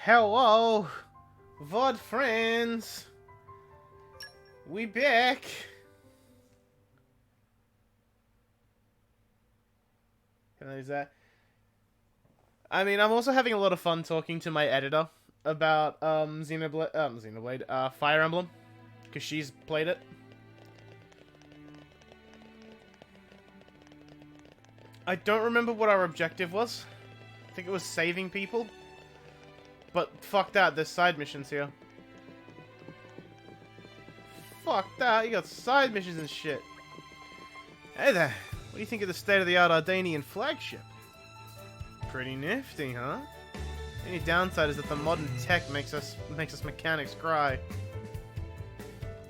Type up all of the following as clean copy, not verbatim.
Hello, VOD friends. We back. Can I use that? I mean, I'm also having a lot of fun talking to my editor about Xenoblade, Fire Emblem, because she's played it. I don't remember what our objective was. I think it was saving people. But fuck that, there's side missions here. Fuck that, you got side missions and shit. Hey there, what do you think of the state-of-the-art Ardanian flagship? Pretty nifty, huh? The only downside is that the modern tech makes us mechanics cry.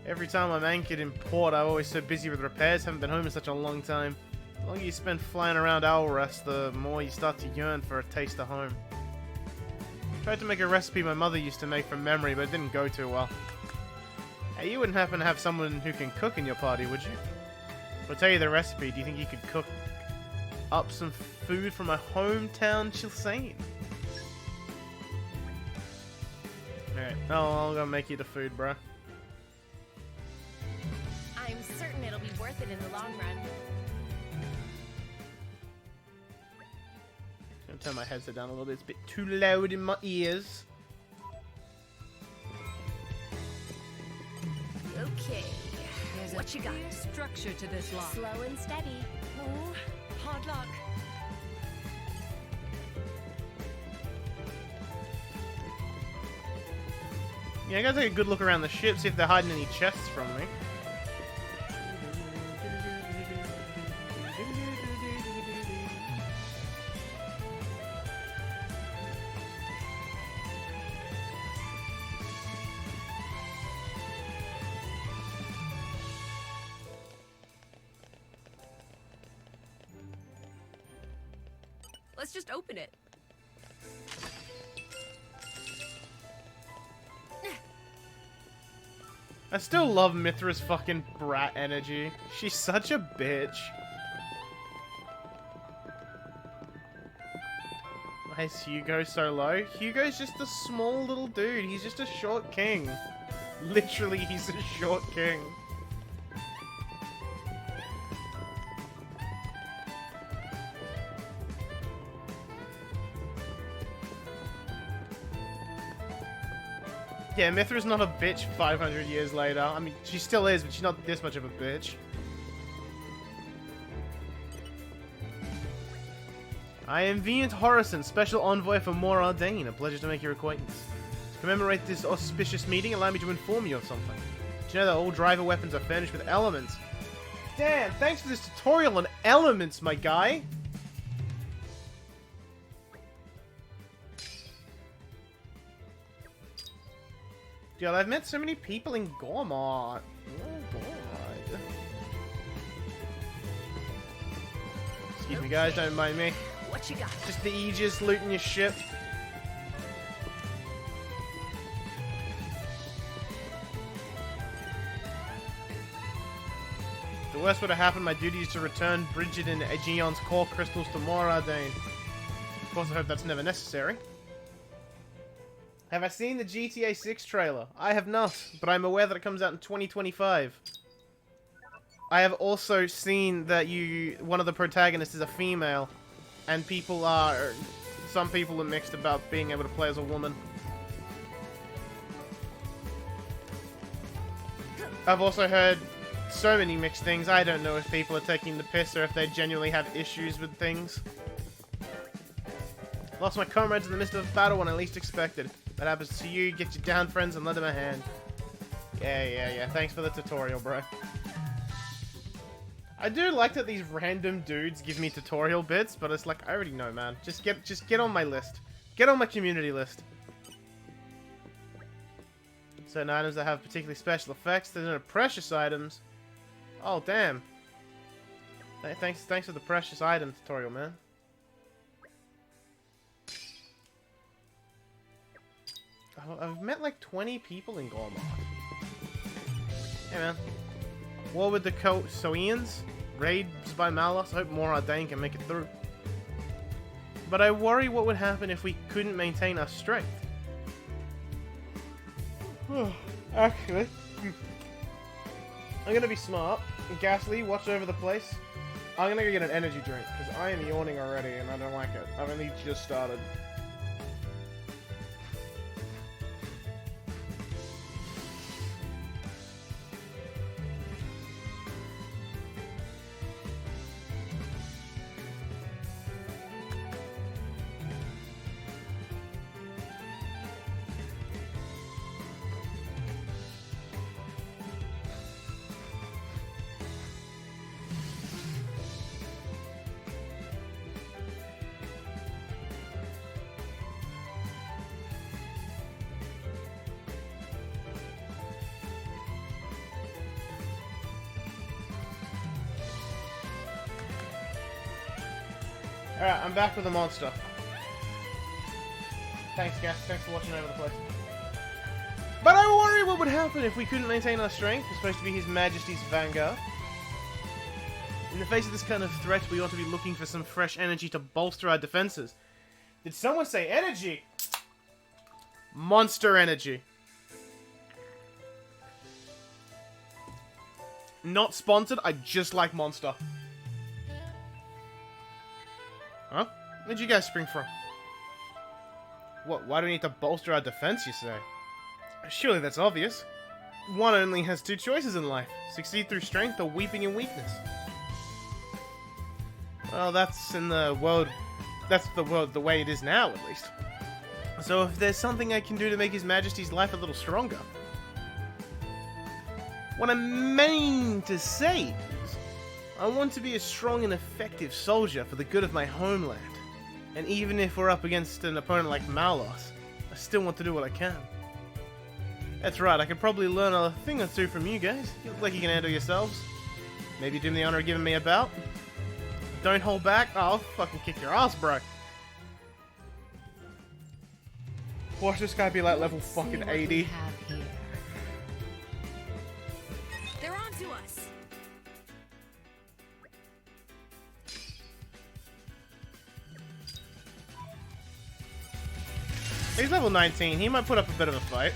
Every time I'm anchored in port, I'm always so busy with repairs, haven't been home in such a long time. The longer you spend flying around Alrest, the more you start to yearn for a taste of home. Tried to make a recipe my mother used to make from memory, but it didn't go too well. Hey, you wouldn't happen to have someone who can cook in your party, would you? If I tell you the recipe, do you think you could cook up some food from my hometown Chilsane? Alright, I'll go make you the food, bro. I'm certain it'll be worth it in the long run. I'm gonna turn my headset down a little bit, it's a bit too loud in my ears. Okay, There's what you got? Structure to this lock. Slow and steady. Oh, hard luck. Yeah, I gotta take a good look around the ship, see if they're hiding any chests from me. Let's just open it. I still love Mithra's fucking brat energy. She's such a bitch. Why is Hugo so low? Hugo's just a small little dude. He's just a short king. Literally, he's a short king. Yeah, Mithra's not a bitch 500 years later. I mean, she still is, but she's not this much of a bitch. I am Viant Horison, Special Envoy for More Ardain. A pleasure to make your acquaintance. To commemorate this auspicious meeting, allow me to inform you of something. Did you know that all driver weapons are furnished with elements? Damn, thanks for this tutorial on elements, my guy! Dude, I've met so many people in Gormott. Oh, God. Excuse me, guys, don't mind me. What you got? Just the Aegis looting your ship. The worst would have happened, my duty is to return Bridget and Aegeon's core crystals to Moradane. Of course, I hope that's never necessary. Have I seen the GTA 6 trailer? I have not, but I'm aware that it comes out in 2025. I have also seen that one of the protagonists is a female, and some people are mixed about being able to play as a woman. I've also heard so many mixed things, I don't know if people are taking the piss or if they genuinely have issues with things. Lost my comrades in the midst of a battle when I least expected. That happens to you, get your down friends and lend them a hand. Yeah. Thanks for the tutorial, bro. I do like that these random dudes give me tutorial bits, but it's like, I already know, man. Just get on my list. Get on my community list. Certain items that have particularly special effects, there's no precious items. Oh, damn. Thanks for the precious item tutorial, man. I've met like 20 people in Gormott. Hey man. War with the Soeans? Raids by Malos? I hope more Ardain can make it through. But I worry what would happen if we couldn't maintain our strength. Actually, I'm gonna be smart. Ghastly, watch over the place. I'm gonna go get an energy drink, because I am yawning already and I don't like it. I've only just started. Alright, I'm back with the monster. Thanks, guys. Thanks for watching over the place. But I worry what would happen if we couldn't maintain our strength. We're supposed to be His Majesty's vanguard. In the face of this kind of threat, we ought to be looking for some fresh energy to bolster our defenses. Did someone say energy? Monster energy. Not sponsored, I just like Monster. Huh? Where'd you guys spring from? What, why do we need to bolster our defense, you say? Surely that's obvious. One only has two choices in life. Succeed through strength or weeping in weakness. Well, that's in the world... That's the world the way it is now, at least. So if there's something I can do to make His Majesty's life a little stronger... What I mean to say is... I want to be a strong and effective soldier for the good of my homeland. And even if we're up against an opponent like Malos, I still want to do what I can. That's right, I could probably learn a thing or two from you guys. You look like you can handle yourselves. Maybe do me the honor of giving me a bout? Don't hold back. Oh, I'll fucking kick your ass, bro. Watch this guy be like level fucking 80. They're on to us. He's level 19. He might put up a bit of a fight.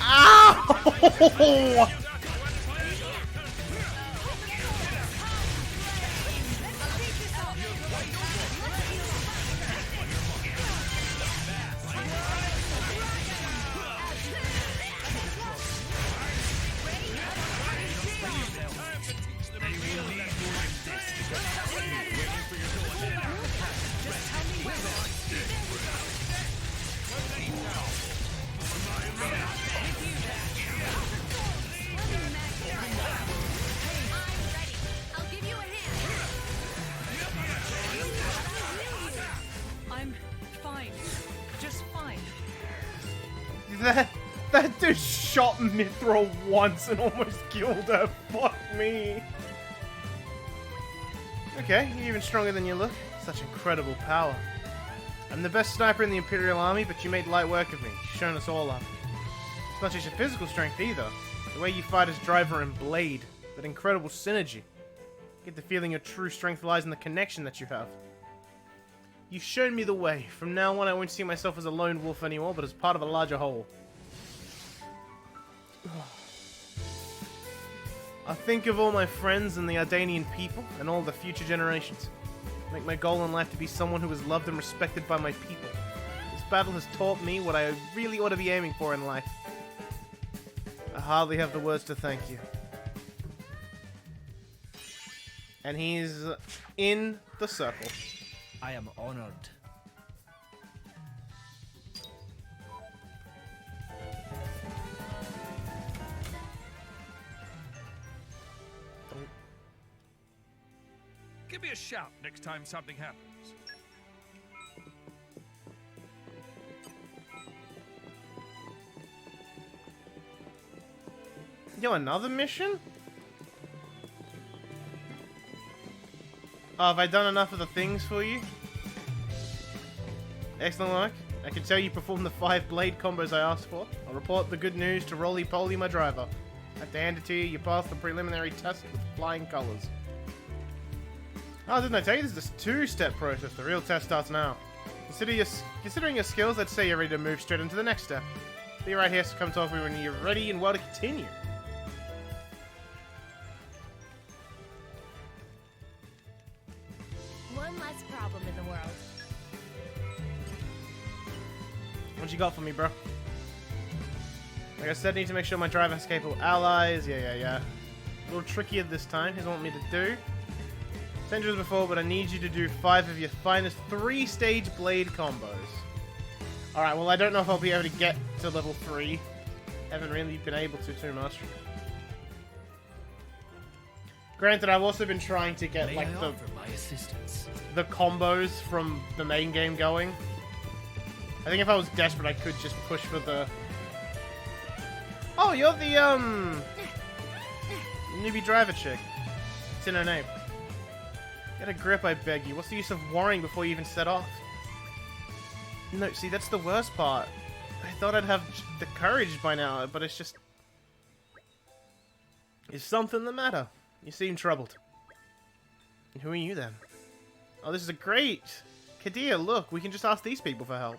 Ow! That dude shot Mithra once and almost killed her. Fuck me. Okay, you're even stronger than you look. Such incredible power. I'm the best sniper in the Imperial Army, but you made light work of me. You've shown us all up. It's not just your physical strength either. The way you fight as Driver and Blade. That incredible synergy. I get the feeling your true strength lies in the connection that you have. You've shown me the way. From now on, I won't see myself as a lone wolf anymore, but as part of a larger whole. I think of all my friends and the Ardanian people, and all the future generations. Make my goal in life to be someone who is loved and respected by my people. This battle has taught me what I really ought to be aiming for in life. I hardly have the words to thank you. And he's in the circle. I am honored. Give me a shout next time something happens. Yo, another mission? Oh, have I done enough of the things for you? Excellent work. I can tell you performed the 5 blade combos I asked for. I'll report the good news to Roly Poly, my driver. I have to hand it to you. You passed the preliminary test with flying colors. Oh, didn't I tell you this is a 2-step process? The real test starts now. Considering your skills, let's say you're ready to move straight into the next step. Be right here, so come talk to me when you're ready and well to continue. One less problem in the world. What you got for me, bro? Like I said, need to make sure my driver has capable allies. Yeah. A little trickier this time. Here's what I want me to do. Same as before, but I need you to do 5 of your finest 3-stage blade combos. Alright, well I don't know if I'll be able to get to level 3. Haven't really been able to too much. Granted, I've also been trying to get like the combos from the main game going. I think if I was desperate, I could just push for the... Oh, you're the, newbie driver chick. It's in her name. Get a grip, I beg you. What's the use of worrying before you even set off? No, see, that's the worst part. I thought I'd have the courage by now, but it's just... Is something the matter? You seem troubled. And who are you, then? Oh, this is a great... Kadir, look, we can just ask these people for help.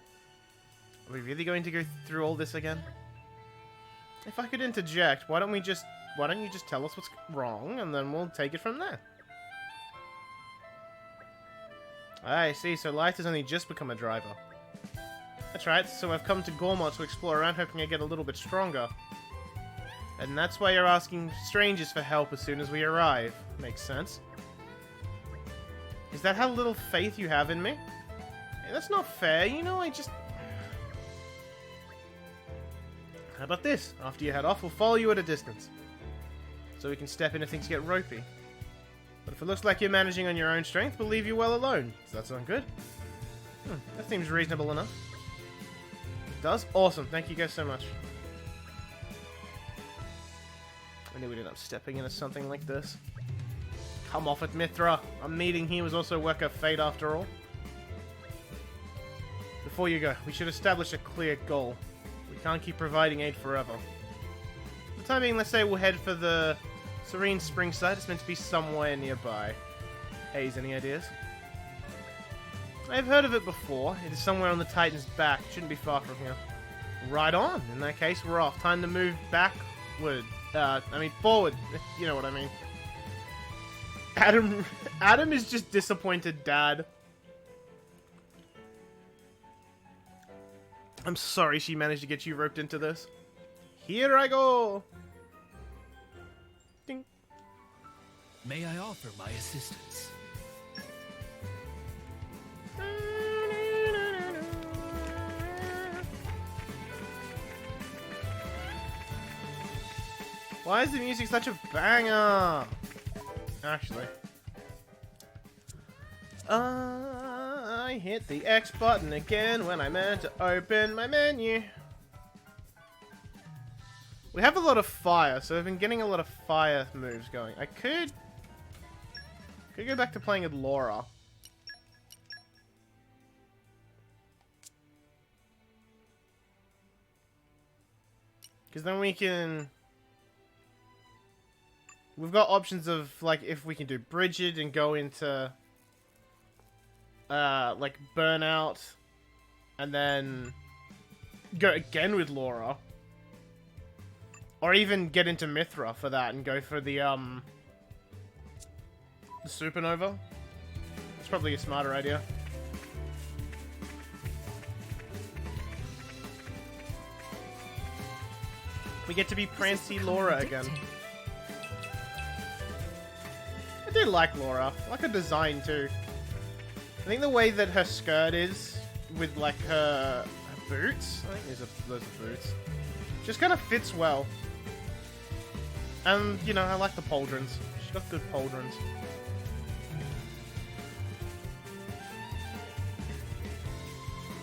Are we really going to go through all this again? If I could interject, why don't you just tell us what's wrong, and then we'll take it from there? I see, so Light has only just become a driver. That's right, so I've come to Gormott to explore around, hoping I get a little bit stronger. And that's why you're asking strangers for help as soon as we arrive. Makes sense. Is that how little faith you have in me? Hey, that's not fair, you know, I just... How about this? After you head off, we'll follow you at a distance. So we can step in if things get ropey. But if it looks like you're managing on your own strength, we'll leave you well alone. Does that sound good? That seems reasonable enough. It does? Awesome. Thank you guys so much. I knew we'd end up stepping into something like this. Come off it, Mithra. Our meeting here was also work of fate after all. Before you go, we should establish a clear goal. We can't keep providing aid forever. For the time being, let's say we'll head for the Serene Spring site. It's meant to be somewhere nearby. Haze, any ideas? I've heard of it before. It is somewhere on the Titan's back. It shouldn't be far from here. Right on. In that case, we're off. Time to move backward. Forward. You know what I mean. Addam is just disappointed dad. I'm sorry she managed to get you roped into this. Here I go! Ding. May I offer my assistance? Why is the music such a banger? Actually. I hit the X button again when I meant to open my menu. We have a lot of fire, so we've been getting a lot of fire moves going. I could go back to playing with Laura. Because then we can... We've got options of, like, if we can do Bridget and go into... like, Burnout, and then go again with Laura. Or even get into Mithra for that and go for the Supernova. It's probably a smarter idea. We get to be Prancy Laura again. I do like Laura. I like her design too. I think the way that her skirt is, with like her boots, I think those are boots, just kind of fits well. And, you know, I like the pauldrons. She's got good pauldrons.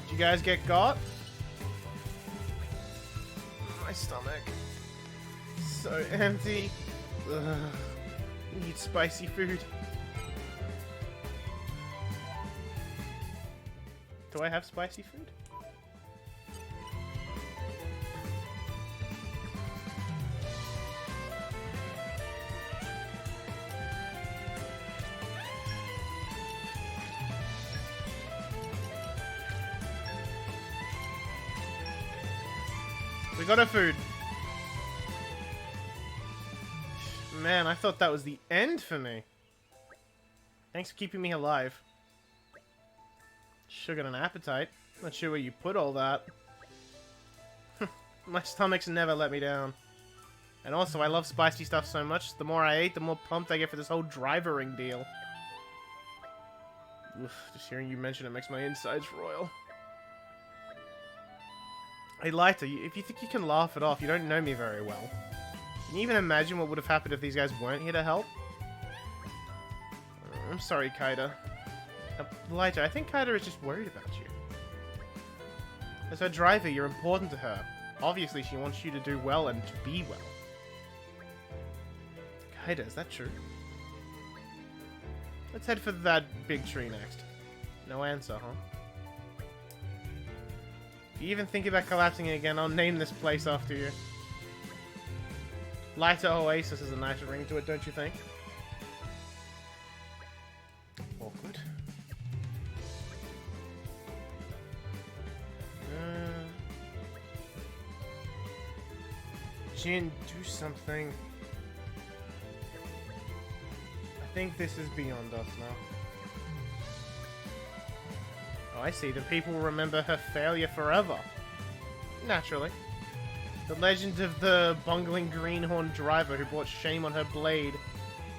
Did you guys get got? My stomach. So empty. Ugh. Need spicy food. Do I have spicy food? We got our food. Man, I thought that was the end for me. Thanks for keeping me alive. Sure got an appetite. Not sure where you put all that. My stomach's never let me down. And also, I love spicy stuff so much. The more I ate, the more pumped I get for this whole drivering deal. Oof, just hearing you mention it makes my insides royal. Hey, Lighter, if you think you can laugh it off, you don't know me very well. Can you even imagine what would have happened if these guys weren't here to help? I'm sorry, Kaida. Lighter, I think Kaida is just worried about you. As her driver, you're important to her. Obviously, she wants you to do well and to be well. Kaida, is that true? Let's head for that big tree next. No answer, huh? If you even think about collapsing it again, I'll name this place after you. Lighter Oasis is a nicer ring to it, don't you think? Awkward. Jin, do something. I think this is beyond us now. Oh, I see. The people will remember her failure forever. Naturally. The legend of the bungling greenhorn driver who brought shame on her blade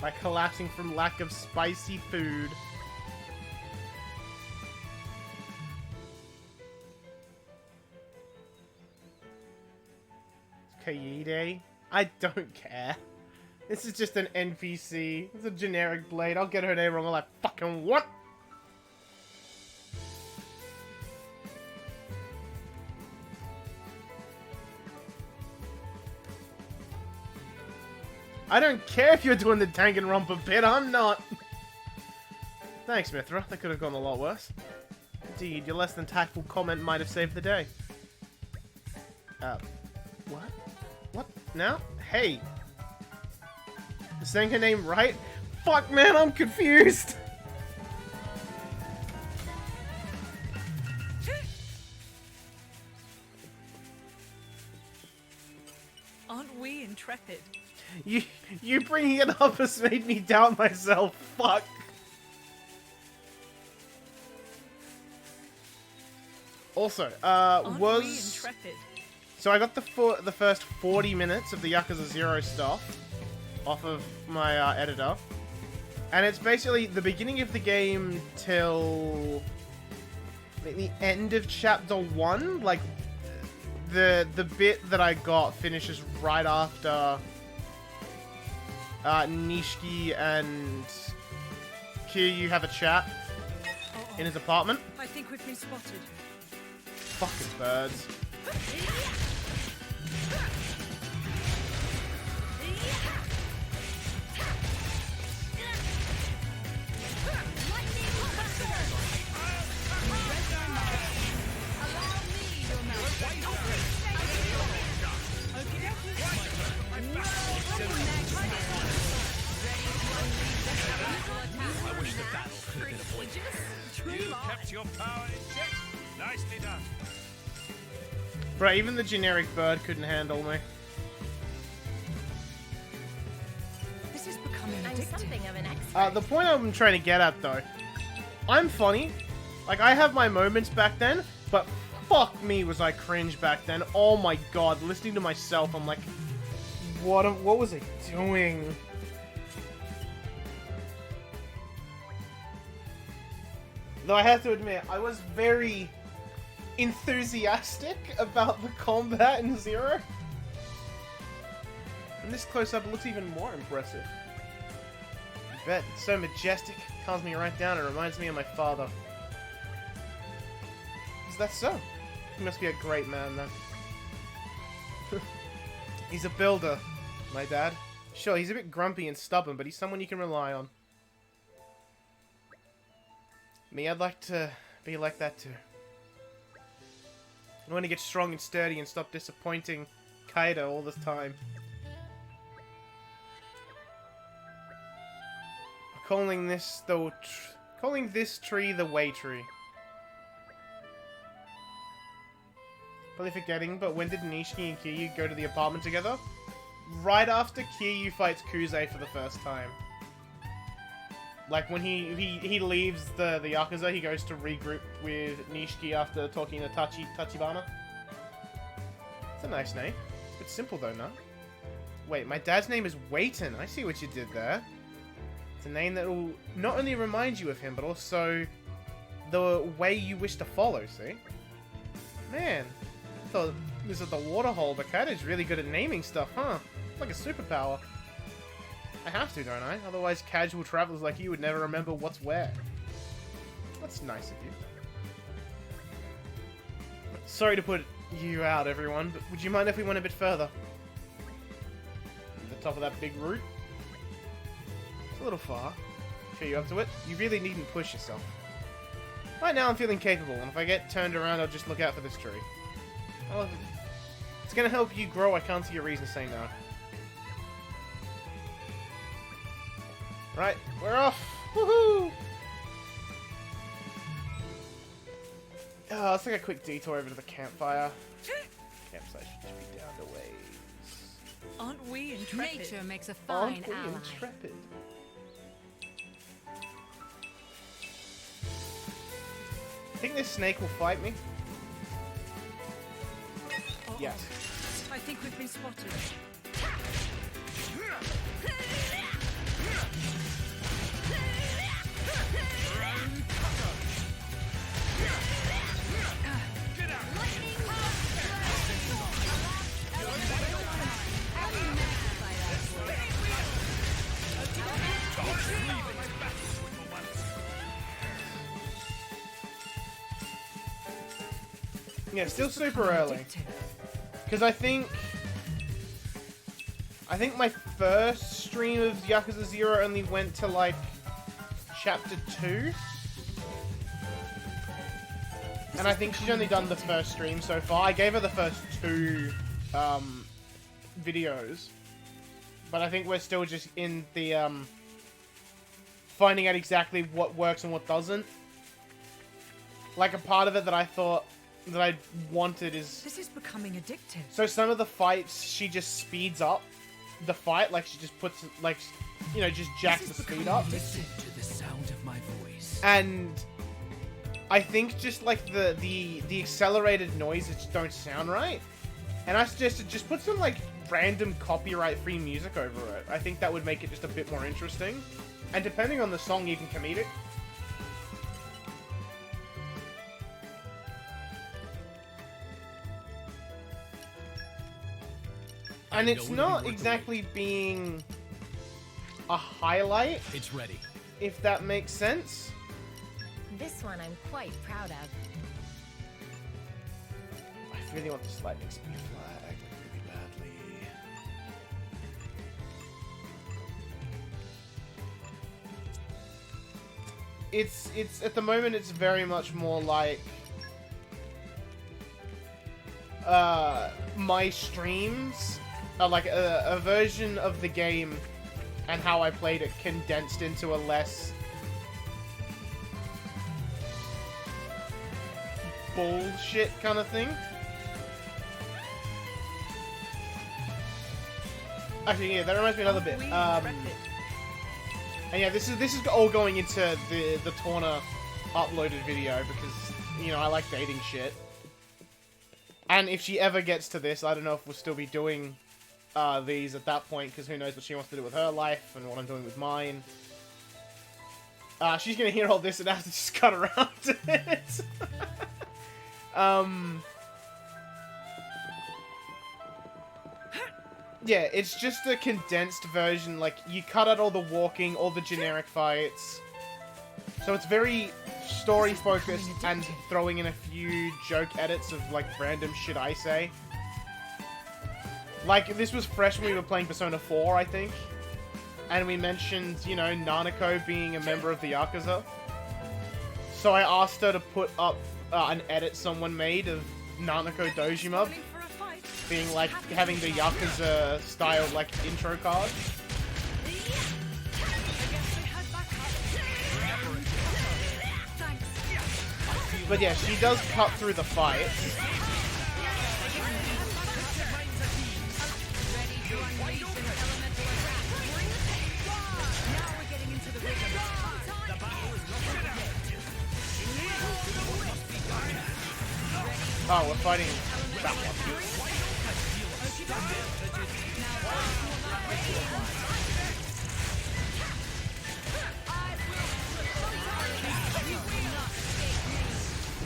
by collapsing from lack of spicy food. Kaide? I don't care. This is just an NPC. It's a generic blade. I'll get her name wrong all I fucking want. I don't care if you're doing the Danganronpa bit, I'm not. Thanks, Mithra. That could have gone a lot worse. Indeed, your less than tactful comment might have saved the day. What? What? Now? Hey. Saying her name right? Fuck, man, I'm confused. Aren't we intrepid? You bringing it up has made me doubt myself. Fuck. Also, Aren't we intrepid? So I got the first 40 minutes of the Yakuza 0 stuff off of my editor. And it's basically the beginning of the game till the end of chapter 1. Like, the bit that I got finishes right after Nishiki and Kiryu have a chat in his apartment. I think we've been spotted. Fucking birds. I wish the battle could have been avoided. You kept your power in check. Nicely done. Bro, even the generic bird couldn't handle me. This is becoming I'm addictive. something of an expert. The point I'm trying to get at, though, I'm funny. Like, I have my moments back then, but fuck me was I cringe back then. Oh my god, listening to myself, I'm like, what was I doing? Though I have to admit, I was very enthusiastic about the combat in Zero. And this close-up looks even more impressive. I bet. It's so majestic, calms me right down, and reminds me of my father. Is that so? He must be a great man, then. He's a builder, my dad. Sure, he's a bit grumpy and stubborn, but he's someone you can rely on. Me, I'd like to be like that too. I want to get strong and sturdy and stop disappointing Kaida all the time. Calling this tree the way tree. Probably forgetting, but when did Nishiki and Kiryu go to the apartment together? Right after Kiryu fights Kuze for the first time. Like, when he leaves the Yakuza, he goes to regroup with Nishiki after talking to Tachibana. It's a nice name. It's a bit simple, though, no? Wait, my dad's name is Waiton. I see what you did there. It's a name that will not only remind you of him, but also the way you wish to follow, see? Man, I thought this is the waterhole, but Kaido's really good at naming stuff, huh? It's like a superpower. I have to, don't I? Otherwise, casual travelers like you would never remember what's where. That's nice of you. Sorry to put you out, everyone, but would you mind if we went a bit further? The top of that big root? It's a little far. Sure you up to it? You really needn't push yourself. Right now I'm feeling capable, and if I get turned around, I'll just look out for this tree. It's gonna help you grow, I can't see a reason to say no. Right, we're off! Woohoo! Let's take a quick detour over to the campfire. Campsite should just be down the ways. Aren't we intrepid? Nature makes a fine Aren't we ally. intrepid? I think this snake will fight me. Uh-oh. Yes. I think we've been spotted. Yeah, still super early. Because I think my first stream of Yakuza 0 only went to, like, Chapter 2. And I think she's only done the first stream so far. I gave her the first 2 videos. But I think we're still just in the finding out exactly what works and what doesn't. Like, a part of it that I thought that I wanted is... This is becoming addictive. So some of the fights, she just speeds up the fight. Like, she just puts, like, you know, just jacks the speed up. Listen to the sound of my voice. And I think just, like, the accelerated noises just don't sound right. And I suggested just put some, like, random copyright-free music over it. I think that would make it just a bit more interesting. And depending on the song, even comedic. And it's not exactly being a highlight, It's ready. if that makes sense. This one I'm quite proud of. I really want this lightning speed flag really badly. It's at the moment it's very much more like my streams are like a version of the game and how I played it condensed into a less bullshit kind of thing. Actually, yeah, that reminds me of another bit. And yeah, this is all going into the Torna uploaded video because, you know, I like dating shit. And if she ever gets to this, I don't know if we'll still be doing these at that point, because who knows what she wants to do with her life and what I'm doing with mine. She's gonna hear all this and have to just cut around to it. Yeah, it's just a condensed version. Like, you cut out all the walking, all the generic fights. So it's very story-focused and throwing in a few joke edits of, like, random shit I say. Like, this was fresh when we were playing Persona 4, I think. And we mentioned, you know, Nanako being a member of the Yakuza. So I asked her to put up an edit someone made of Nanako Dojima being, like, having the Yakuza style, like, intro card. But yeah, she does cut through the fights. Oh, we're fighting that one.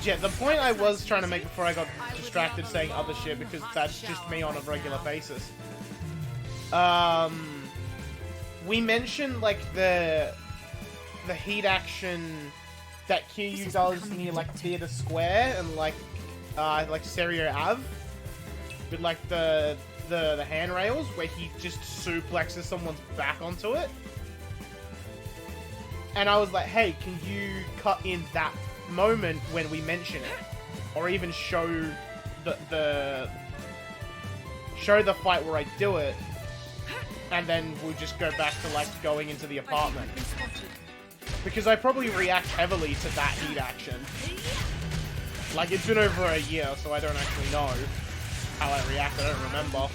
Yeah, the point I was trying to make before I got distracted saying other shit, because that's just me on a regular basis. We mentioned, like, the heat action that Kiryu does near, like, Theater Square and, like Serio Ave. With, like, the handrails, where he just suplexes someone's back onto it. And I was like, hey, can you cut in that moment when we mention it, or even show the fight where I do it, and then we'll just go back to like going into the apartment, because I probably react heavily to that heat action. Like, it's been over a year, so I don't actually know how I react. I don't remember.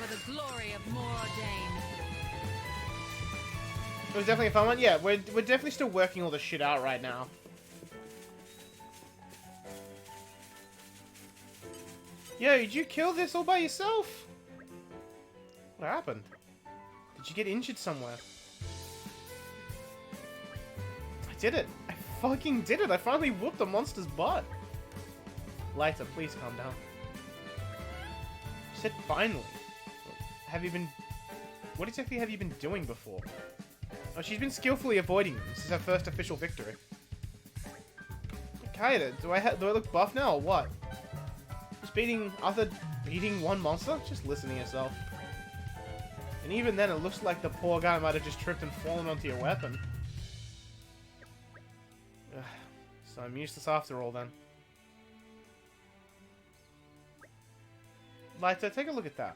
For the glory of Mordain. It was definitely a fun one. Yeah, we're definitely still working all this shit out right now. Yo, did you kill this all by yourself? What happened? Did you get injured somewhere? I did it. I fucking did it. I finally whooped a monster's butt. Lighter, please calm down. I said finally. Have you been... What exactly have you been doing before? Oh, she's been skillfully avoiding them. This is her first official victory. Kaida, do I look buff now or what? After beating one monster? Just listen to yourself. And even then, it looks like the poor guy might have just tripped and fallen onto your weapon. Ugh, so I'm useless after all then. Lighter, take a look at that.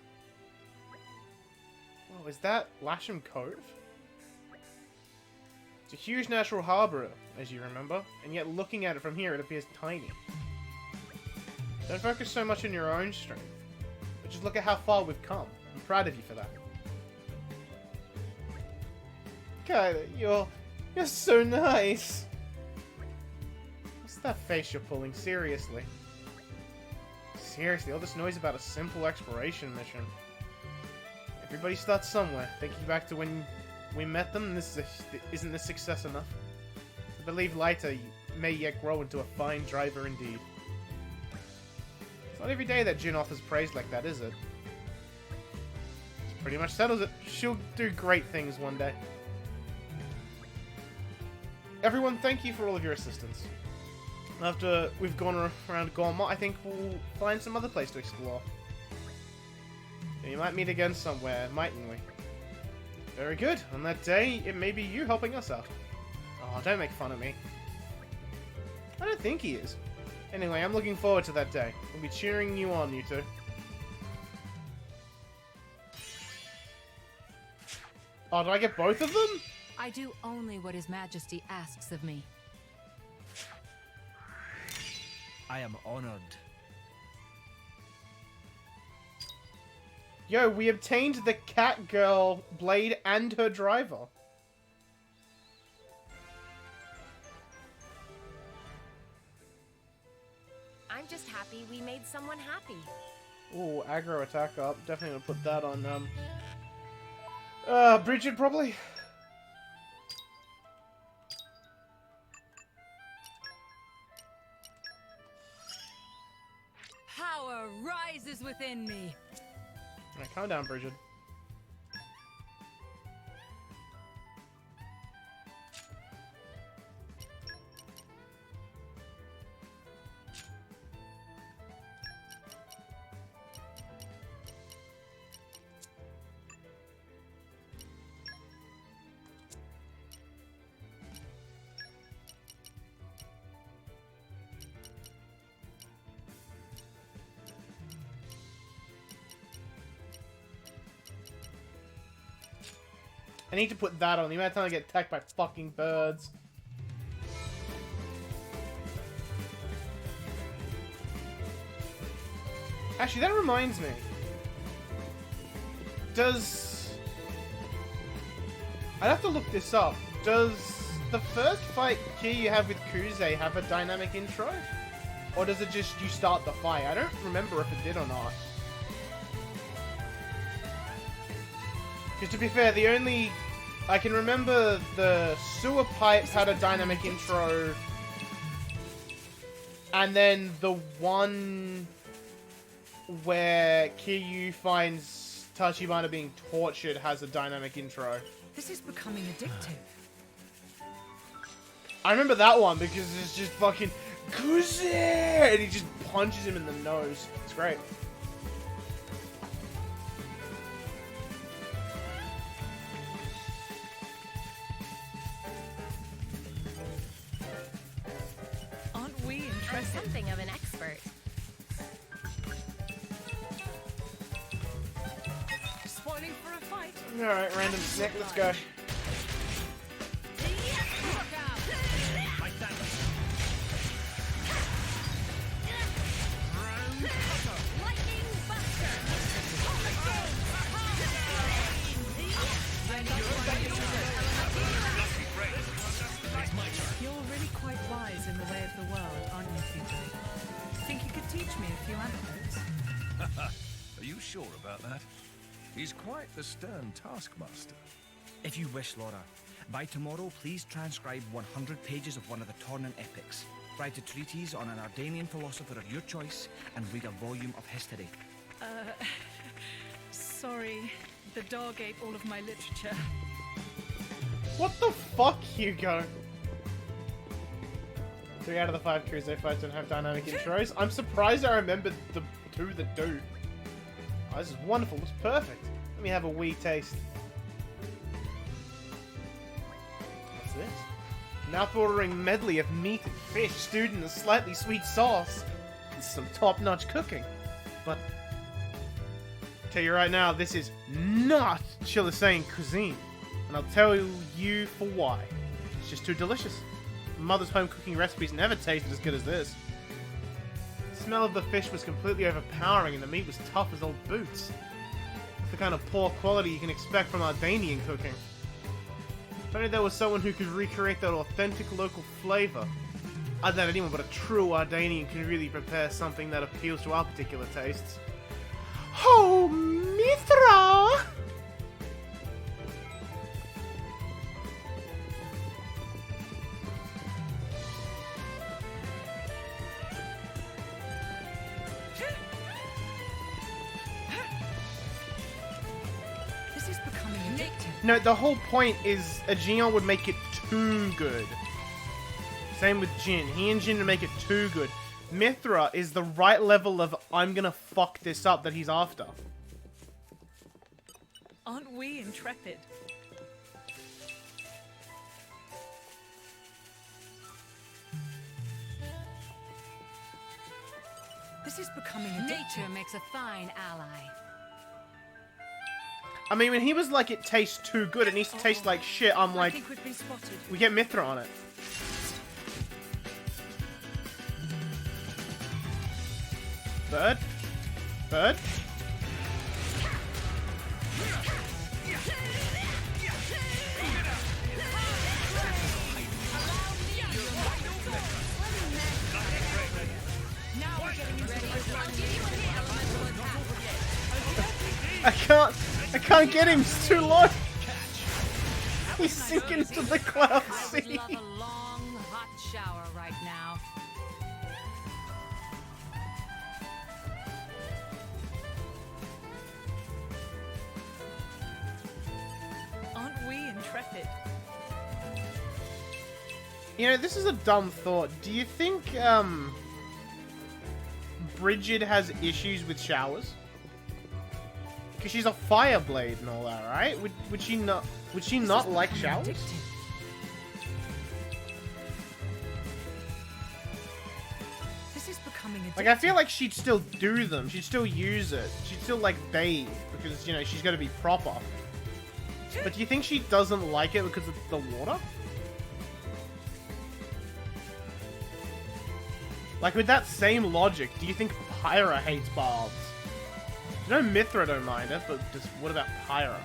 Oh, is that Lasham Cove? It's a huge natural harbour, as you remember, and yet looking at it from here, it appears tiny. Don't focus so much on your own strength, but just look at how far we've come. I'm proud of you for that. Kaida, you're so nice. What's that face you're pulling? Seriously. Seriously, all this noise about a simple exploration mission. Everybody starts somewhere. Thinking back to when we met them, isn't this success enough? I believe Lighter may yet grow into a fine driver indeed. It's not every day that Jin offers praise like that, is it? It pretty much settles it. She'll do great things one day. Everyone, thank you for all of your assistance. After we've gone around Gormont, I think we'll find some other place to explore. We might meet again somewhere, mightn't we? Very good. On that day, it may be you helping us out. Oh, don't make fun of me. I don't think he is. Anyway, I'm looking forward to that day. We'll be cheering you on, you two. Oh, did I get both of them? I do only what His Majesty asks of me. I am honored. Yo, we obtained the cat girl blade and her driver. I'm just happy we made someone happy. Ooh, aggro attack up. Definitely gonna put that on, Bridget, probably. Power rises within me. Alright, calm down, Bridget. I need to put that on. The amount of time I get attacked by fucking birds. Actually, that reminds me. Does I'd have to look this up. Does the first fight here you have with Kuze have a dynamic intro? Or does it just you start the fight? I don't remember if it did or not. Because to be fair, the only... I can remember the sewer pipe had a dynamic intro. And then the one where Kiryu finds Tachibana being tortured has a dynamic intro. This is becoming addictive. I remember that one because it's just fucking Kuze! And he just punches him in the nose. It's great. Aren't we I'm intrepid? something of an expert. Spoiling for a fight. Alright, random snack, let's go. Like that. Lightning Buster! You're really quite wise in the way of the world, aren't you, Pt2? Think you could teach me a few anecdotes? Are you sure about that? He's quite the stern taskmaster. If you wish, Laura. By tomorrow, please transcribe 100 pages of one of the Tornan epics. Write a treatise on an Ardanian philosopher of your choice, and read a volume of history. Sorry, the dog ate all of my literature. What the fuck, Hugo? 3 out of the 5 Kuze fights don't have dynamic intros. I'm surprised I remembered the 2 that do. Oh, this is wonderful. It's perfect. Let me have a wee taste. What's this? Mouth-watering medley of meat and fish stewed in a slightly sweet sauce. This is some top-notch cooking. But, tell you right now, this is not Chilean cuisine. And I'll tell you for why. It's just too delicious. Mother's home cooking recipes never tasted as good as this. The smell of the fish was completely overpowering and the meat was tough as old boots. It's the kind of poor quality you can expect from Ardanian cooking. If only there was someone who could recreate that authentic local flavor. I doubt anyone but a true Ardanian can really prepare something that appeals to our particular tastes. Oh, Mithra! This is becoming addictive. No, the whole point is a Gion would make it too good. Same with Jin. He and Jin would make it too good. Mithra is the right level of I'm gonna fuck this up that he's after. Aren't we intrepid? This is becoming addictive. Nature makes a fine ally. I mean, when he was like, it tastes too good, it needs to taste like shit, I'm I like, think we've been spotted. we get Mithra on it. Bird? Bird? I can't get him, it's too low. He's sinking into the cloud I would sea. love a long, hot shower right now. Aren't we intrepid? You know, this is a dumb thought. Do you think, Bridget has issues with showers? Because she's a fire blade and all that, right? Would she not like showers? Addictive. This is becoming addictive. Like, I feel like she'd still do them. She'd still use it. She'd still, like, bathe. Because, you know, she's got to be proper. But do you think she doesn't like it because of the water? Like, with that same logic, do you think Pyra hates baths? You know Mithra don't mind it, but just what about Pyra?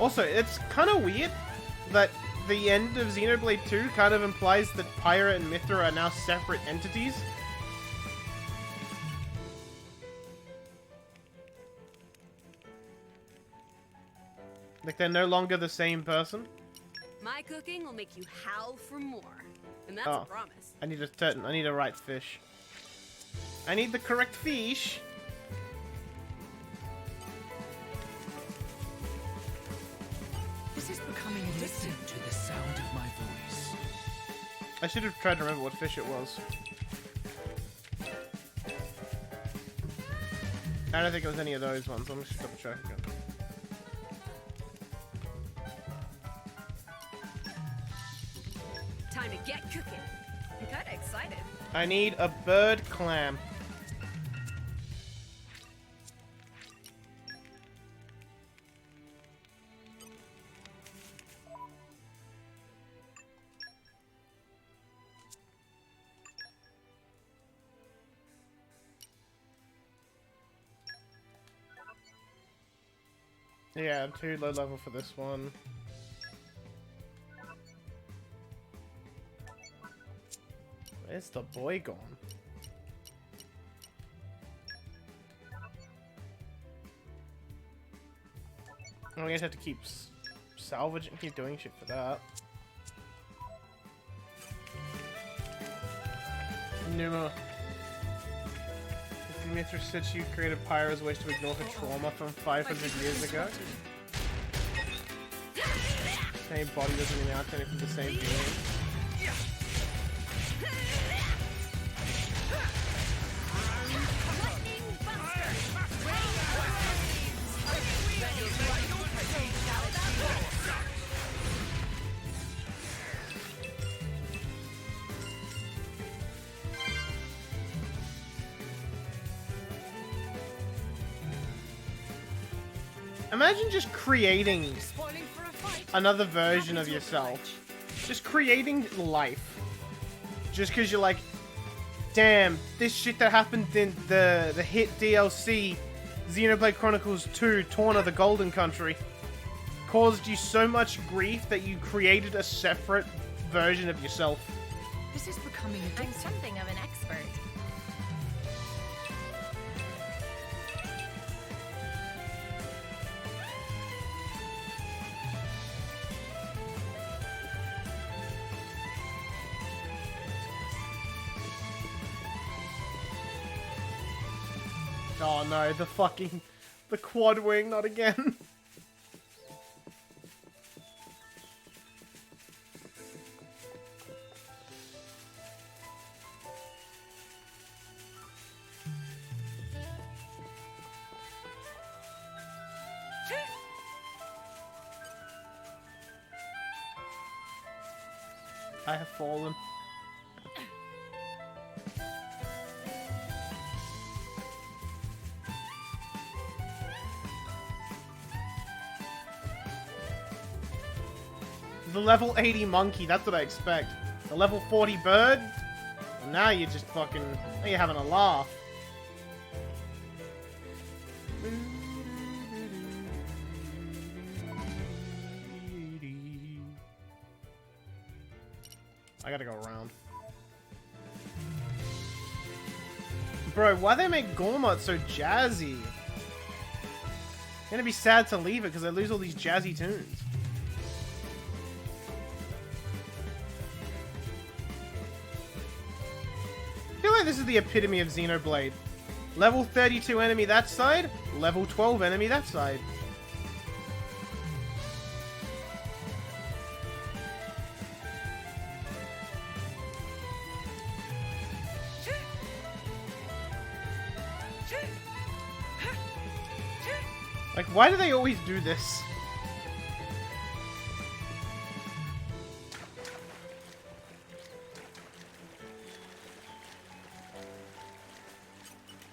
Also, it's kind of weird that the end of Xenoblade 2 kind of implies that Pyra and Mithra are now separate entities. Like, they're no longer the same person. My cooking will make you howl for more. And that's Oh. a promise. I need a right fish. I need the correct fish. This is becoming addictive. Listen to the sound of my voice. I should have tried to remember what fish it was. I don't think it was any of those ones. I'm just double checking. Time to get cooking. I'm kinda excited. I need a bird clam. Yeah, I'm too low level for this one. Where's the boy gone? Oh, I guess I have to keep salvaging, keep doing shit for that. Numa. Mithra said she created Pyra's ways to ignore her trauma from 500 years ago. Same body doesn't mean out technically the same being. Imagine just creating another version of yourself. Just creating life. Just because you're like, damn, this shit that happened in the hit DLC Xenoblade Chronicles 2 Torna the Golden Country caused you so much grief that you created a separate version of yourself. This is becoming I'm addictive. something of an expert. Oh no, the quad wing, not again. I have fallen. The level 80 monkey, that's what I expect. The level 40 bird? And now you're just fucking... Now you're having a laugh. I gotta go around. Bro, why they make Gormott so jazzy? I'm gonna be sad to leave it because I lose all these jazzy tunes. I feel like this is the epitome of Xenoblade. Level 32 enemy that side, level 12 enemy that side. Like, why do they always do this?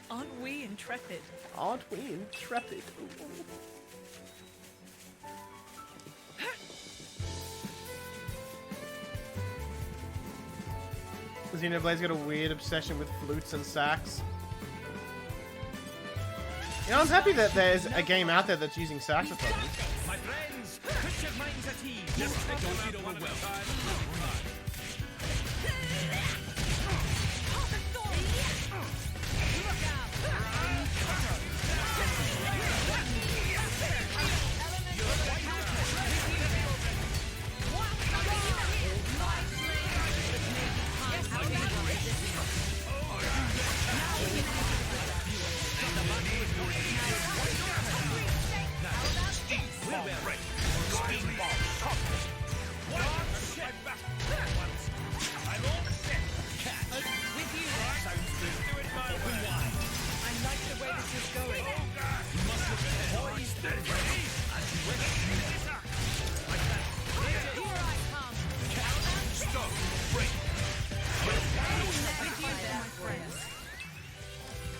Aren't we intrepid? Aren't we intrepid? Xenoblade's got a weird obsession with flutes and sax. You know, I'm happy that there's a game out there that's using saxophones. My friends, minds at ease. Just take a lead over well.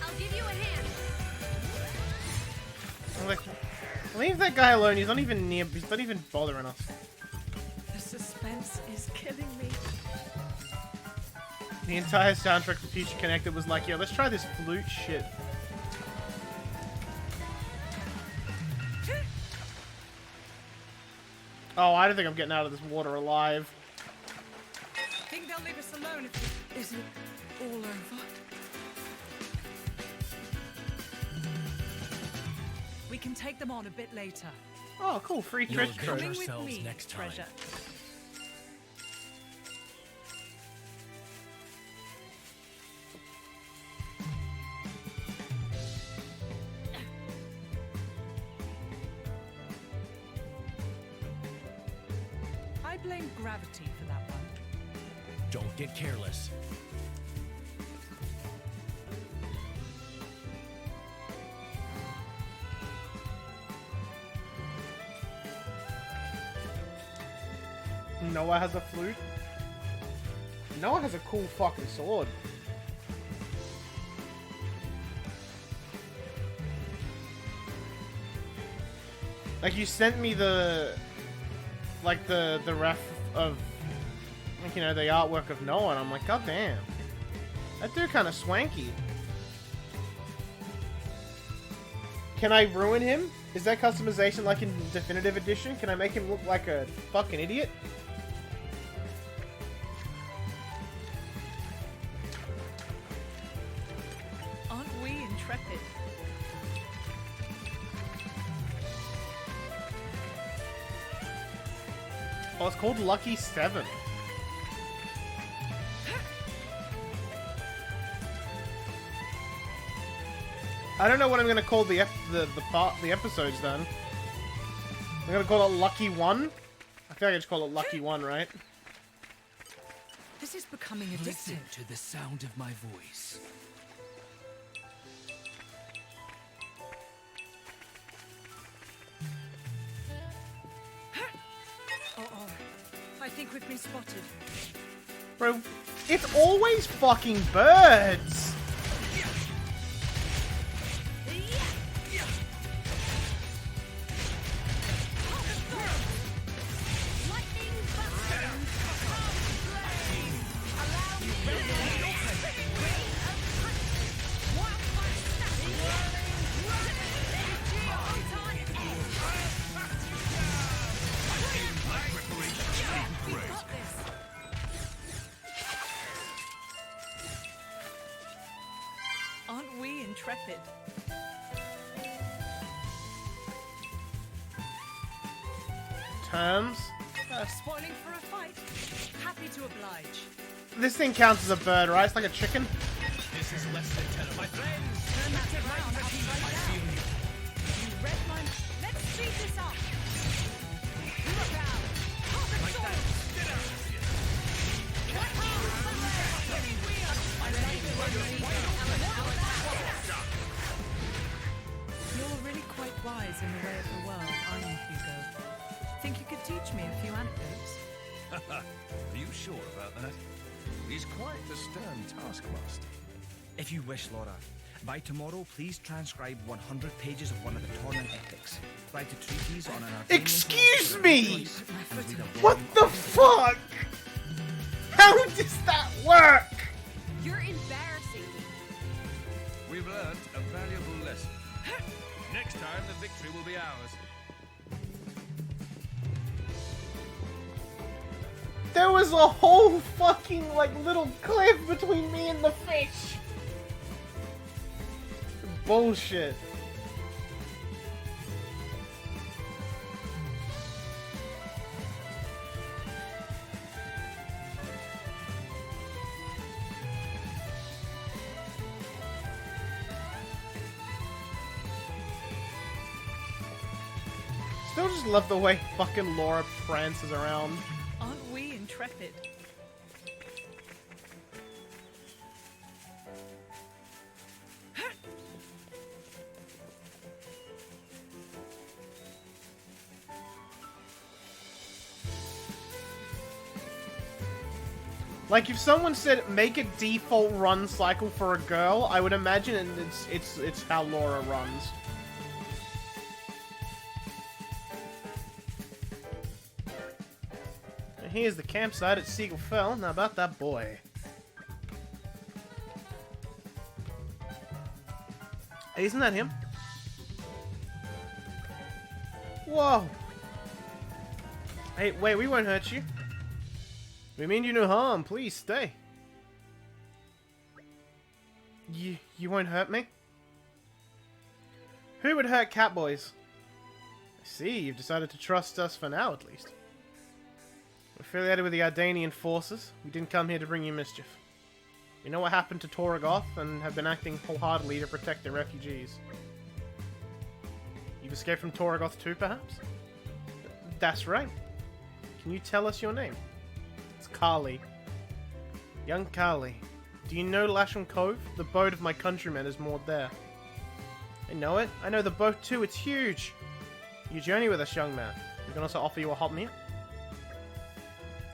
I'll give you a hand. I'm like, leave that guy alone. He's not even near. He's not even bothering us. The suspense is killing me. The entire soundtrack for Future Connected was like, yo, let's try this flute shit. Oh, I don't think I'm getting out of this water alive. Think they'll leave us alone if it isn't all over? We can take them on a bit later. Oh, cool. Free You'll treasure avenge trove. Coming with ourselves me, next time. treasure. I blame gravity for that one. Don't get careless. Noah has a flute. Noah has a cool fucking sword. Like, you sent me the... like, the ref of... like, you know, the artwork of Noah, and I'm like, god damn. That dude kind of swanky. Can I ruin him? Is that customization like in Definitive Edition? Can I make him look like a fucking idiot? Aren't we intrepid? Oh, it's called Lucky 7. I don't know what I'm gonna call the episodes then. I'm gonna call it Lucky 1. I feel like I just call it Lucky 1, right? This is becoming Listen addictive. to the sound of my voice. Uh-oh. I think we've been spotted. Bro, it's always fucking birds! Aren't we intrepid? Terms? Spoiling for a fight? Happy to oblige. This thing counts as a bird, right? It's like a chicken. This is less than 10 of my friends. Turn that around upside down. You read my... Let's speed this up. Look out. Like that. Get out of here. You're really quite wise in the way of the world, aren't you, Hugo? Think you could teach me a few anecdotes? Are you sure about that? He's quite the stern taskmaster. If you wish, Laura, by tomorrow, please transcribe 100 pages of one of the Torna epics. Write a treatise on an Ardanian Excuse philosopher me! of choice, and read a What volume the of fuck? How does that work? You're embarrassing me. We've learnt a valuable lesson. Next time, the victory will be ours. There was a whole fucking, like, little cliff between me and the fish! Bullshit. Still just love the way fucking Laura prances around. Aren't we intrepid? Like, if someone said, make a default run cycle for a girl, I would imagine it's how Laura runs. And here's the campsite at Seagull Fell. Now about that boy. Hey, isn't that him? Whoa! Hey, wait, we won't hurt you. We mean you no harm. Please stay. You won't hurt me? Who would hurt Catboys? I see, you've decided to trust us for now, at least. We're affiliated with the Ardanian forces. We didn't come here to bring you mischief. We know what happened to Torna and have been acting wholeheartedly to protect the refugees. You've escaped from Torna too, perhaps? That's right. Can you tell us your name? It's Carly. Young Carly. Do you know Lasham Cove? The boat of my countrymen is moored there. I know it. I know the boat too. It's huge. You journey with us, young man. We can also offer you a hot meal.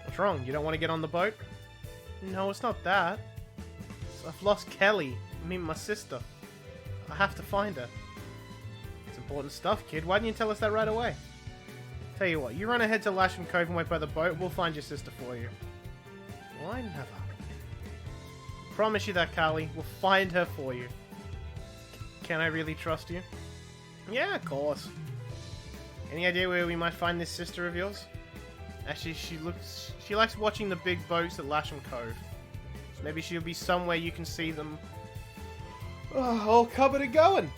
What's wrong? You don't want to get on the boat? No, it's not that. I've lost Kelly. I mean, my sister. I have to find her. It's important stuff, kid. Why didn't you tell us that right away? Tell you what, you run ahead to Lasham Cove and wait by the boat. We'll find your sister for you. Why never? Promise you that, Carly. We'll find her for you. Can I really trust you? Yeah, of course. Any idea where we might find this sister of yours? Actually, she likes watching the big boats at Lasham Cove. So maybe she'll be somewhere you can see them. Oh, all covered and going.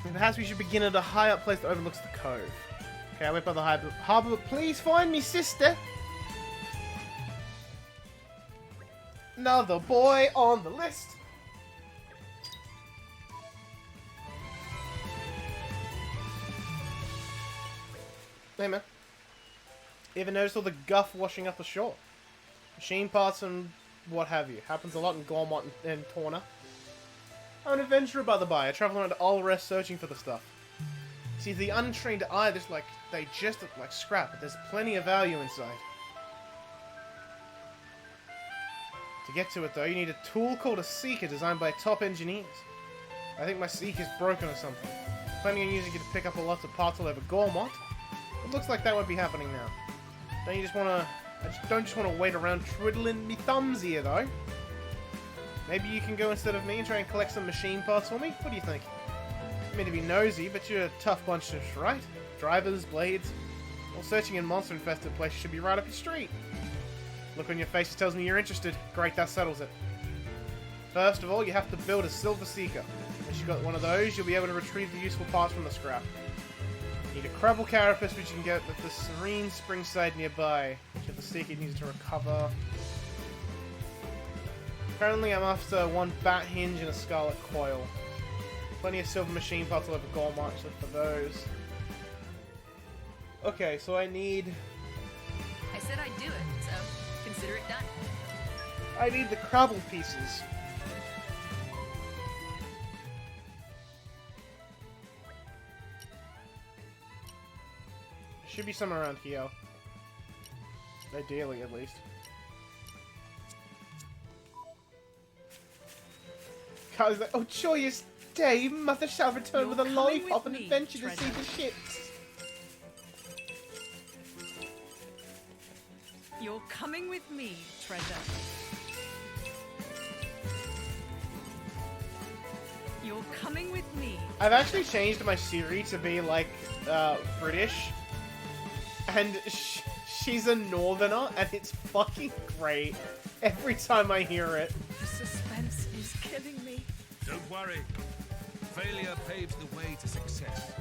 And perhaps we should begin at a high up place that overlooks the cove. Okay, I went by the harbour, but please find me, sister! Another boy on the list! Hey man, you ever noticed all the guff washing up ashore? Machine parts and what have you. Happens a lot in Gormont and Torna. I'm an adventurer, by the by. I travel around Ulrest searching for the stuff. See, the untrained eye, they just look like scrap, but there's plenty of value inside. To get to it, though, you need a tool called a Seeker designed by top engineers. I think my Seeker's broken or something. Planning on using it to pick up lots of parts all over Gormont. It looks like that won't be happening now. I don't just want to wait around twiddling me thumbs here, though. Maybe you can go instead of me and try and collect some machine parts for me? What do you think? I mean to be nosy, but you're a tough bunch, right? Drivers, blades. Well, searching in monster-infested places should be right up your street. Look on your face tells me you're interested. Great, that settles it. First of all, you have to build a Silver Seeker. Once you've got one of those, you'll be able to retrieve the useful parts from the scrap. You need a Crabble Carapace, which you can get at the Serene Springside nearby, which the Seeker needs to recover. Currently, I'm after one Bat Hinge and a Scarlet Coil. Plenty of silver machine parts all over Gormont, so look for those. Okay, so I need... I said I'd do it, so consider it done. I need the Crabble pieces. Should be somewhere around here. Ideally, at least. Carly's like, oh, joyous day! Mother shall return You're with a coming lollipop with and me, adventure to treasure. see the ships. You're coming with me, treasure. You're coming with me. I've actually changed my Siri to be like British, and she's a northerner, and it's fucking great every time I hear it. The suspense is killing me. Don't worry. Failure paves the way to success.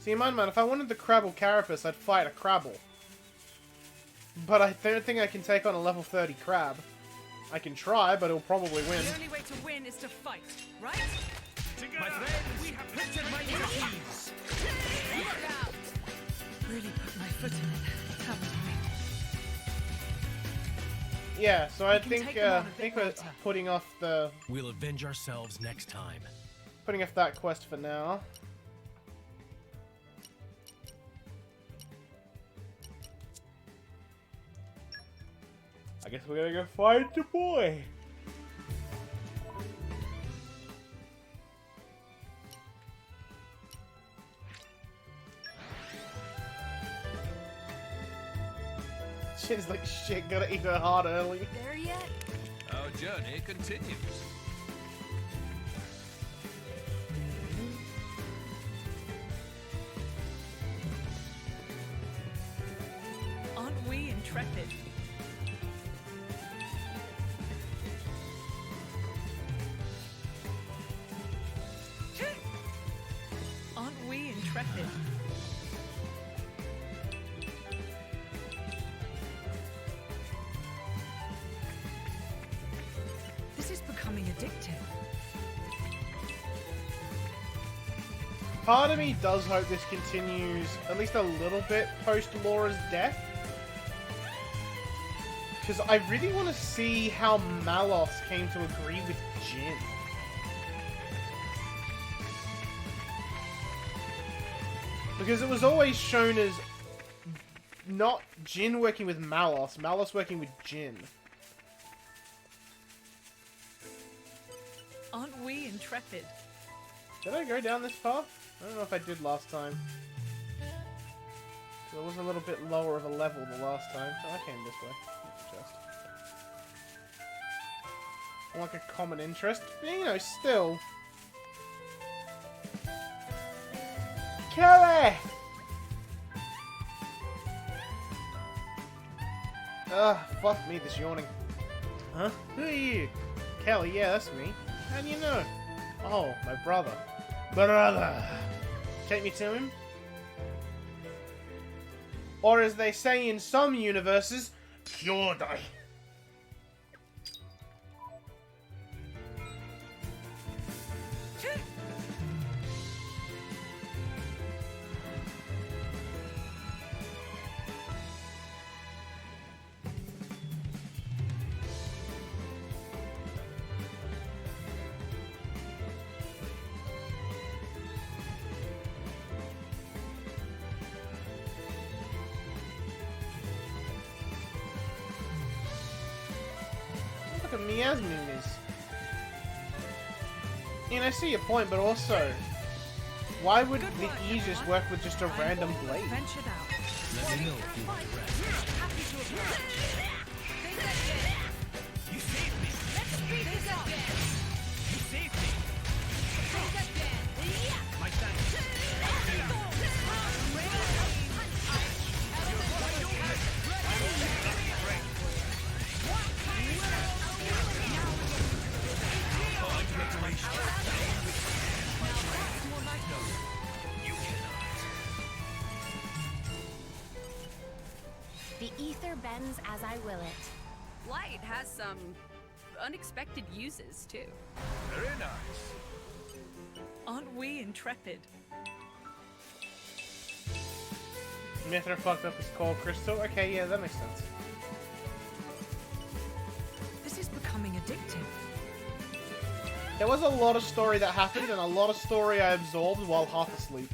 See, mind man, if I wanted the Crabble Carapace, I'd fight a Crabble. But I don't think I can take on a level 30 crab. I can try, but it'll probably win. The only way to win is to fight, right? My friends, we have pictured my keys. Really put my foot in it, haven't I? Yeah, so I can think take them on a think bit we're later. putting off We'll avenge ourselves next time. that quest for now. I guess we're gonna go fight the boy. Shit's like shit, gotta eat her heart early. There yet? Our journey continues. Aren't we intrepid? Aren't we intrepid? This is becoming addictive. Part of me does hope this continues at least a little bit post Laura's death. Because I really want to see how Malos came to agree with Jin. Because it was always shown as not Jin working with Malos, Malos working with Jin. Aren't we intrepid? Did I go down this path? I don't know if I did last time. So it was a little bit lower of a level the last time. So I came this way. Just. Like a common interest. But, you know, still. Kelly! Ugh, fuck me, this yawning. Huh? Who are you? Kelly, yeah, that's me. How do you know? Oh, my brother. Brother! Take me to him? Or as they say in some universes, Kyodai. Look at Miasmin is. And I see your point, but also, why would the Aegis work with just a random blade? Ventured out. Let me know if you want rest. Happy to oblige. You saved me. You saved me. My thanks. The ether bends as I will it. Light has some unexpected uses, too. Very nice. Aren't we intrepid? Mithra fucked up his core crystal? Okay, yeah, that makes sense. This is becoming addictive. There was a lot of story that happened, and a lot of story I absorbed while half asleep.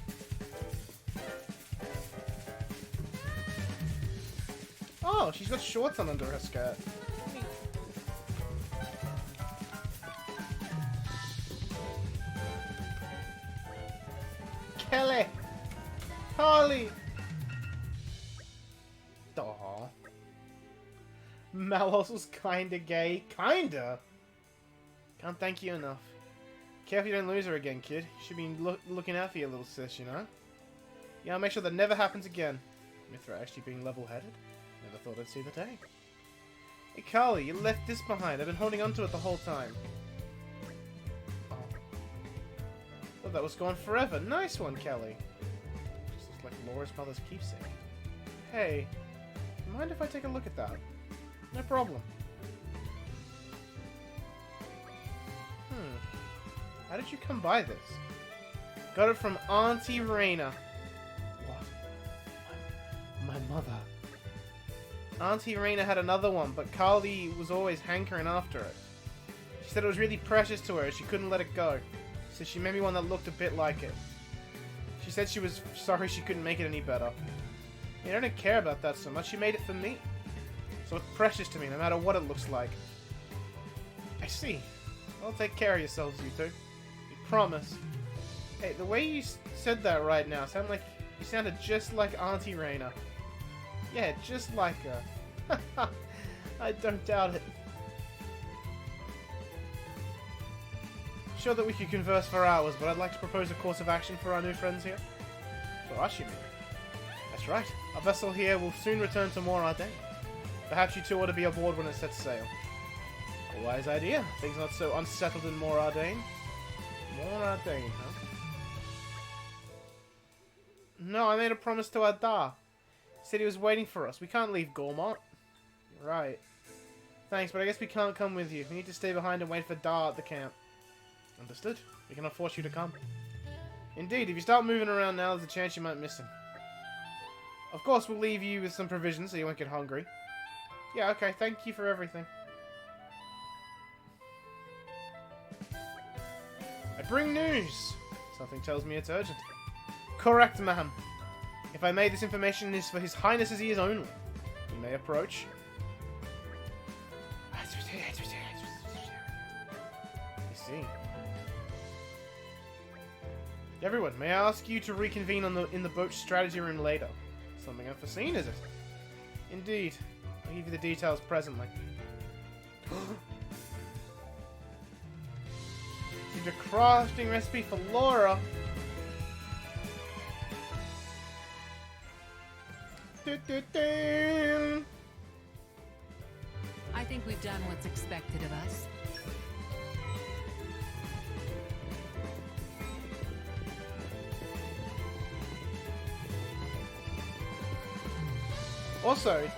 Oh, she's got shorts on under her skirt. Kelly! Harley! Aww. Malos was kinda gay. Kinda? Can't thank you enough. Careful you don't lose her again, kid. You should be looking out for your little sis, you know? Yeah, I'll make sure that never happens again. Mithra actually being level-headed? Never thought I'd see the day. Hey, Carly, you left this behind. I've been holding on to it the whole time. Oh. Thought that was gone forever. Nice one, Kelly. Just looks like Laura's mother's keepsake. Hey, mind if I take a look at that? No problem. How did you come by this? Got it from Auntie Raina. What? My mother. Auntie Raina had another one, but Carly was always hankering after it. She said it was really precious to her and she couldn't let it go. So she made me one that looked a bit like it. She said she was sorry she couldn't make it any better. I don't care about that so much. She made it for me. So it's precious to me, no matter what it looks like. I see. Well, take care of yourselves, you two. You promise. Hey, the way you said that right now, you sounded just like Auntie Raina. Yeah, just like her. I don't doubt it. Sure that we could converse for hours, but I'd like to propose a course of action for our new friends here. For us, you mean? That's right. Our vessel here will soon return to Moradane. Perhaps you two ought to be aboard when it sets sail. A wise idea. Things not so unsettled in Moradane. Moradane, huh? No, I made a promise to Addam. He said he was waiting for us. We can't leave Gormont. You're right. Thanks, but I guess we can't come with you. We need to stay behind and wait for Dar at the camp. Understood. We cannot force you to come. Indeed, if you start moving around now, there's a chance you might miss him. Of course, we'll leave you with some provisions so you won't get hungry. Yeah, okay. Thank you for everything. I bring news! Something tells me it's urgent. Correct, ma'am. If I may, this information is for His Highness's ears only. You may approach. I see. Everyone, may I ask you to reconvene in the boat strategy room later? Something unforeseen, is it? Indeed. I'll give you the details presently. Need a crafting recipe for Laura. I think we've done what's expected of us. Also,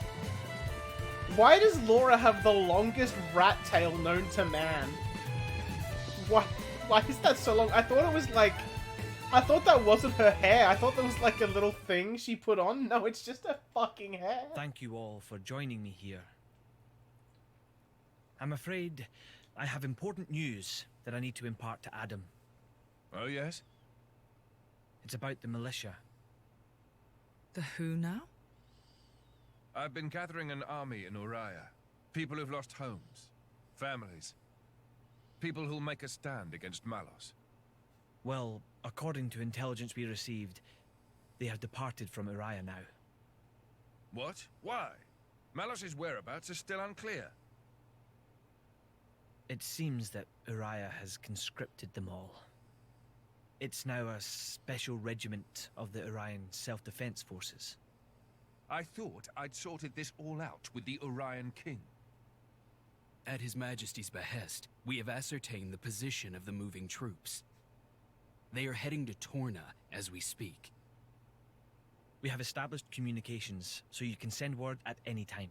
why does Laura have the longest rat tail known to man? Why is that so long? I thought it was like... I thought that wasn't her hair. I thought that was like a little thing she put on. No, it's just her fucking hair. Thank you all for joining me here. I'm afraid I have important news that I need to impart to Addam. Oh, yes? It's about the militia. The who now? I've been gathering an army in Uriah. People who've lost homes, families. People who'll make a stand against Malos. Well, according to intelligence we received, they have departed from Uriah now. What? Why? Malos' whereabouts are still unclear. It seems that Uriah has conscripted them all. It's now a special regiment of the Urian Self-Defense Forces. I thought I'd sorted this all out with the Urian King. At His Majesty's behest, we have ascertained the position of the moving troops. They are heading to Torna as we speak. We have established communications, so you can send word at any time.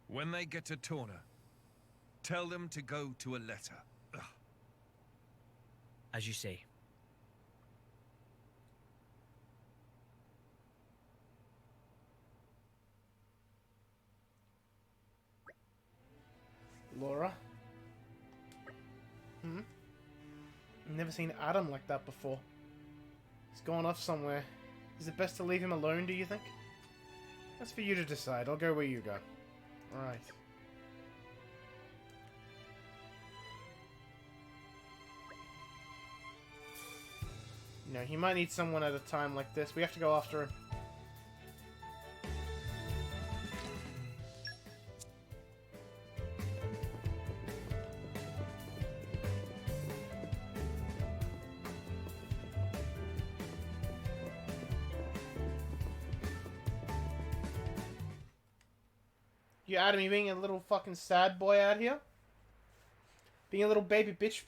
When they get to Torna, tell them to go to a letter. Ugh. As you say. Laura? Never seen Addam like that before. He's gone off somewhere. Is it best to leave him alone, do you think? That's for you to decide. I'll go where you go. Alright. You know, he might need someone at a time like this. We have to go after him. You Addam, you being a little fucking sad boy out here? Being a little baby bitch?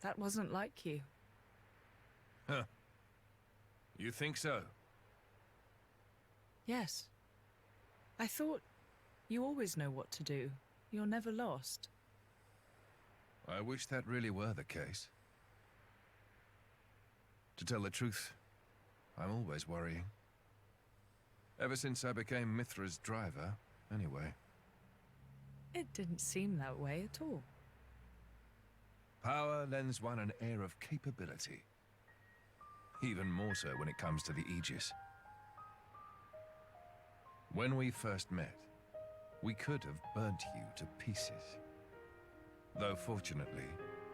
That wasn't like you. Huh. You think so? Yes. I thought you always know what to do. You're never lost. I wish that really were the case. To tell the truth, I'm always worrying. Ever since I became Mithra's driver, anyway. It didn't seem that way at all. Power lends one an air of capability. Even more so when it comes to the Aegis. When we first met, we could have burnt you to pieces. Though fortunately,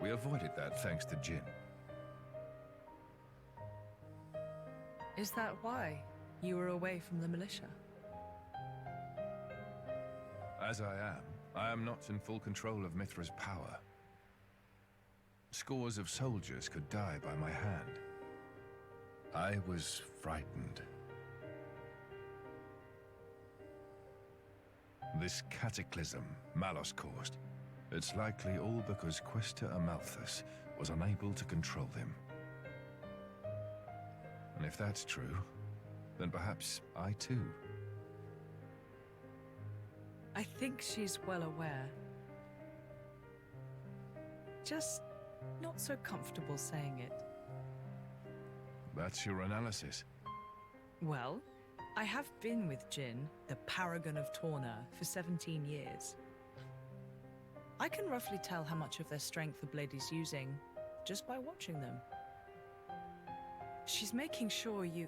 we avoided that thanks to Jin. Is that why you were away from the militia? As I am not in full control of Mithra's power. Scores of soldiers could die by my hand. I was frightened. This cataclysm Malos caused, it's likely all because Questa Amalthus was unable to control him. And if that's true, then perhaps I too. I think she's well aware. Just not so comfortable saying it. That's your analysis. Well, I have been with Jin, the paragon of Torna, for 17 years. I can roughly tell how much of their strength the blade is using just by watching them. She's making sure you...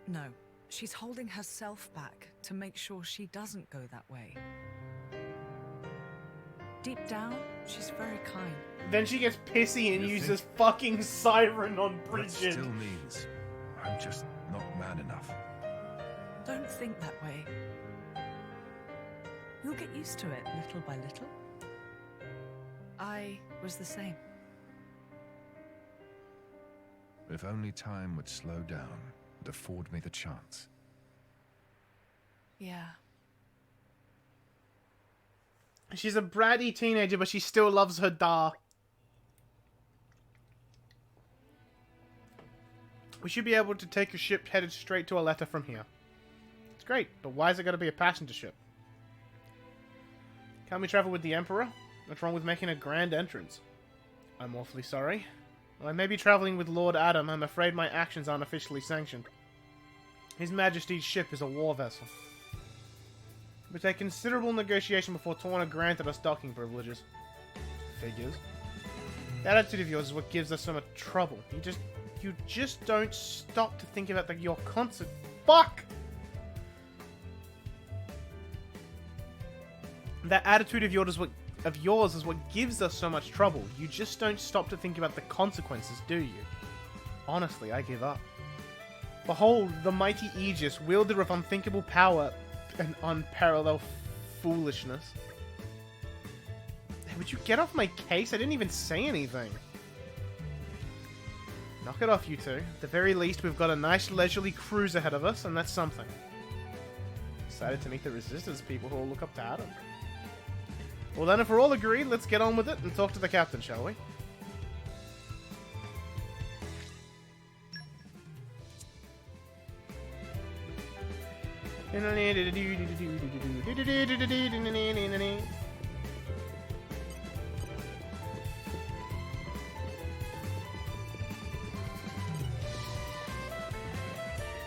No, she's holding herself back to make sure she doesn't go that way. Deep down, she's very kind. Then she gets pissy and You uses think- fucking Siren on That Bridget. still means I'm just not man enough. Don't think that way. You'll get used to it little by little. I was the same. If only time would slow down and afford me the chance. Yeah. She's a bratty teenager, but she still loves her da. We should be able to take a ship headed straight to Aletta from here. It's great, but why is it got to be a passenger ship? Can't we travel with the Emperor? What's wrong with making a grand entrance? I'm awfully sorry. Well, I may be traveling with Lord Addam. I'm afraid my actions aren't officially sanctioned. His Majesty's ship is a war vessel. It would take considerable negotiation before Torna granted us docking privileges. Figures. That attitude of yours is what gives us so much trouble. You just don't stop to think about your consequences. Fuck! That attitude of yours is what gives us so much trouble. You just don't stop to think about the consequences, do you? Honestly, I give up. Behold, the mighty Aegis, wielded with unthinkable power and unparalleled foolishness. Hey, would you get off my case? I didn't even say anything. Knock it off, you two. At the very least, we've got a nice leisurely cruise ahead of us, and that's something. Excited to meet the Resistance people who will look up to Addam. Well then, if we're all agreed, let's get on with it and talk to the captain, shall we?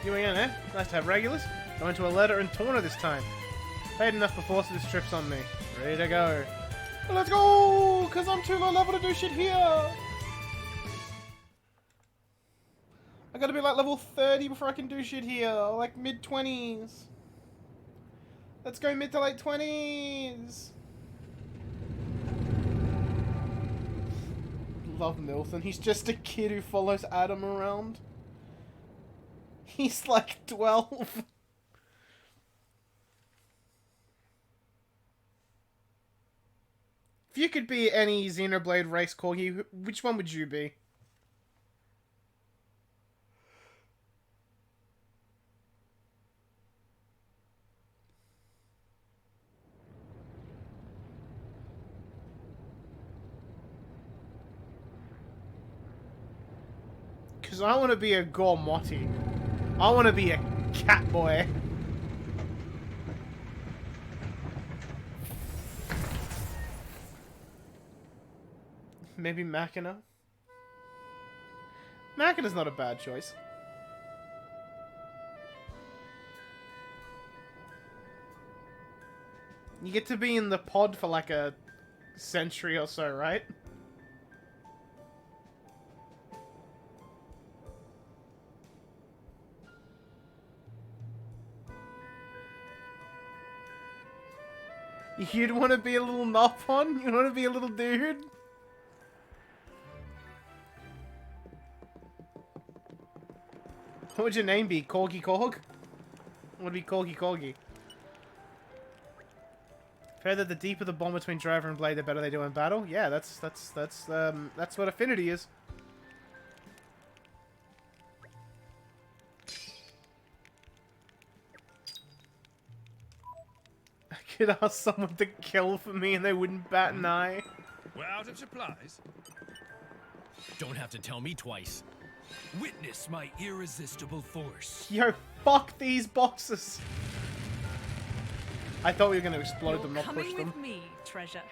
You again, eh? Nice to have regulars. Going to a letter in Torna this time. Paid enough before, so this trip's on me. Ready to go. Well, let's go! Because I'm too low level to do shit here! I gotta be like level 30 before I can do shit here. Like mid-20s. Let's go mid to late 20s. Love Milton. He's just a kid who follows Addam around. He's like 12. If you could be any Xenoblade race corgi, which one would you be? Because I want to be a Gormotti. I want to be a cat boy. Maybe Machina? Machina's not a bad choice. You get to be in the pod for like a century or so, right? You'd want to be a little Nopon? You'd want to be a little dude? What would your name be? Corgi Korg? What would be Corgi Corgi? Fair that the deeper the bond between driver and blade, the better they do in battle. Yeah, that's what affinity is. I could ask someone to kill for me and they wouldn't bat an eye. We're out of supplies. Don't have to tell me twice. Witness my irresistible force. Yo, fuck these boxes. I thought we were going to explode them, not push Coming them. with me, treasure.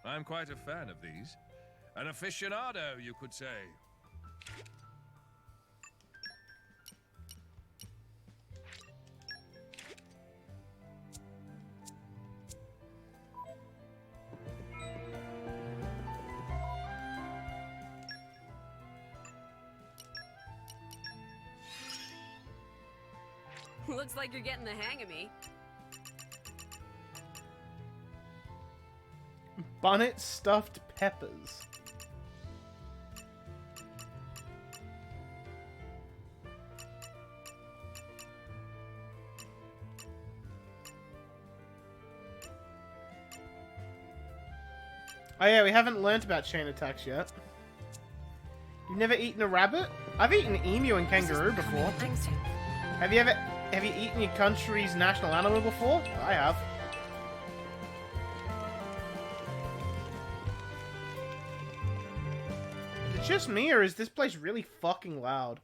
I'm quite a fan of these. An aficionado, you could say. Looks like you're getting the hang of me. Bonnet stuffed peppers. Oh yeah, we haven't learnt about chain attacks yet. You've never eaten a rabbit? I've eaten emu and kangaroo before. Have you eaten your country's national animal before? I have. Is it just me, or is this place really fucking loud?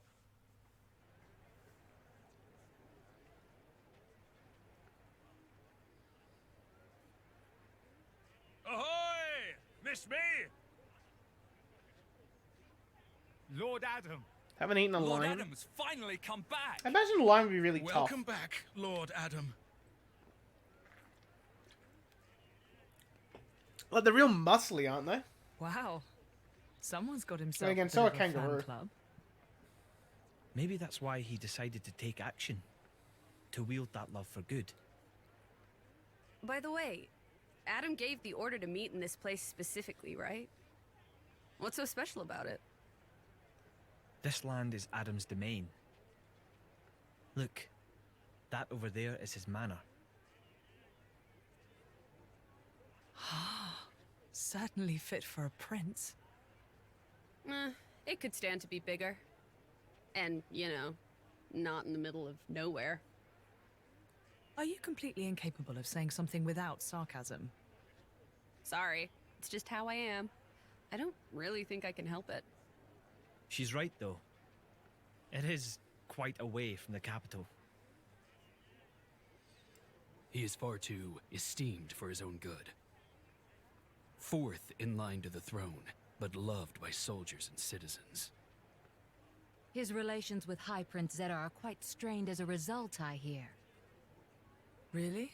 Ahoy! Miss me? Lord Addam. Haven't eaten a Lord lion. Addam's finally come back. I imagine a lion would be really tough. Welcome back, Lord Addam. Like, they're real muscly, aren't they? Wow. Someone's got himself again, a so bit a of a fan kangaroo. club. Maybe that's why he decided to take action. To wield that love for good. By the way, Addam gave the order to meet in this place specifically, right? What's so special about it? This land is Addam's domain. Look, that over there is his manor. Certainly fit for a prince. It could stand to be bigger. And, you know, not in the middle of nowhere. Are you completely incapable of saying something without sarcasm? Sorry, it's just how I am. I don't really think I can help it. She's right, though. It is quite away from the capital. He is far too esteemed for his own good. Fourth in line to the throne, but loved by soldiers and citizens. His relations with High Prince Zeta are quite strained as a result, I hear. Really?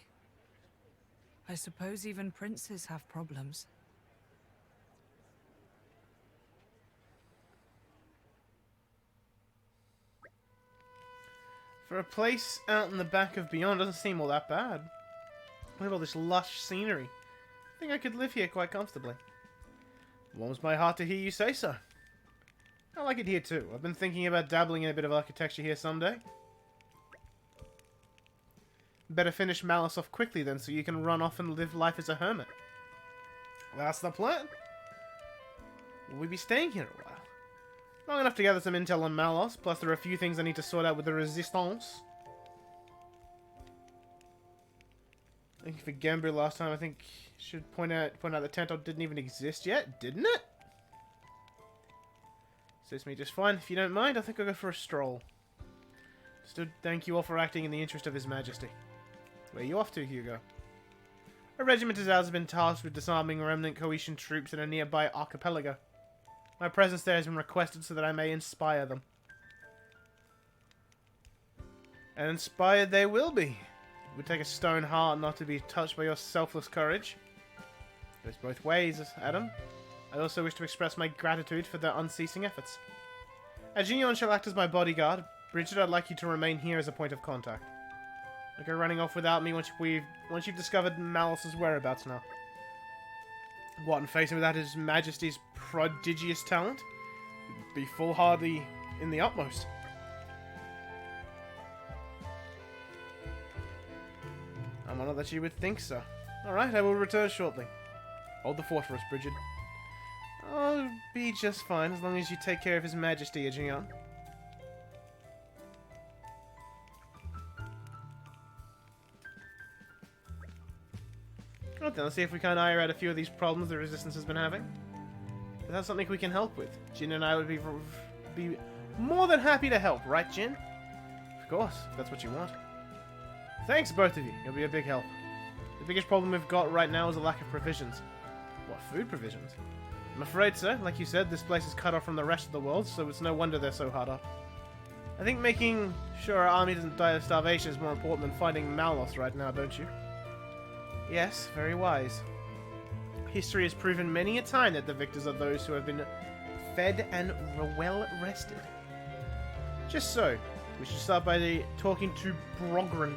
I suppose even princes have problems. For a place out in the back of Beyond, doesn't seem all that bad. Look at all this lush scenery. I think I could live here quite comfortably. Warms my heart to hear you say so. I like it here too. I've been thinking about dabbling in a bit of architecture here someday. Better finish Malice off quickly then, so you can run off and live life as a hermit. That's the plan. Will we be staying here a while? Long enough to gather some intel on Malos, plus there are a few things I need to sort out with the Resistance. Thank you for Gambler last time. I think should point out the Tanto didn't even exist yet, didn't it? Suits me just fine. If you don't mind, I think I'll go for a stroll. Just to thank you all for acting in the interest of His Majesty. Where are you off to, Hugo? A regiment of ours has been tasked with disarming remnant cohesion troops in a nearby archipelago. My presence there has been requested so that I may inspire them. And inspired they will be. It would take a stone heart not to be touched by your selfless courage. It goes both ways, Addam. I also wish to express my gratitude for their unceasing efforts. As Gion shall act as my bodyguard, Bridget, I'd like you to remain here as a point of contact. Don't go running off without me once you've discovered Malice's whereabouts now. What, and facing without His Majesty's prodigious talent? Be foolhardy in the utmost. I'm honored that you would think so. Alright, I will return shortly. Hold the fort for us, Bridget. I'll be just fine as long as you take care of His Majesty, Aegeon. Right then, let's see if we can iron out a few of these problems the Resistance has been having. If that's something we can help with, Jin and I would be more than happy to help, right, Jin? Of course, if that's what you want. Thanks, both of you. You'll be a big help. The biggest problem we've got right now is a lack of provisions. What, food provisions? I'm afraid so. Like you said, this place is cut off from the rest of the world, so it's no wonder they're so hard up. I think making sure our army doesn't die of starvation is more important than fighting Malnos right now, don't you? Yes, very wise. History has proven many a time that the victors are those who have been fed and well rested. Just so, we should start by talking to Brogren,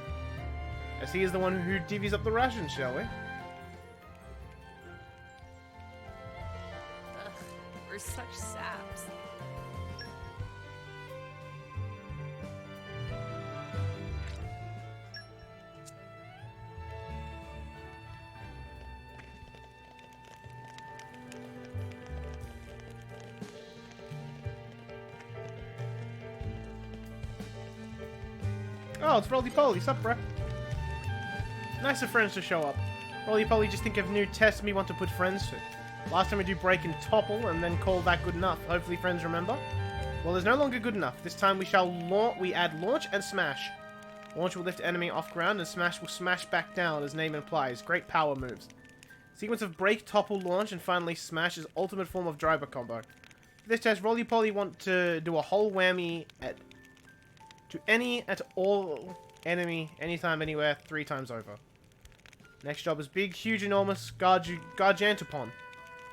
as he is the one who divvies up the rations, shall we? Ugh, we're such saps. Oh, it's Roly Poly. Sup, bruh? Nice of friends to show up. Roly Poly just think of new tests we want to put friends to. Last time we do break and topple, and then call that good enough. Hopefully friends remember. Well, there's no longer good enough. This time we add launch and smash. Launch will lift enemy off ground, and smash will smash back down, as name implies. Great power moves. Sequence of break, topple, launch, and finally smash is ultimate form of driver combo. For this test, Roly Poly want to do a whole whammy to any at all enemy, anytime, anywhere, 3 times over. Next job is big, huge, enormous Gargantopon.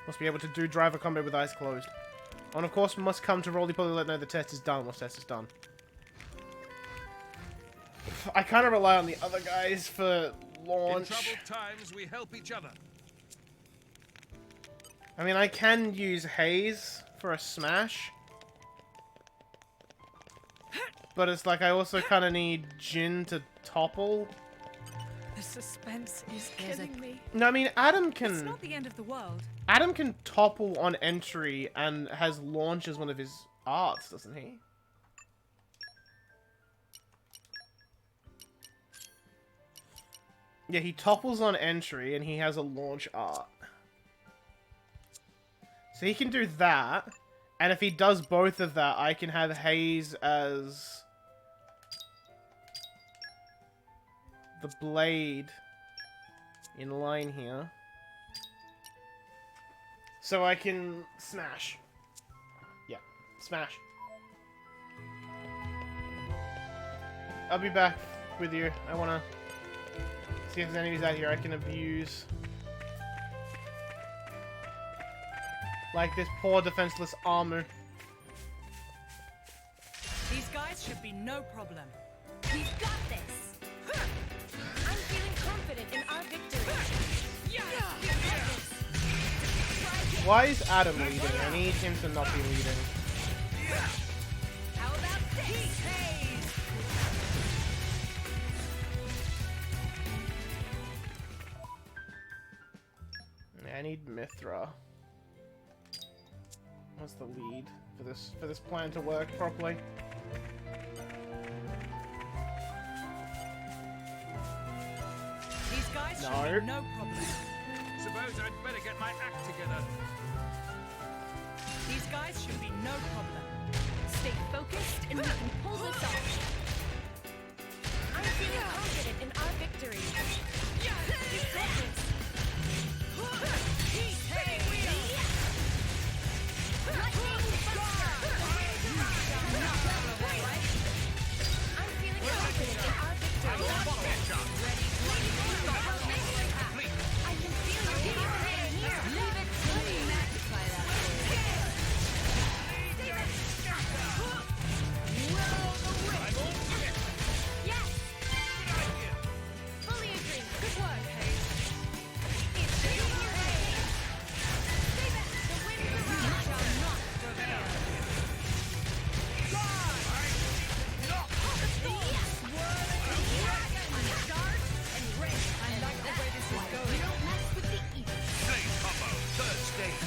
Must be able to do driver combo with eyes closed. And of course, must come to Roly Poly to let know the test is done once test is done. I kind of rely on the other guys for launch. In troubled times, we help each other. I mean, I can use Haze for a smash. But it's like I also kind of need Jin to topple. The suspense is killing me. No, I mean, Addam It's can... not the end of the world. Addam can topple on entry and has launch as one of his arts, doesn't he? Yeah, he topples on entry and he has a launch art. So he can do that. And if he does both of that, I can have Haze as the blade in line here. So I can smash. Yeah, smash. I'll be back with you. I wanna see if there's enemies out here I can abuse. Like this poor defenseless armor. These guys should be no problem. We've got this! I'm feeling confident in our victory. Why is Addam leading? I need him to not be leading. How about this? I need Mithra. What's the lead for this plan to work properly? These guys No. should be no problem. Suppose I'd better get my act together. These guys should be no problem. Stay focused and we can pull this off. I'm feeling confident in our victory. We've got this. I'm feeling confident in our victory. I can feel your power here. Leave it to me. Magnify that. Yes! Fully agree. Good work, Hayes. It's in your hands. Stay back. The winds around shall not prevail. I like the way this is going. We don't mess with the evil. Blade combo, third stage.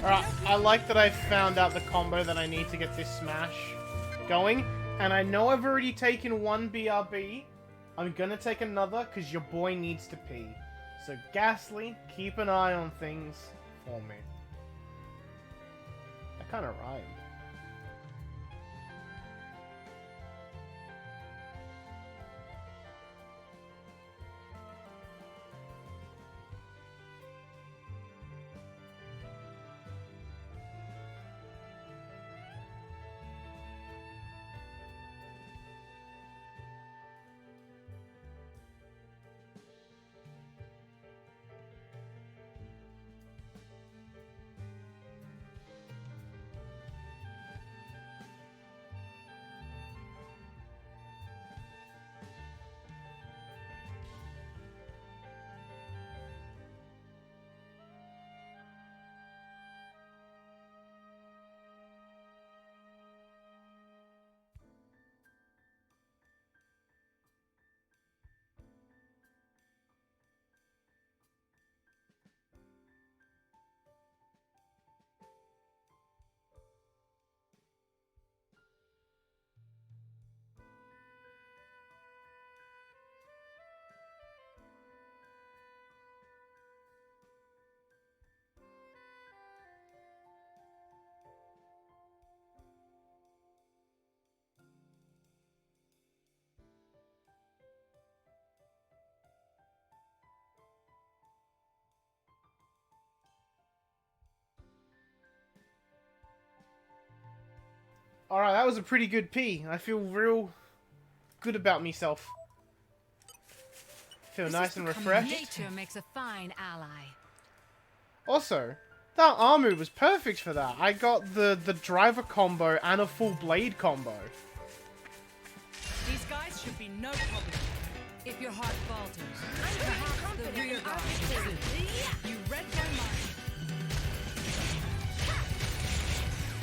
Alright, I like that I found out the combo that I need to get this smash going. And I know I've already taken one BRB. I'm gonna take another because your boy needs to pee. So Ghastly, keep an eye on things for me. That kind of rhymed. Alright, that was a pretty good pee. I feel real good about myself. Feel nice and refreshed. Nature makes a fine ally. Also, that armor was perfect for that. I got the driver combo and a full blade combo. These guys should be no problem. If your heart falters, I'm feeling perhaps the confident rear in our guard victory. will suit. You read my mind.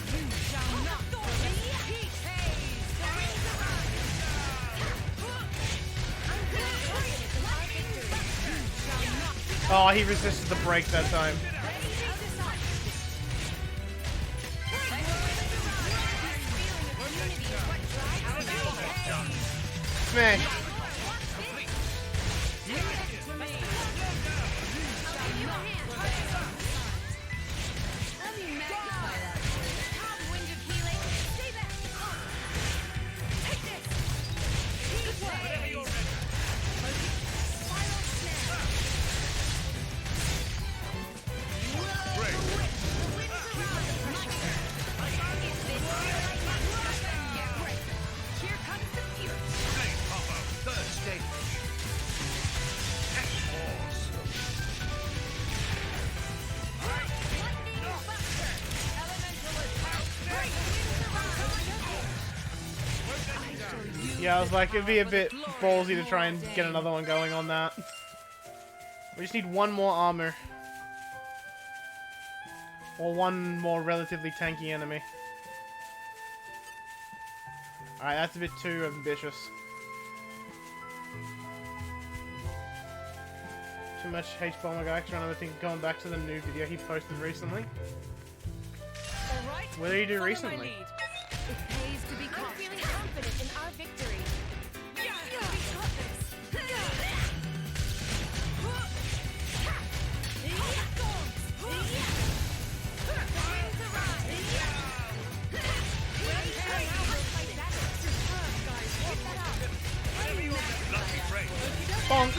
You shall not Oh, he resisted the break that time. Smash. Yeah, I was like, it'd be a bit ballsy to try and get another one going on that. We just need one more armor. Or one more relatively tanky enemy. Alright, that's a bit too ambitious. Too much H-Bomber guy, because I remember going back to the new video he posted recently. What did he do recently? It pays to be I'm feeling confident in our victory. Bonk.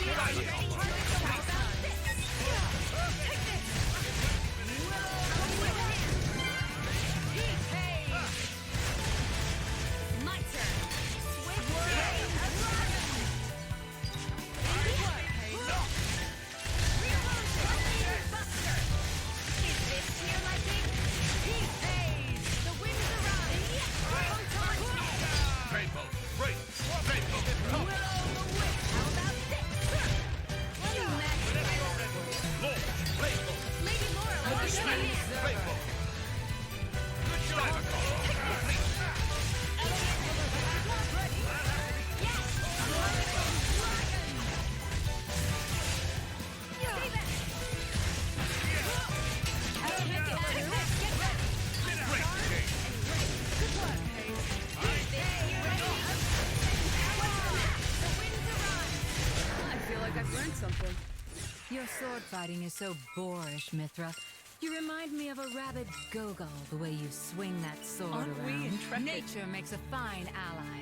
Your sword fighting is so boorish, Mithra. You remind me of a rabid Gogol, the way you swing that sword Aren't we around. intrepid? Nature makes a fine ally.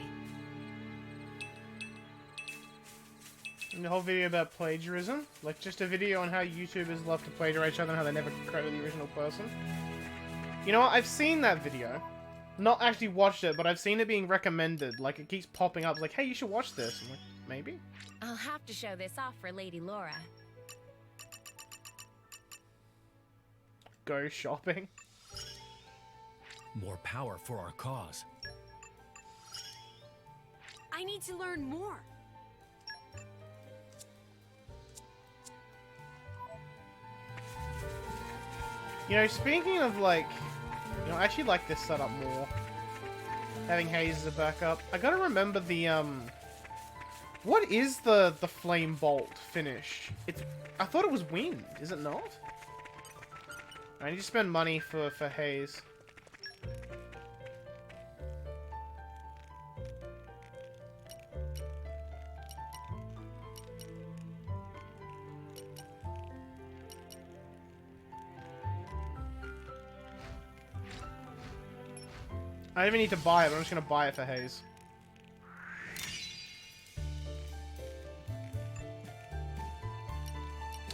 And the whole video about plagiarism? Like, just a video on how YouTubers love to plagiarize each other and how they never credit the original person. You know what? I've seen that video. Not actually watched it, but I've seen it being recommended. Like, it keeps popping up. It's like, hey, you should watch this. I'm like, maybe? I'll have to show this off for Lady Laura. Go shopping. More power for our cause. I need to learn more. You know, speaking of, like... You know, I actually like this setup more. Having Haze as a backup. I gotta remember the, What is the flame bolt finish? I thought it was wind. Is it not? I need to spend money for Haze. I don't even need to buy it, but I'm just gonna buy it for Haze.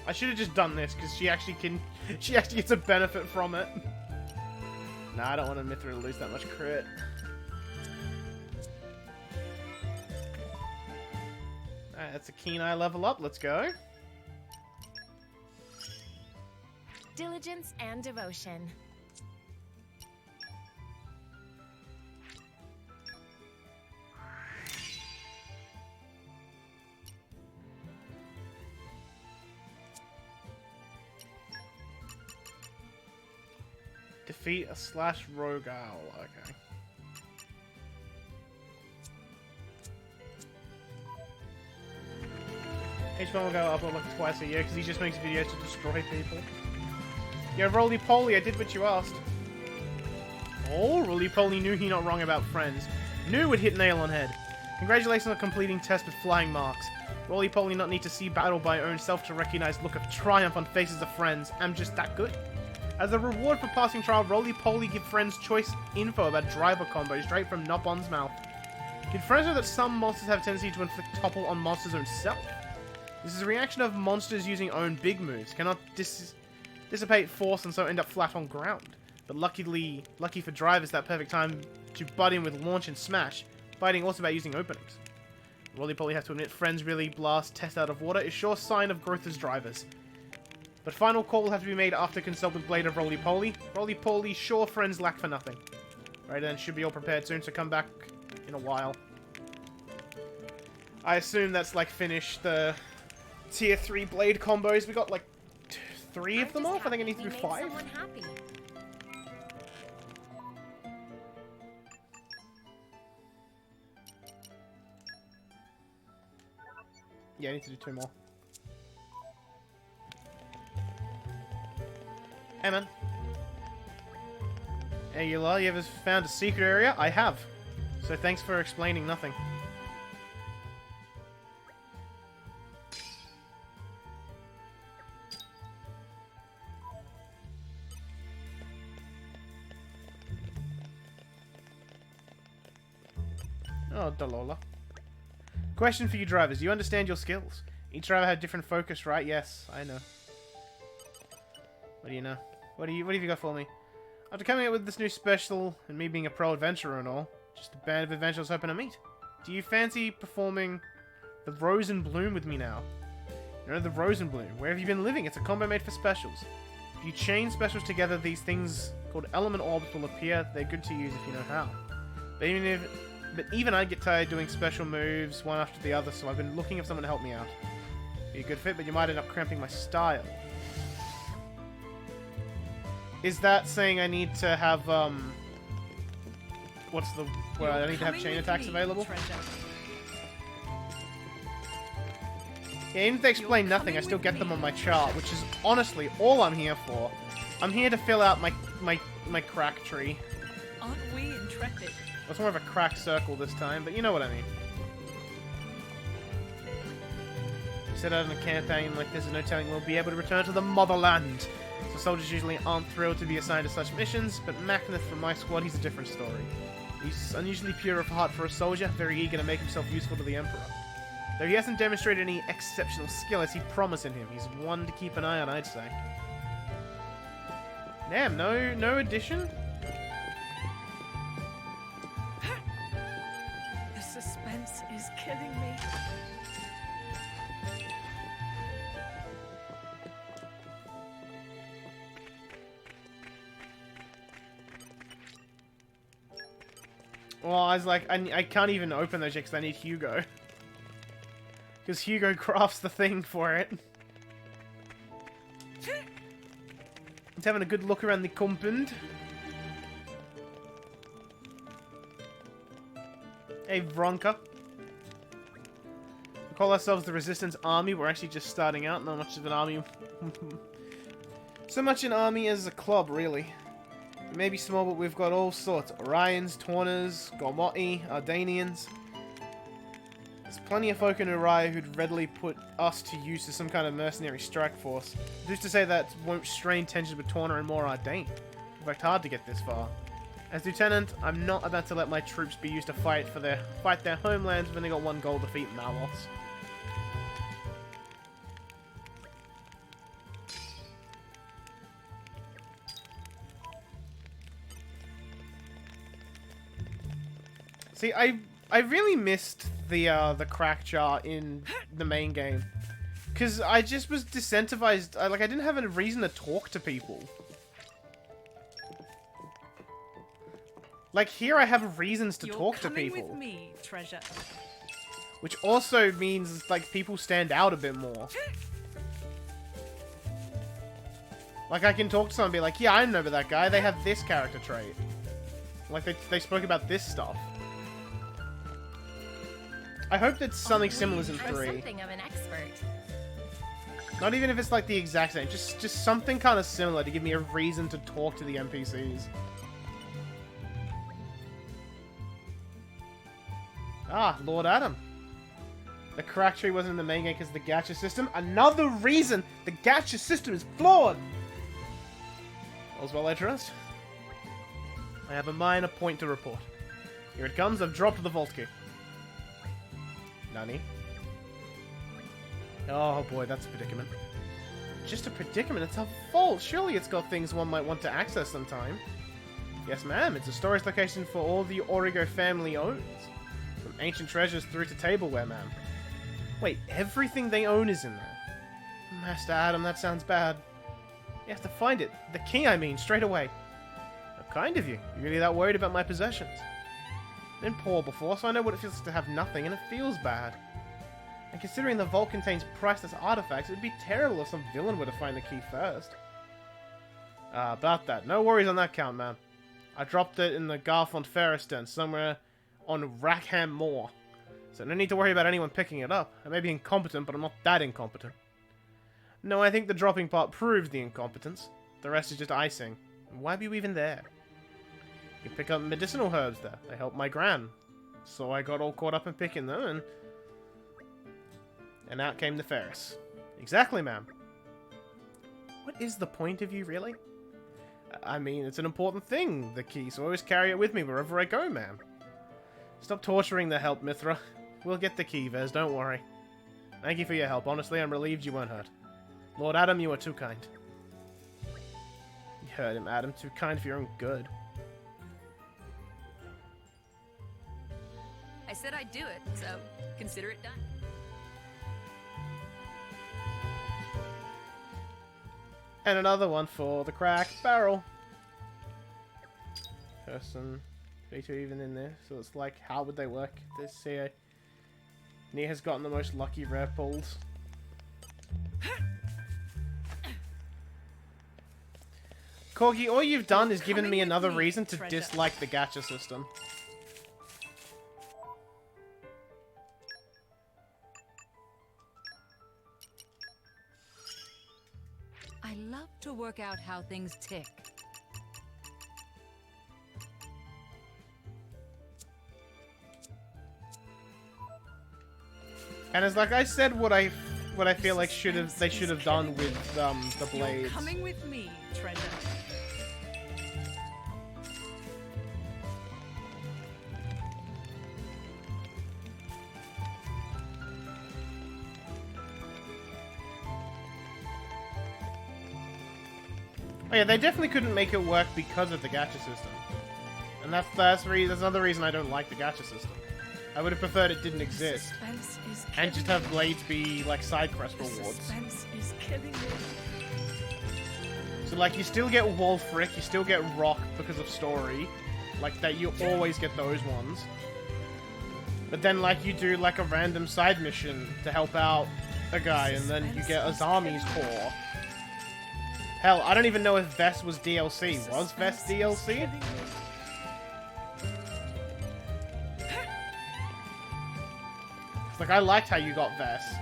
I should have just done this, because she actually gets a benefit from it. Nah, I don't want Mithra to lose that much crit. Alright, that's a keen eye level up, let's go. Diligence and devotion. Defeat a slash rogue owl, okay. H1 will go up like twice a year because he just makes videos to destroy people. Yo, Roly Poly, I did what you asked. Oh, Roly Poly knew he not wrong about friends. Knew would hit nail on head. Congratulations on completing test with flying marks. Roly-poly not need to see battle by own self to recognize look of triumph on faces of friends. I'm just that good. As a reward for passing trial, Roly-poly give friends choice info about driver combos straight from Noppon's mouth. Did friends know that some monsters have a tendency to inflict topple on monsters' own self? This is a reaction of monsters using own big moves. Cannot dissipate force and so end up flat on ground. But lucky for drivers, that perfect time to butt in with launch and smash. Fighting also about using openings. Roly-poly have to admit, friends really blast test out of water is sure sign of growth as drivers. But final call will have to be made after consult with Blade of Roly-poly. Roly-poly sure friends lack for nothing. Right then, should be all prepared soon, so come back in a while. I assume that's like finish the tier 3 Blade combos. We got like 3 of them off. I think I need to do 5. Yeah, I need to do 2 more. Hey, man. Hey, you ever found a secret area? I have. So thanks for explaining nothing. Oh, Dalola. Question for you drivers. Do you understand your skills? Each driver had different focus, right? Yes, I know. What do you know? What have you got for me? After coming up with this new special, and me being a pro adventurer and all, just a band of adventurers hoping to meet. Do you fancy performing the Rose and Bloom with me now? You know, the Rose and Bloom. Where have you been living? It's a combo made for specials. If you chain specials together, these things called element orbs will appear. They're good to use if you know how. But even I get tired doing special moves one after the other, so I've been looking for someone to help me out. Be a good fit, but you might end up cramping my style. Is that saying I need to have, what's the... Well, I need to have chain attacks available? Yeah, even if they explain nothing, I still get them on my chart, which is honestly all I'm here for. I'm here to fill out my crack tree. Aren't we intrepid? It's more of a crack circle this time, but you know what I mean. We set out on a campaign like this, and no telling we'll be able to return to the motherland. So soldiers usually aren't thrilled to be assigned to such missions, but Macneth from my squad, he's a different story. He's unusually pure of heart for a soldier, very eager to make himself useful to the Emperor. Though he hasn't demonstrated any exceptional skill, I see promise in him. He's one to keep an eye on, I'd say. Damn, no addition? The suspense is killing me. Well, I was like, I can't even open those yet because I need Hugo. Because Hugo crafts the thing for it. He's having a good look around the compound. Hey, Vronka. We call ourselves the Resistance Army. We're actually just starting out. Not much of an army. So much an army as a club, really. It may be small, but we've got all sorts. Orions, Tornas, Gormoti, Ardanians. There's plenty of folk in Uriah who'd readily put us to use as some kind of mercenary strike force. Who's to say that won't strain tensions with Torna and more Ardane? We've worked hard to get this far. As Lieutenant, I'm not about to let my troops be used to fight their homelands when they got one goal: defeat Malos. See, I really missed the crack jar in the main game, because I just was decentivized. I didn't have a reason to talk to people. Like here, I have reasons to talk to people. You're coming with me, treasure. Which also means like people stand out a bit more. Like I can talk to someone and be like, yeah, I remember that guy. They have this character trait. Like they spoke about this stuff. I hope that something similar is in 3. Something of an expert. Not even if it's like the exact same, just something kind of similar to give me a reason to talk to the NPCs. Ah, Lord Addam. The crack tree wasn't in the main game because of the gacha system. Another reason the gacha system is flawed! All's well I trust. I have a minor point to report. Here it comes, I've dropped the vault key. Nani? Oh boy, that's a predicament. Just a predicament, it's a vault! Surely it's got things one might want to access sometime. Yes ma'am, it's a storage location for all the Origo family owns. From ancient treasures through to tableware, ma'am. Wait, everything they own is in there? Master Addam, that sounds bad. You have to find it. The key, I mean, straight away. How kind of you. You're really that worried about my possessions? I've been poor before, so I know what it feels to have nothing, and it feels bad. And considering the vault contains priceless artifacts, it would be terrible if some villain were to find the key first. About that. No worries on that count, man. I dropped it in the Garfont Ferris den, somewhere on Rackham Moor. So no need to worry about anyone picking it up. I may be incompetent, but I'm not that incompetent. No, I think the dropping part proves the incompetence. The rest is just icing. Why be you even there? You pick up medicinal herbs there. They help my gran. So I got all caught up in picking them, and out came the Ferris. Exactly, ma'am. What is the point of you, really? I mean, it's an important thing, the key, so I always carry it with me wherever I go, ma'am. Stop torturing the help, Mithra. We'll get the key, Vez, don't worry. Thank you for your help. Honestly, I'm relieved you weren't hurt. Lord Addam, you are too kind. You heard him, Addam. Too kind for your own good. I said I'd do it, so consider it done. And another one for the cracked barrel. Person. Pt2 even in there. So it's like, how would they work? This here. Nia has gotten the most lucky rare pulls. Corgi, all you've done is given me another reason to dislike the gacha system. I love to work out how things tick. And it's like I said, what I feel like they should have done with the blades. You're coming with me, treasure. Oh yeah, they definitely couldn't make it work because of the gacha system. And that's another reason I don't like the gacha system. I would have preferred it didn't exist. And just have blades be like side quest rewards. Suspense is killing me. So like you still get Wolfric, you still get Rock because of story. Like that you always get those ones. But then like you do like a random side mission to help out a guy and then you get Azami's core. Hell, I don't even know if Vest was DLC. Was Vest DLC? Like, I liked how you got Vest.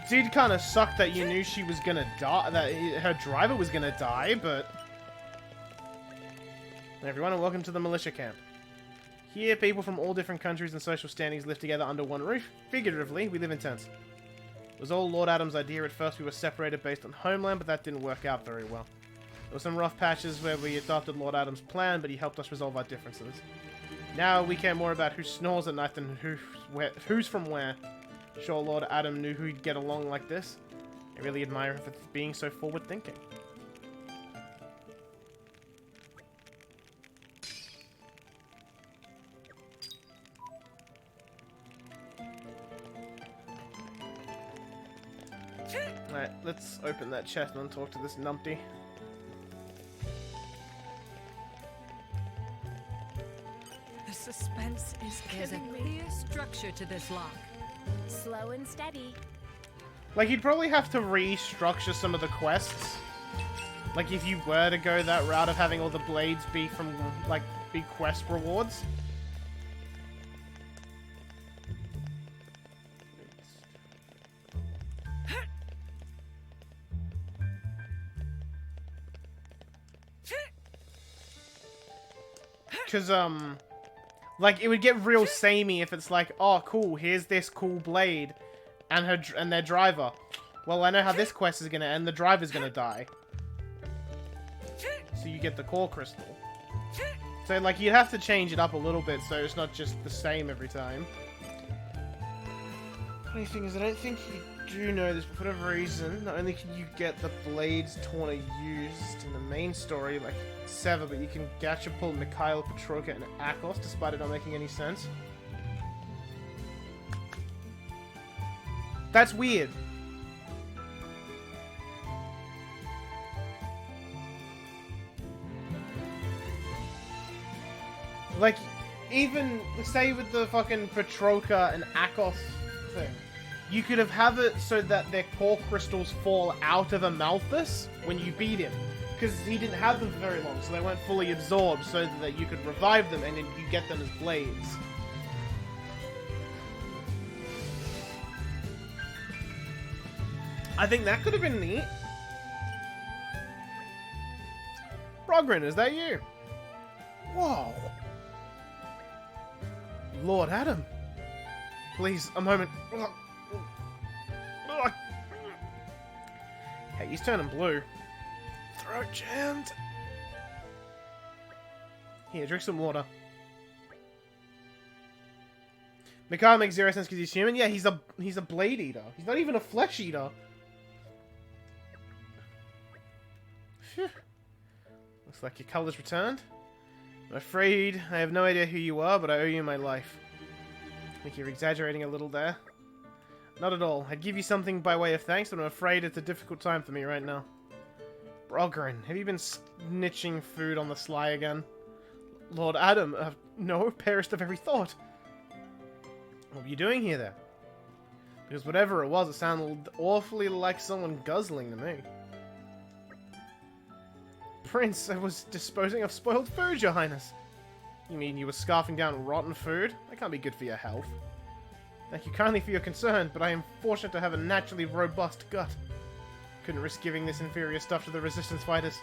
Did kind of suck that you knew she was gonna die, that her driver was gonna die, but... Hey everyone, and welcome to the militia camp. Here, people from all different countries and social standings live together under one roof. Figuratively, we live in tents. It was all Lord Addam's idea. At first we were separated based on homeland, but that didn't work out very well. There were some rough patches where we adopted Lord Addam's plan, but he helped us resolve our differences. Now we care more about who snores at night than who's from where. Sure, Lord Addam knew who'd get along like this. I really admire him for being so forward-thinking. Alright, let's open that chest and talk to this numpty. The suspense is There's a killing me. clear structure to this lock. Slow and steady. Like, you'd probably have to restructure some of the quests. Like, if you were to go that route of having all the blades be from, like, be quest rewards. Because, Like, it would get real samey if it's like, oh, cool, here's this cool blade and their driver. Well, I know how this quest is gonna end. The driver's gonna die. So you get the core crystal. So, like, you'd have to change it up a little bit so it's not just the same every time. Funny thing is, I don't think you do know this, but for whatever reason, not only can you get the blades Torna used in the main story, like Sever, but you can gacha pull Mikhail, Petroka, and Akos, despite it not making any sense. That's weird. Like, even, say with the fucking Petroka and Akos thing, you could have it so that their core crystals fall out of Amalthus when you beat him. Because he didn't have them for very long, so they weren't fully absorbed, so that you could revive them and then you get them as blades. I think that could have been neat. Brogren, is that you? Whoa. Lord Addam. Please, a moment. Hey, he's turning blue. Throat jammed. Here, drink some water. Mikhail makes zero sense because he's human. Yeah, he's a blade eater. He's not even a flesh eater. Phew. Looks like your color's returned. I'm afraid I have no idea who you are, but I owe you my life. I think you're exaggerating a little there. Not at all. I'd give you something by way of thanks, but I'm afraid it's a difficult time for me right now. Brogren, have you been snitching food on the sly again? Lord Addam, no, perished the very thought. What were you doing here, then? Because whatever it was, it sounded awfully like someone guzzling to me. Prince, I was disposing of spoiled food, your highness. You mean you were scarfing down rotten food? That can't be good for your health. Thank you kindly for your concern, but I am fortunate to have a naturally robust gut. Couldn't risk giving this inferior stuff to the resistance fighters.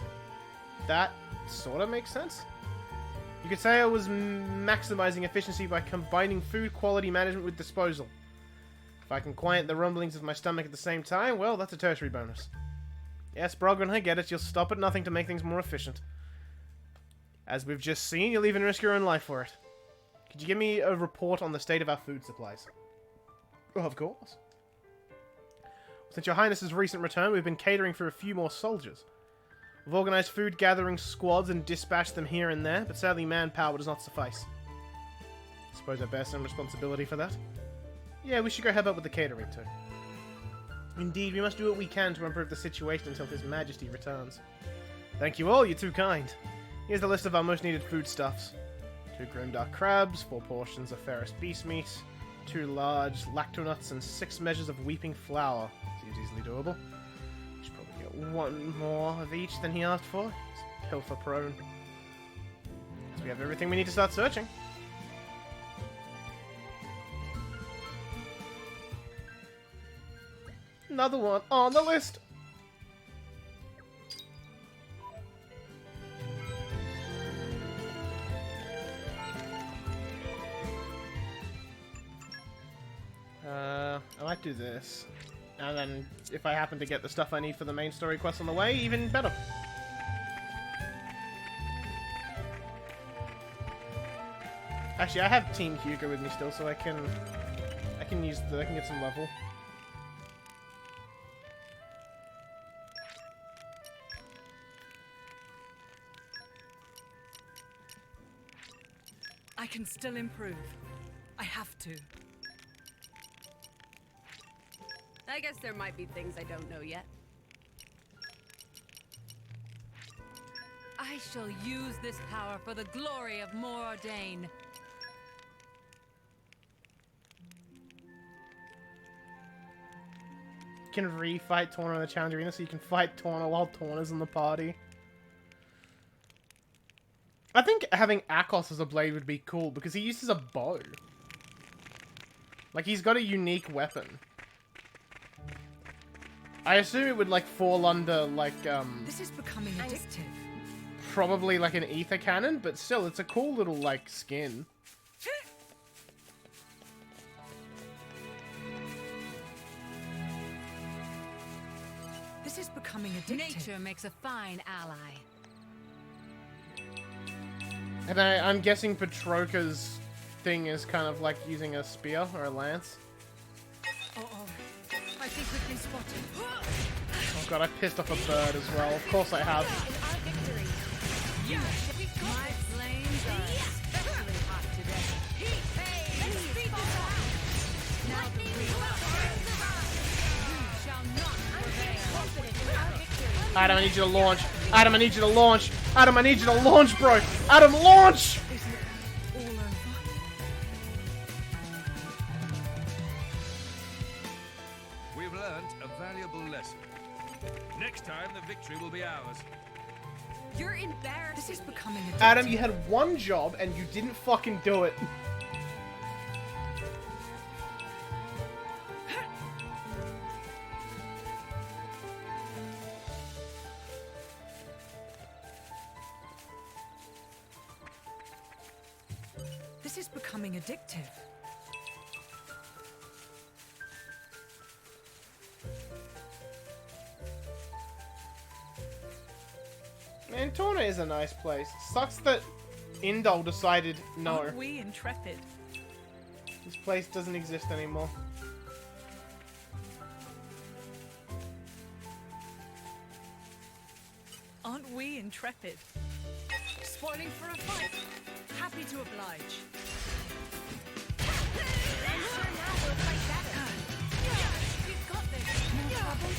That sort of makes sense. You could say I was maximizing efficiency by combining food quality management with disposal. If I can quiet the rumblings of my stomach at the same time, well, that's a tertiary bonus. Yes, Brogren, I get it. You'll stop at nothing to make things more efficient. As we've just seen, you'll even risk your own life for it. Could you give me a report on the state of our food supplies? Oh, of course. Since your highness's recent return, we've been catering for a few more soldiers. We've organized food gathering squads and dispatched them here and there, but sadly manpower does not suffice. Suppose I bear some responsibility for that? Yeah, we should go help out with the catering too. Indeed, we must do what we can to improve the situation until His Majesty returns. Thank you all, you're too kind. Here's the list of our most needed foodstuffs. 2 grimdark crabs, 4 portions of ferrous beast meat, 2 large lactonuts, and 6 measures of weeping flour. Seems easily doable. Should probably get 1 more of each than he asked for. He's pilfer prone. So we have everything we need to start searching. Another one on the list! I might do this. And then, if I happen to get the stuff I need for the main story quest on the way, even better. Actually, I have Team Hugo with me still, so I can get some level. I can still improve. I have to. I guess there might be things I don't know yet. I shall use this power for the glory of Mordain. You can refight Torna in the challenge arena, so you can fight Torna while Torna's in the party. I think having Akos as a blade would be cool, because he uses a bow. Like, he's got a unique weapon. I assume it would, like, fall under, like, This is becoming addictive. probably, like, an ether cannon, but still, it's a cool little, like, skin. This is becoming addictive. Nature makes a fine ally. And I'm guessing Petroka's thing is kind of like using a spear or a lance. Oh, I think we've been spotted. Oh god, I pissed off a bird as well. Of course I have. My flames are especially hot today. Let's speed this up. Now the real you shall not prevail. Adam, I need you to launch. Adam, I need you to launch. Adam, I need you to launch, bro. Adam, launch! All over. We've learnt a valuable lesson. Next time, the victory will be ours. You're embarrassing. This is becoming addictive. Adam, you had one job and you didn't fucking do it. This is becoming addictive. Man, Torna is a nice place. Sucks that Indol decided no. Aren't we intrepid? This place doesn't exist anymore. Aren't we intrepid? Spoiling for a fight. Happy to oblige. I'm sure now we'll fight better. You've got this. No trouble.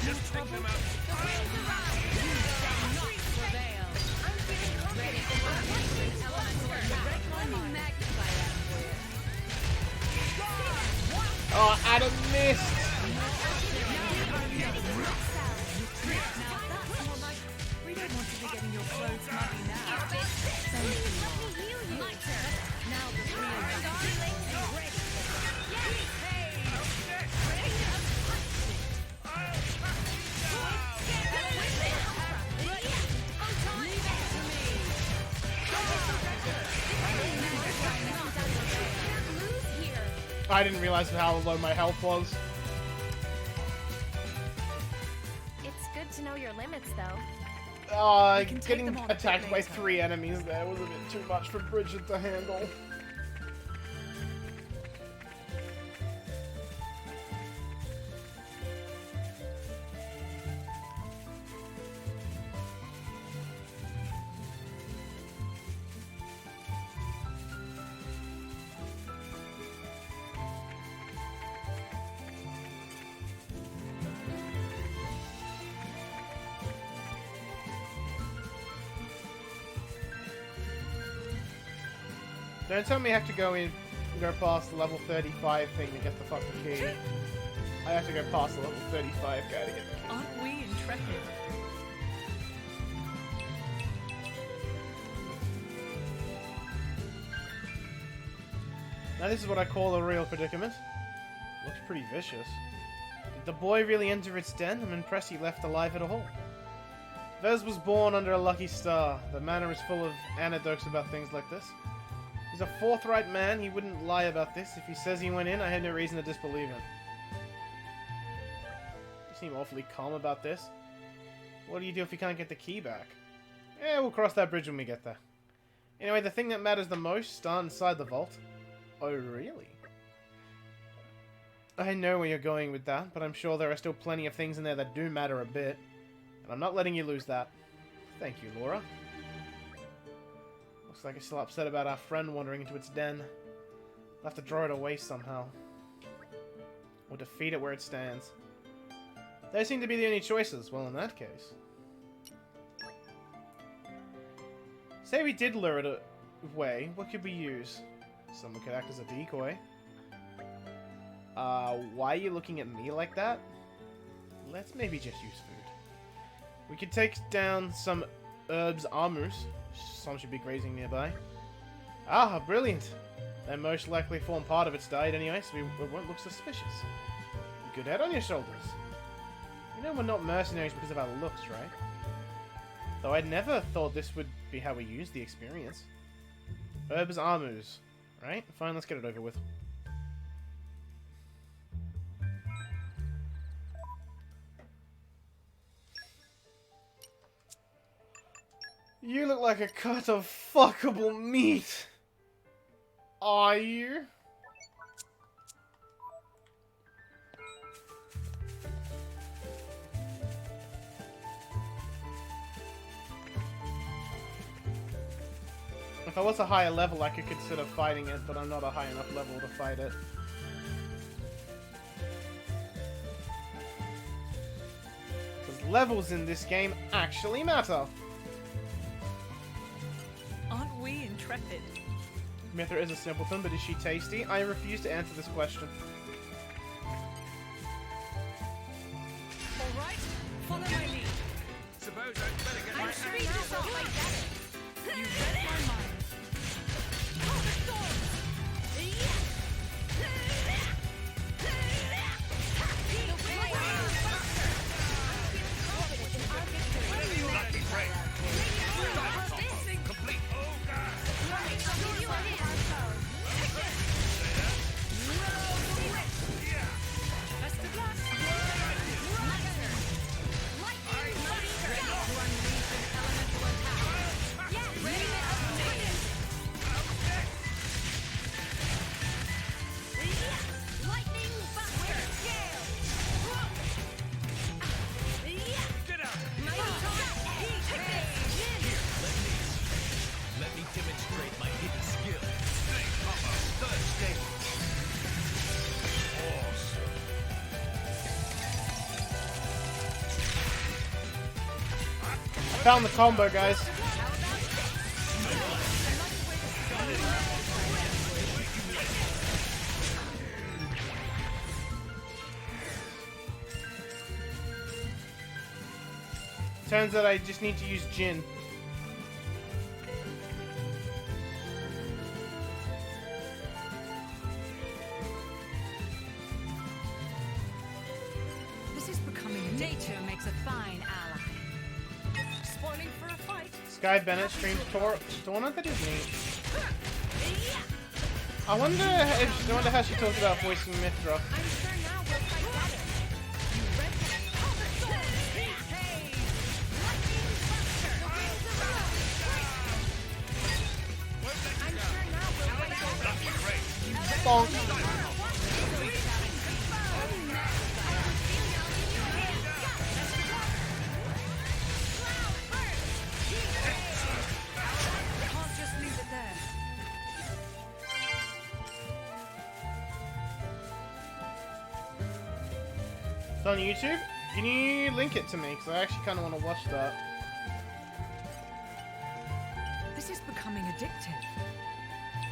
Just take them out. I'm feeling confident in our victory. Let me magnify that for you. Oh, Adam missed. We don't want to be getting your clothes muddy now. Please let me heal you. Now the real I didn't realize how low my health was. It's good to know your limits, though. can take Getting them on a bit attacked by later. 3 enemies there was a bit too much for Bridget to handle. Don't tell me I have to go past the level 35 thing to get the fucking key. I have to go past the level 35 guy to get the key. Aren't we intrepid? Now this is what I call a real predicament. Looks pretty vicious. Did the boy really enter its den? I'm impressed he left alive at all. Vez was born under a lucky star. The manor is full of anecdotes about things like this. He's a forthright man. He wouldn't lie about this. If he says he went in, I have no reason to disbelieve him. You seem awfully calm about this. What do you do if you can't get the key back? Eh, we'll cross that bridge when we get there. Anyway, the thing that matters the most are inside the vault. Oh, really? I know where you're going with that, but I'm sure there are still plenty of things in there that do matter a bit. And I'm not letting you lose that. Thank you, Laura. Looks like you're still upset about our friend wandering into its den. We'll have to draw it away somehow. Or defeat it where it stands. Those seem to be the only choices. Well, in that case. Say we did lure it away, what could we use? Someone could act as a decoy. Why are you looking at me like that? Let's maybe just use food. We could take down some herbs armors. Some should be grazing nearby. Ah, brilliant! They most likely form part of its diet anyway, so we won't look suspicious. Good head on your shoulders. You know we're not mercenaries because of our looks, right? Though I'd never thought this would be how we use the experience. Herbs armors. Right? Fine, let's get it over with. You look like a cut of fuckable meat. Are you? If I was a higher level, I could consider fighting it, but I'm not a high enough level to fight it. Because levels in this game actually matter. Aren't we intrepid? Mithra is a simpleton, but is she tasty? I refuse to answer this question. All right, follow my lead. Suppose I'd better get I'm my sure you just don't like that. You read my mind. complete. Oh, God! Best of luck. Get out! Let me demonstrate my hidden skill. Third stage. Awesome. I found the combo, guys. Turns out I just need to use Jin. This is becoming a Nature makes a fine ally. spoiling for a fight. Sky Bennett streams Torna. That is neat. I wonder how she talks about voicing Mithra. I'm sure now we'll fight better. You read I'm sure now we'll fight better. Bonk. Can't just leave it there. It's on YouTube. Can you link it to me? Because I actually kind of want to watch that. This is becoming addictive.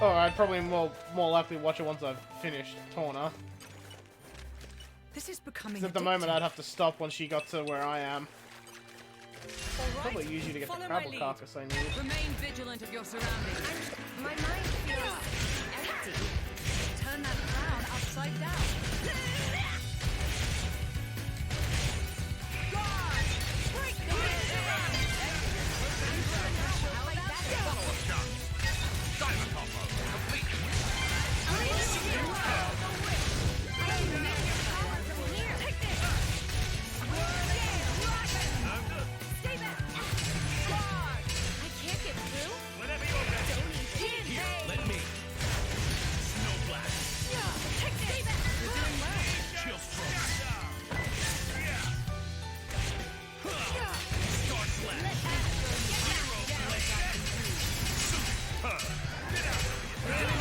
Oh, I'd probably more likely watch it once I've finished Torna. This is becoming Because at the addictive. moment I'd have to stop when she got to where I am. All right, Probably use you to get the follow my crabble lead. carcass I need. Remain vigilant of your surroundings. My mind feels empty. Turn that crown upside down. I can't get through. Whenever you're ready. Here, let me. Snow blast. Chill strokes. Star slash. Zero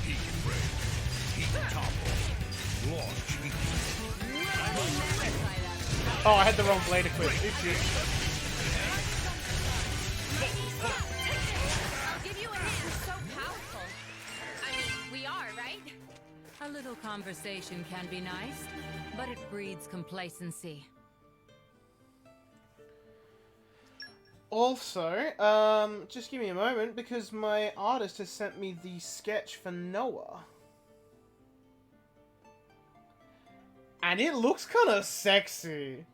Heat ray. Heat topple. Launch heat. Oh, I had the wrong blade equipped. Oopsie. I'll give you a hand. So powerful. I mean, we are, right? A little conversation can be nice, but it breeds complacency. Also, just give me a moment because my artist has sent me the sketch for Noah. And it looks kind of sexy.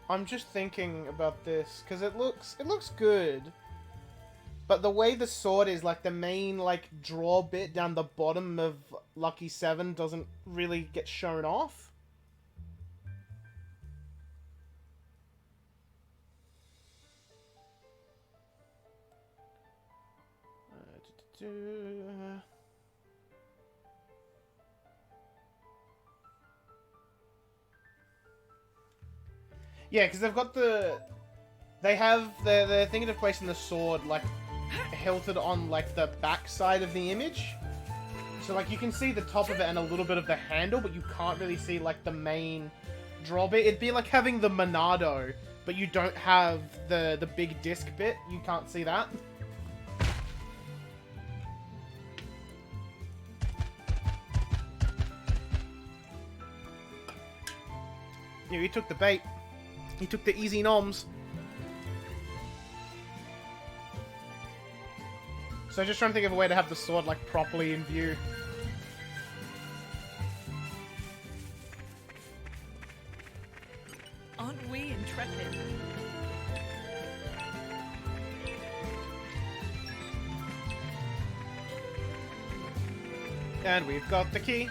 I'm just thinking about this because it looks good, but the way the sword is, like the main like draw bit down the bottom of Lucky 7 doesn't really get shown off. Yeah, because they've got they have the thing of placing the sword like hilted on like the back side of the image, so like you can see the top of it and a little bit of the handle, but you can't really see like the main draw bit. It'd be like having the Monado, but you don't have the big disc bit. You can't see that. Yeah, he took the bait. He took the easy noms. So just trying to think of a way to have the sword like properly in view. Aren't we intrepid? And we've got the key.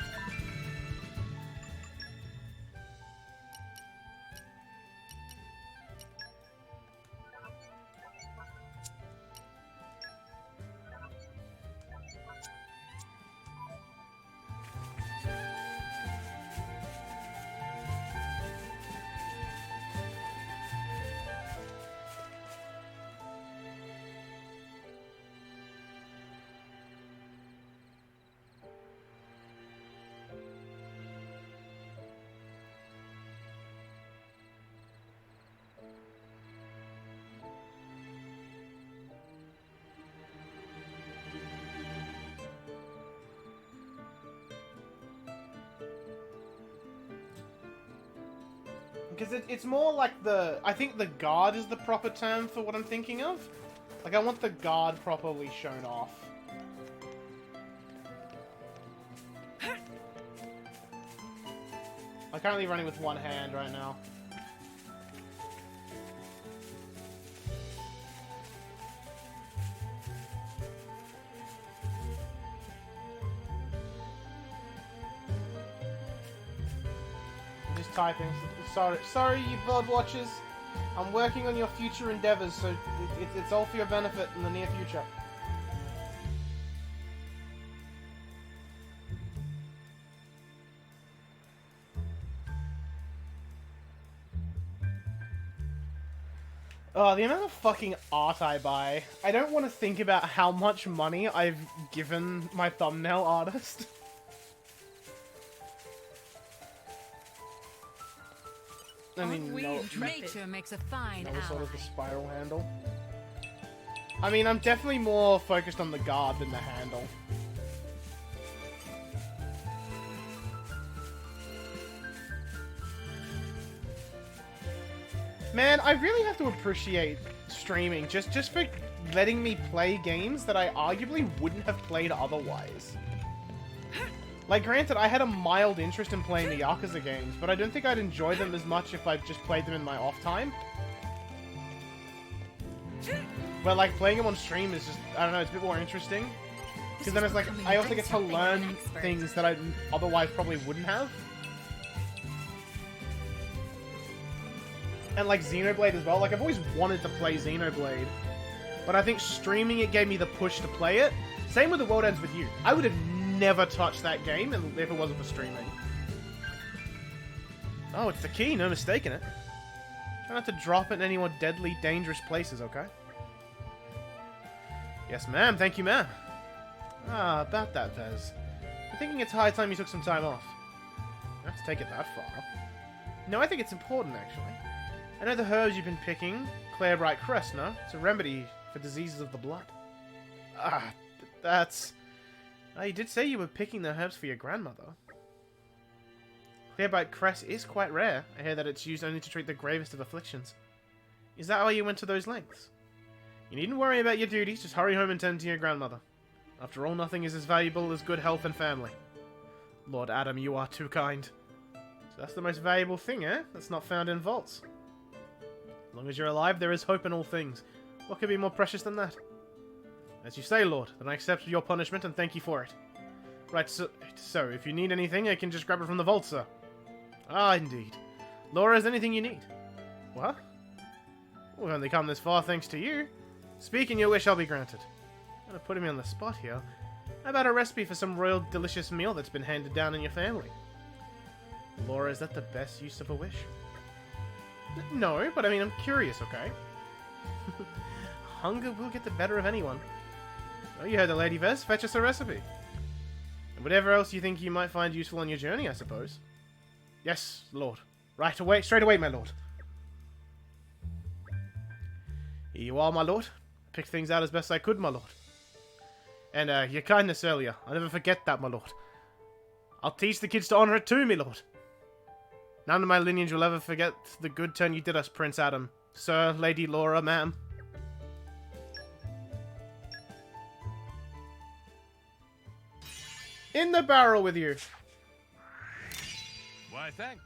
Because it's more like I think the guard is the proper term for what I'm thinking of. Like, I want the guard properly shown off. I'm currently running with one hand right now. Typing. Sorry, you bird watchers. I'm working on your future endeavors, so it's all for your benefit in the near future. Oh, the amount of fucking art I buy. I don't want to think about how much money I've given my thumbnail artist. I mean, nature makes a fine ally. Sort of the spiral handle. I mean, I'm definitely more focused on the guard than the handle. Man, I really have to appreciate streaming just for letting me play games that I arguably wouldn't have played otherwise. Like, granted, I had a mild interest in playing the Yakuza games, but I don't think I'd enjoy them as much if I just played them in my off time. But, like, playing them on stream is just, I don't know, it's a bit more interesting. Because then it's like, I also get to learn things that I otherwise probably wouldn't have. And, like, Xenoblade as well. Like, I've always wanted to play Xenoblade. But I think streaming it gave me the push to play it. Same with The World Ends With You. I would have never touched that game if it wasn't for streaming. Oh, it's the key, no mistaking it. Try not to drop it in any more deadly, dangerous places, okay? Yes, ma'am. Thank you, ma'am. Ah, about that, Vez. I'm thinking it's high time you took some time off. You don't have to take it that far. No, I think it's important, actually. I know the herbs you've been picking. Clear Bright Crest, no? It's a remedy for diseases of the blood. That's... you did say you were picking the herbs for your grandmother. Clearbite cress is quite rare. I hear that it's used only to treat the gravest of afflictions. Is that why you went to those lengths? You needn't worry about your duties, just hurry home and tend to your grandmother. After all, nothing is as valuable as good health and family. Lord Addam, you are too kind. So that's the most valuable thing, eh? That's not found in vaults. As long as you're alive, there is hope in all things. What could be more precious than that? As you say, Lord, then I accept your punishment and thank you for it. Right, so if you need anything, I can just grab it from the vault, sir. Ah, indeed. Laura, is anything you need? What? We've only come this far thanks to you. Speaking your wish, I'll be granted. Kind of putting me on the spot here. How about a recipe for some royal delicious meal that's been handed down in your family? Laura, is that the best use of a wish? No, but I mean, I'm curious, okay? Hunger will get the better of anyone. Oh, you heard the lady Vez. Fetch us a recipe. And whatever else you think you might find useful on your journey, I suppose. Yes, Lord. Right away, straight away, my lord. Here you are, my lord. Picked things out as best I could, my lord. And, your kindness earlier. I'll never forget that, my lord. I'll teach the kids to honor it too, my lord. None of my lineage will ever forget the good turn you did us, Prince Addam. Sir, Lady Laura, ma'am. In the barrel with you. Why, thanks.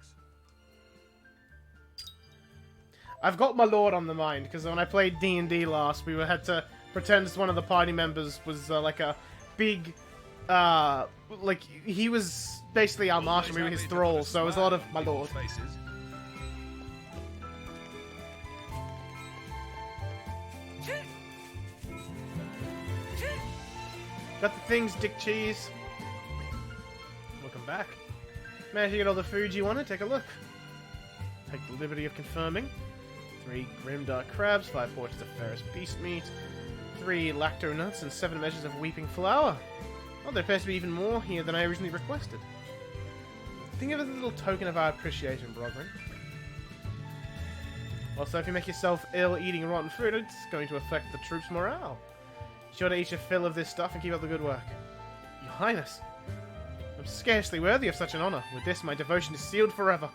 I've got my lord on the mind, because when I played D&D last, we had to pretend one of the party members was like a big, like, he was basically our marshal, we were his thrall, so it was a lot of my lord. Got the things, Dick Cheese. Welcome back. Managed to get all the food you wanted, take a look. Take the liberty of confirming. 3 grimdark crabs, 5 portions of ferrous beast meat, 3 lacto nuts, and 7 measures of weeping flour. Oh, there appears to be even more here than I originally requested. Think of it as a little token of our appreciation, brethren. Also, if you make yourself ill eating rotten food, it's going to affect the troops' morale. Be sure to eat your fill of this stuff and keep up the good work. Your Highness, I'm scarcely worthy of such an honor. With this, my devotion is sealed forever.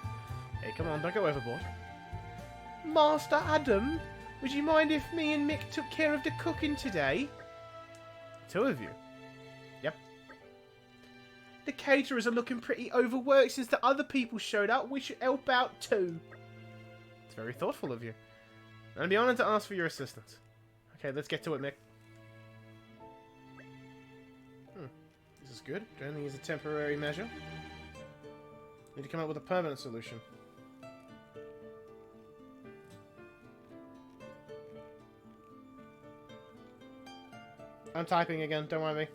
Hey, come on, don't go overboard. Master Addam, would you mind if me and Mick took care of the cooking today? 2 of you? Yep. The caterers are looking pretty overworked since the other people showed up. We should help out too. It's very thoughtful of you. I'd be honored to ask for your assistance. Okay, let's get to it, Mick. This is good. Drowning is a temporary measure. Need to come up with a permanent solution. I'm typing again, don't worry me.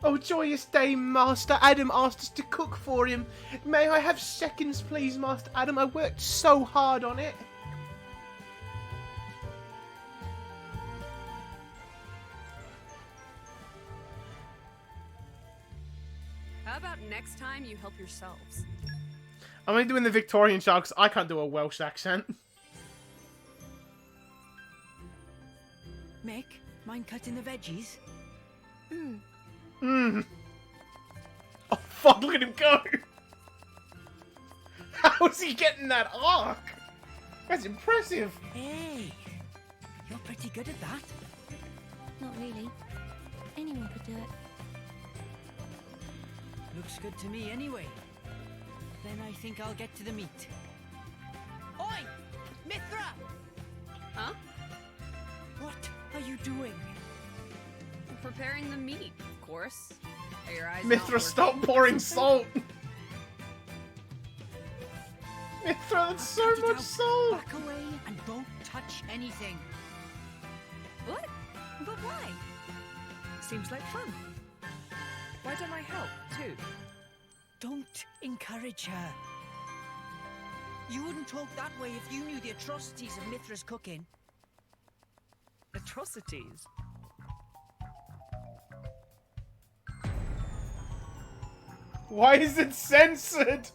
Oh, joyous day, Master Addam asked us to cook for him. May I have seconds, please, Master Addam? I worked so hard on it. How about next time you help yourselves? I'm only doing the Victorian style because I can't do a Welsh accent. Mick, mind cutting the veggies? Oh, fuck, look at him go! How's he getting that arc? That's impressive. Hey, you're pretty good at that. Not really. Anyone could do it. Looks good to me anyway. Then I think I'll get to the meat. Oi! Mithra! Huh? What are you doing? I'm preparing the meat, of course. Are your eyes not Mithra, working? stop pouring salt! Mithra, that's so Cut it much out. salt! Back away and don't touch anything. What? But why? Seems like fun. Why don't I help, too? Don't encourage her. You wouldn't talk that way if you knew the atrocities of Mithra's cooking. Atrocities? Why is it censored?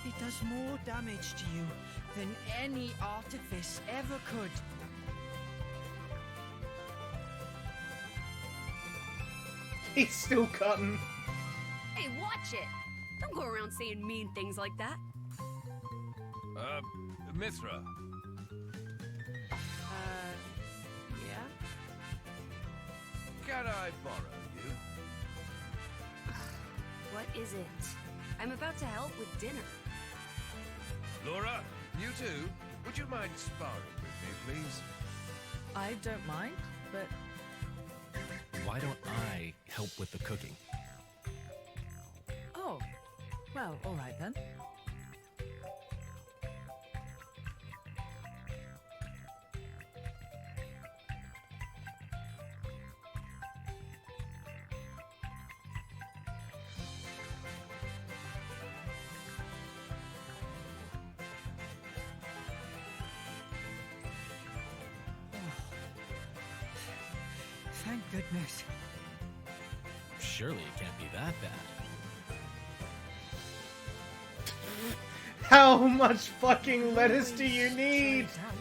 It does more damage to you than any artifice ever could. He's still cutting. Hey, watch it! Don't go around saying mean things like that. Mithra. Yeah? Can I borrow you? What is it? I'm about to help with dinner. Laura, you too? Would you mind sparring with me, please? I don't mind, but Why don't I help with the cooking? oh, well, all right then. Thank goodness. Surely it can't be that bad. How much fucking lettuce do you need? Turns out.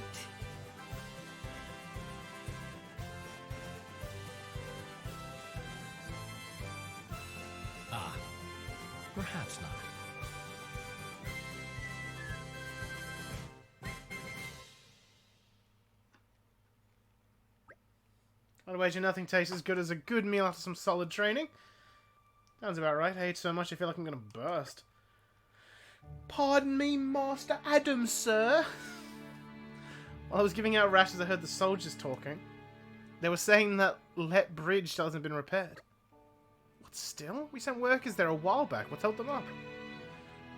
Ah, perhaps not. Otherwise, nothing tastes as good as a good meal after some solid training. Sounds about right. I ate so much I feel like I'm gonna burst. Pardon me, Master Addam, sir. While I was giving out rashes, I heard the soldiers talking. They were saying that Let Bridge hasn't been repaired. What, still? We sent workers there a while back. What's held them up?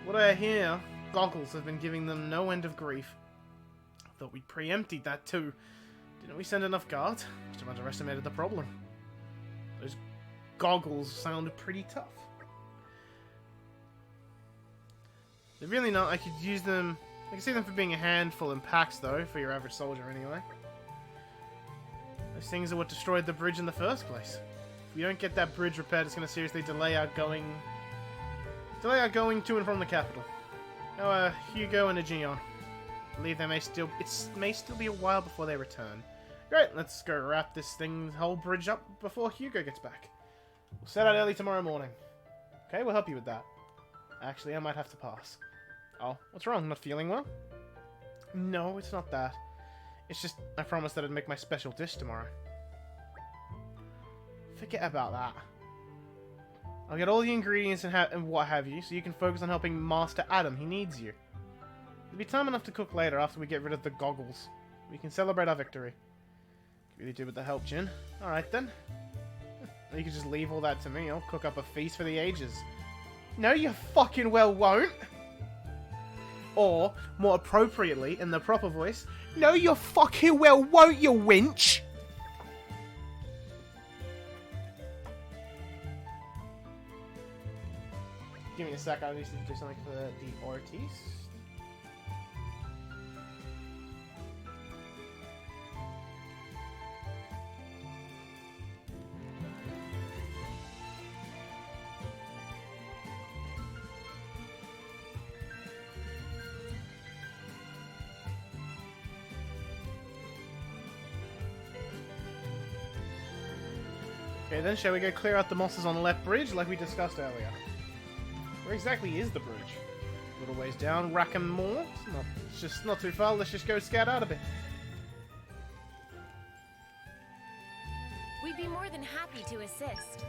What I hear, Goggles have been giving them no end of grief. I thought we pre-emptied that too. Didn't we send enough guards? Must have underestimated the problem. Those Goggles sounded pretty tough. They're really not. I could use them. I can see them for being a handful in packs, though, for your average soldier, anyway. Those things are what destroyed the bridge in the first place. If we don't get that bridge repaired, it's going to seriously delay our going to and from the capital. Oh, Hugo and Aegeon. I believe they may still. It may still be a while before they return. Great, let's go wrap this whole bridge up before Hugo gets back. We'll set out early tomorrow morning. Okay, we'll help you with that. Actually, I might have to pass. Oh, what's wrong? Not feeling well? No, it's not that. It's just, I promised that I'd make my special dish tomorrow. Forget about that. I'll get all the ingredients and what have you, so you can focus on helping Master Addam. He needs you. There'll be time enough to cook later after we get rid of the Goggles. We can celebrate our victory. Could really do with the help, Jin. Alright then. You can just leave all that to me. I'll cook up a feast for the ages. No, you fucking well won't. Or, more appropriately, in the proper voice, no, you fucking well won't, you winch! Give me a sec, I need to do something for the Ortiz. Okay, then shall we go clear out the mosses on the left bridge like we discussed earlier? Where exactly is the bridge? A little ways down, Rackham Moor? It's just not too far, let's just go scout out a bit. We'd be more than happy to assist.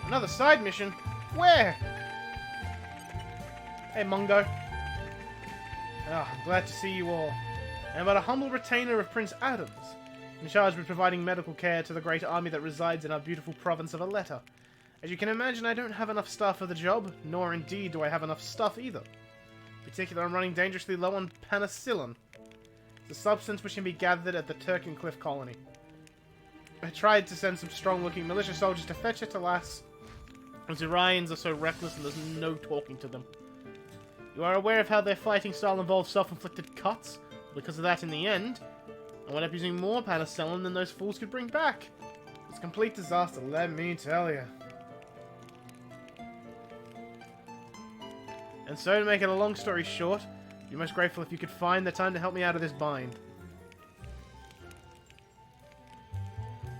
Another side mission? Where? Hey, Mungo. Ah, I'm glad to see you all. I am but a humble retainer of Prince Addam's. I'm charged with providing medical care to the great army that resides in our beautiful province of Aletta. As you can imagine, I don't have enough staff for the job, nor indeed do I have enough stuff either. In particular, I'm running dangerously low on penicillin. It's a substance which can be gathered at the Turkencliff colony. I tried to send some strong-looking militia soldiers to fetch it, alas. The Zurians are so reckless and there's no talking to them. You are aware of how their fighting style involves self-inflicted cuts? Because of that, in the end, I went up using more penicillin than those fools could bring back. It's a complete disaster, let me tell you. And so, to make it a long story short, I'd be most grateful if you could find the time to help me out of this bind.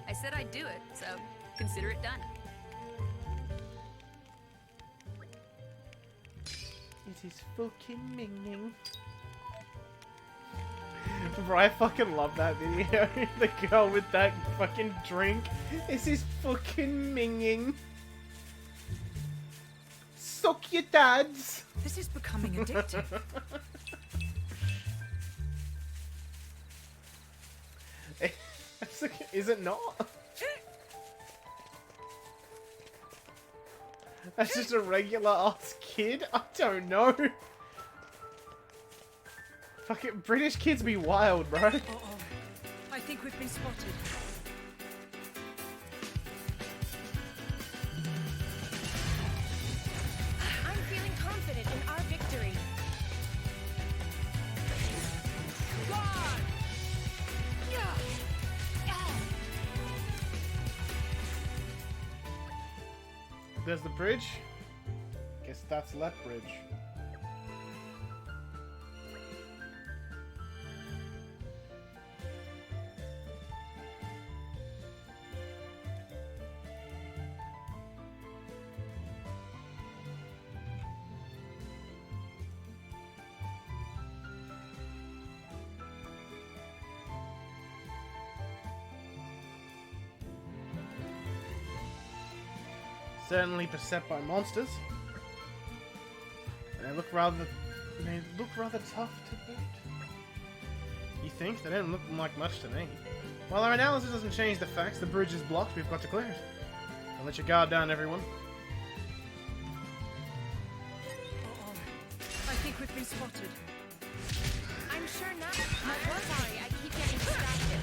I said I'd do it, so consider it done. It is fucking minging. Bro, I fucking love that video. The girl with that fucking drink. This is fucking minging. Suck your dads. This is becoming addictive. Is it not? That's just a regular ass kid? I don't know. Fucking British kids be wild, bro. Uh-oh. I think we've been spotted. I'm feeling confident in our victory. There's the bridge. Guess that's that bridge. Certainly beset by monsters. And they look rather tough to beat. You think? They don't look like much to me. While our analysis doesn't change the facts, the bridge is blocked, we've got to clear it. Don't let your guard down, everyone. Uh-oh. I think we've been spotted. I'm sure not. Sorry, I keep getting distracted.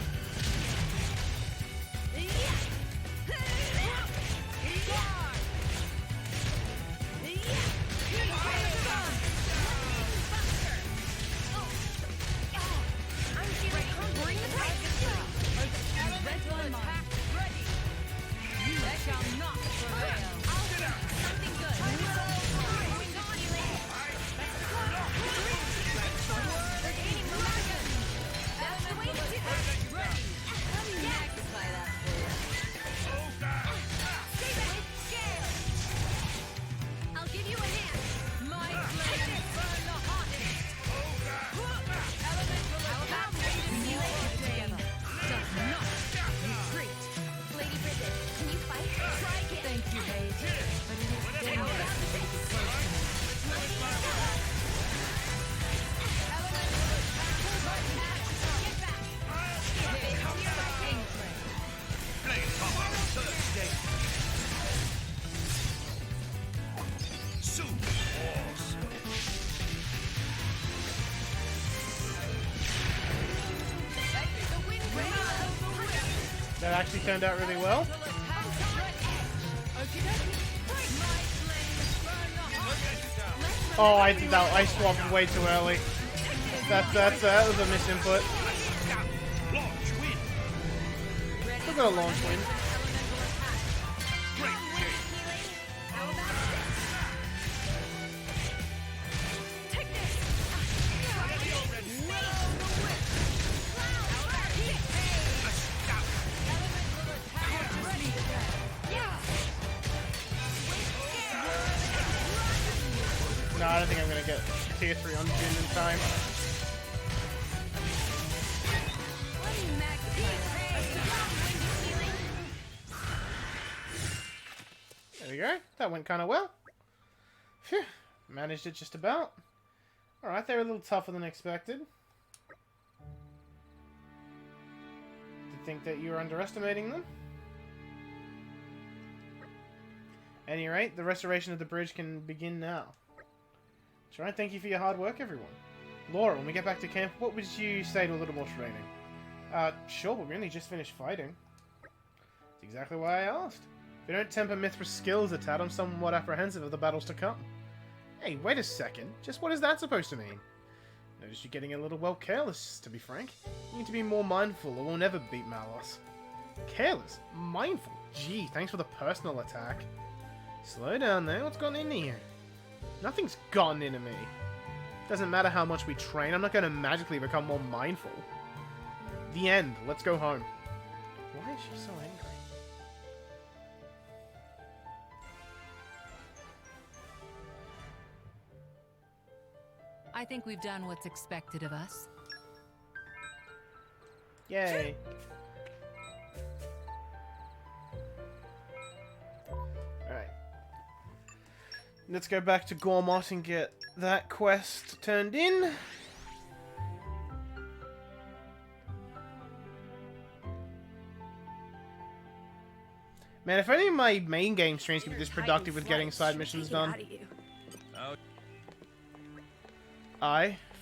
That actually turned out really well. Oh, I did that. I swapped way too early. That was a misinput. Look at a launch win. No, I don't think I'm gonna get tier 3 on Jin in time. There we go. That went kind of well. Phew. Managed it just about. Alright, they were a little tougher than expected. Did think that you're underestimating them. At any rate, the restoration of the bridge can begin now. That's right, thank you for your hard work, everyone. Laura, when we get back to camp, what would you say to a little more training? Sure, but we only just finished fighting. That's exactly why I asked. If you don't temper Mithra's skills at that, I'm somewhat apprehensive of the battles to come. Hey, wait a second. Just what is that supposed to mean? Notice you're getting a little, well, careless, to be frank. You need to be more mindful, or we'll never beat Malos. Careless? Mindful? Gee, thanks for the personal attack. Slow down there, what's gone into you? Nothing's gotten into me. Doesn't matter how much we train, I'm not going to magically become more mindful. The end. Let's go home. Why is she so angry? I think we've done what's expected of us. Yay. Alright. Let's go back to Gormott and get that quest turned in. Man, if only my main game streams could be this productive with getting side missions done.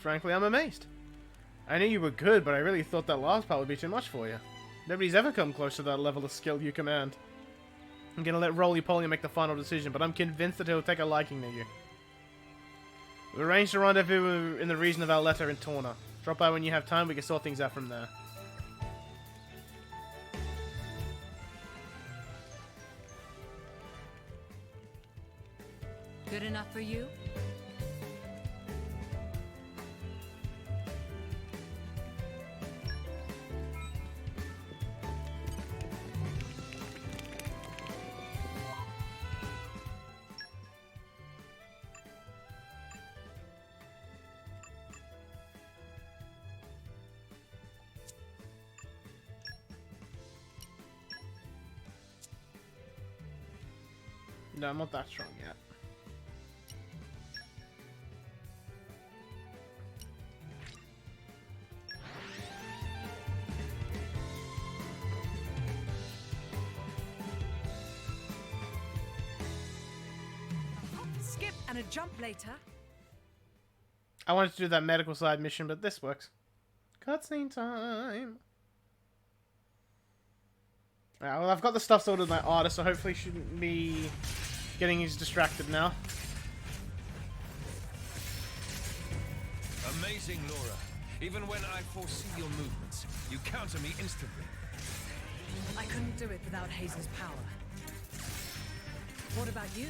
Frankly, I'm amazed. I knew you were good, but I really thought that last part would be too much for you. Nobody's ever come close to that level of skill you command. I'm gonna let Roly-Poly make the final decision, but I'm convinced that he'll take a liking to you. We've arranged a rendezvous in the region of Arletta in Torna. Drop by when you have time, we can sort things out from there. Good enough for you? No, I'm not that strong yet. Skip and a jump later. I wanted to do that medical side mission, but this works. Cutscene time. Alright, well, I've got the stuff sorted with my artist, so hopefully shouldn't be getting as distracted now. Amazing, Laura. Even when I foresee your movements, you counter me instantly. I couldn't do it without Hazel's power. What about you?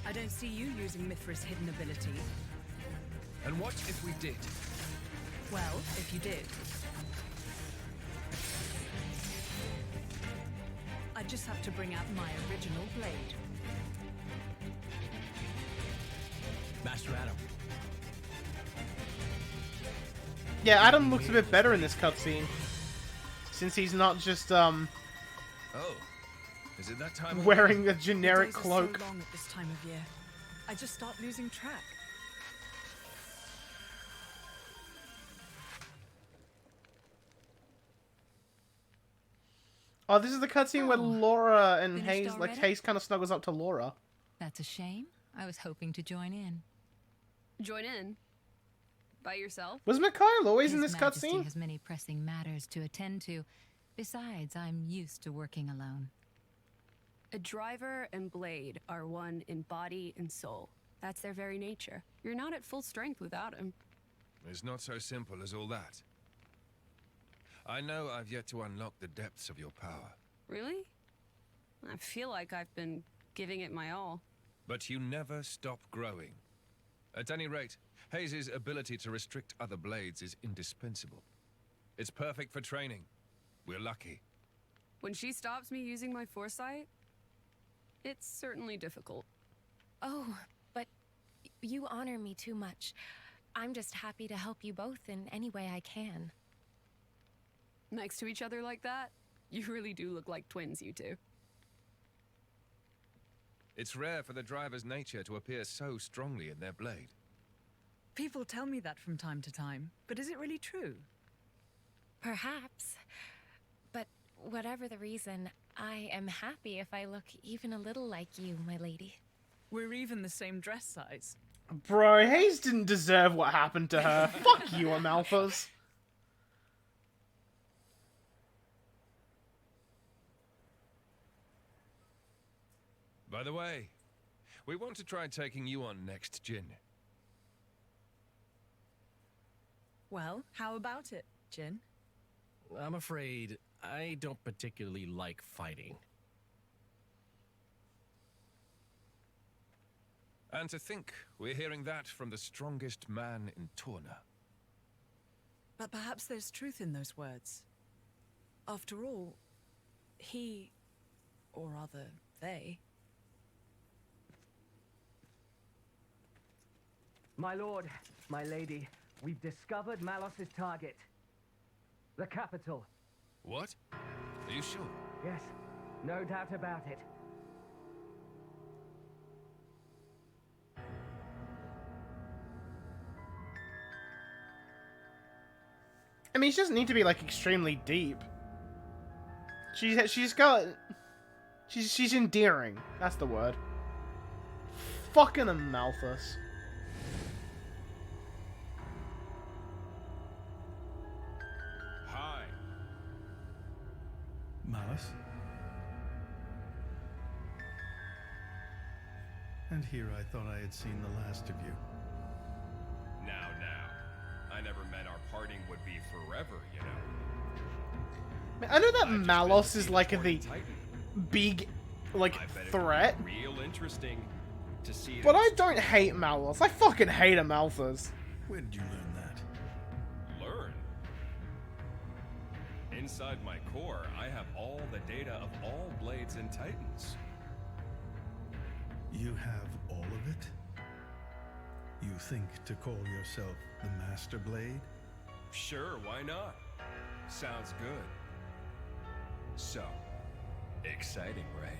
I don't see you using Mithra's hidden ability. And what if we did? Well, if you did. I just have to bring out my original blade. Master Addam. Yeah, Addam looks a bit better in this cutscene. Since he's not just, Oh. Is it that time? wearing a generic The days cloak. are so long at this time of year. I just start losing track. Oh, this is the cutscene where Laura and Finished Hayes, like, already? Hayes kind of snuggles up to Laura. That's a shame. I was hoping to join in. Join in? By yourself? Was Mikhail always in His this Majesty cutscene? has many pressing matters to attend to. Besides, I'm used to working alone. A driver and blade are one in body and soul. That's their very nature. You're not at full strength without him. It's not so simple as all that. I know I've yet to unlock the depths of your power. Really? I feel like I've been giving it my all. But you never stop growing. At any rate, Hayes' ability to restrict other blades is indispensable. It's perfect for training. We're lucky. When she stops me using my foresight, it's certainly difficult. Oh, but you honor me too much. I'm just happy to help you both in any way I can. Next to each other like that, you really do look like twins, you two. It's rare for the driver's nature to appear so strongly in their blade. People tell me that from time to time, but is it really true? Perhaps. But whatever the reason, I am happy if I look even a little like you, my lady. We're even the same dress size. Bro, Hayes didn't deserve what happened to her. Fuck you, Amalthus. By the way, we want to try taking you on next, Jin. Well, how about it, Jin? I'm afraid I don't particularly like fighting. And to think we're hearing that from the strongest man in Torna. But perhaps there's truth in those words. After all, he, or rather, they... My lord, my lady, we've discovered Malos's target. The capital. What? Are you sure? Yes, no doubt about it. I mean, she doesn't need to be, like, extremely deep. She's endearing. That's the word. Fucking Amalthus. Hi. Malus? And here I thought I had seen the last of you. Now. I never meant our parting would be forever, you know. I know that Malos is like the big, like, threat. Real interesting to see. But I don't hate Malos. I fucking hate Amalthus. Where did you learn that? Learn? Inside my core, I have all the data of all blades and titans. You have all of it? You think to call yourself the Master Blade? Sure, why not? Sounds good. So, exciting, right?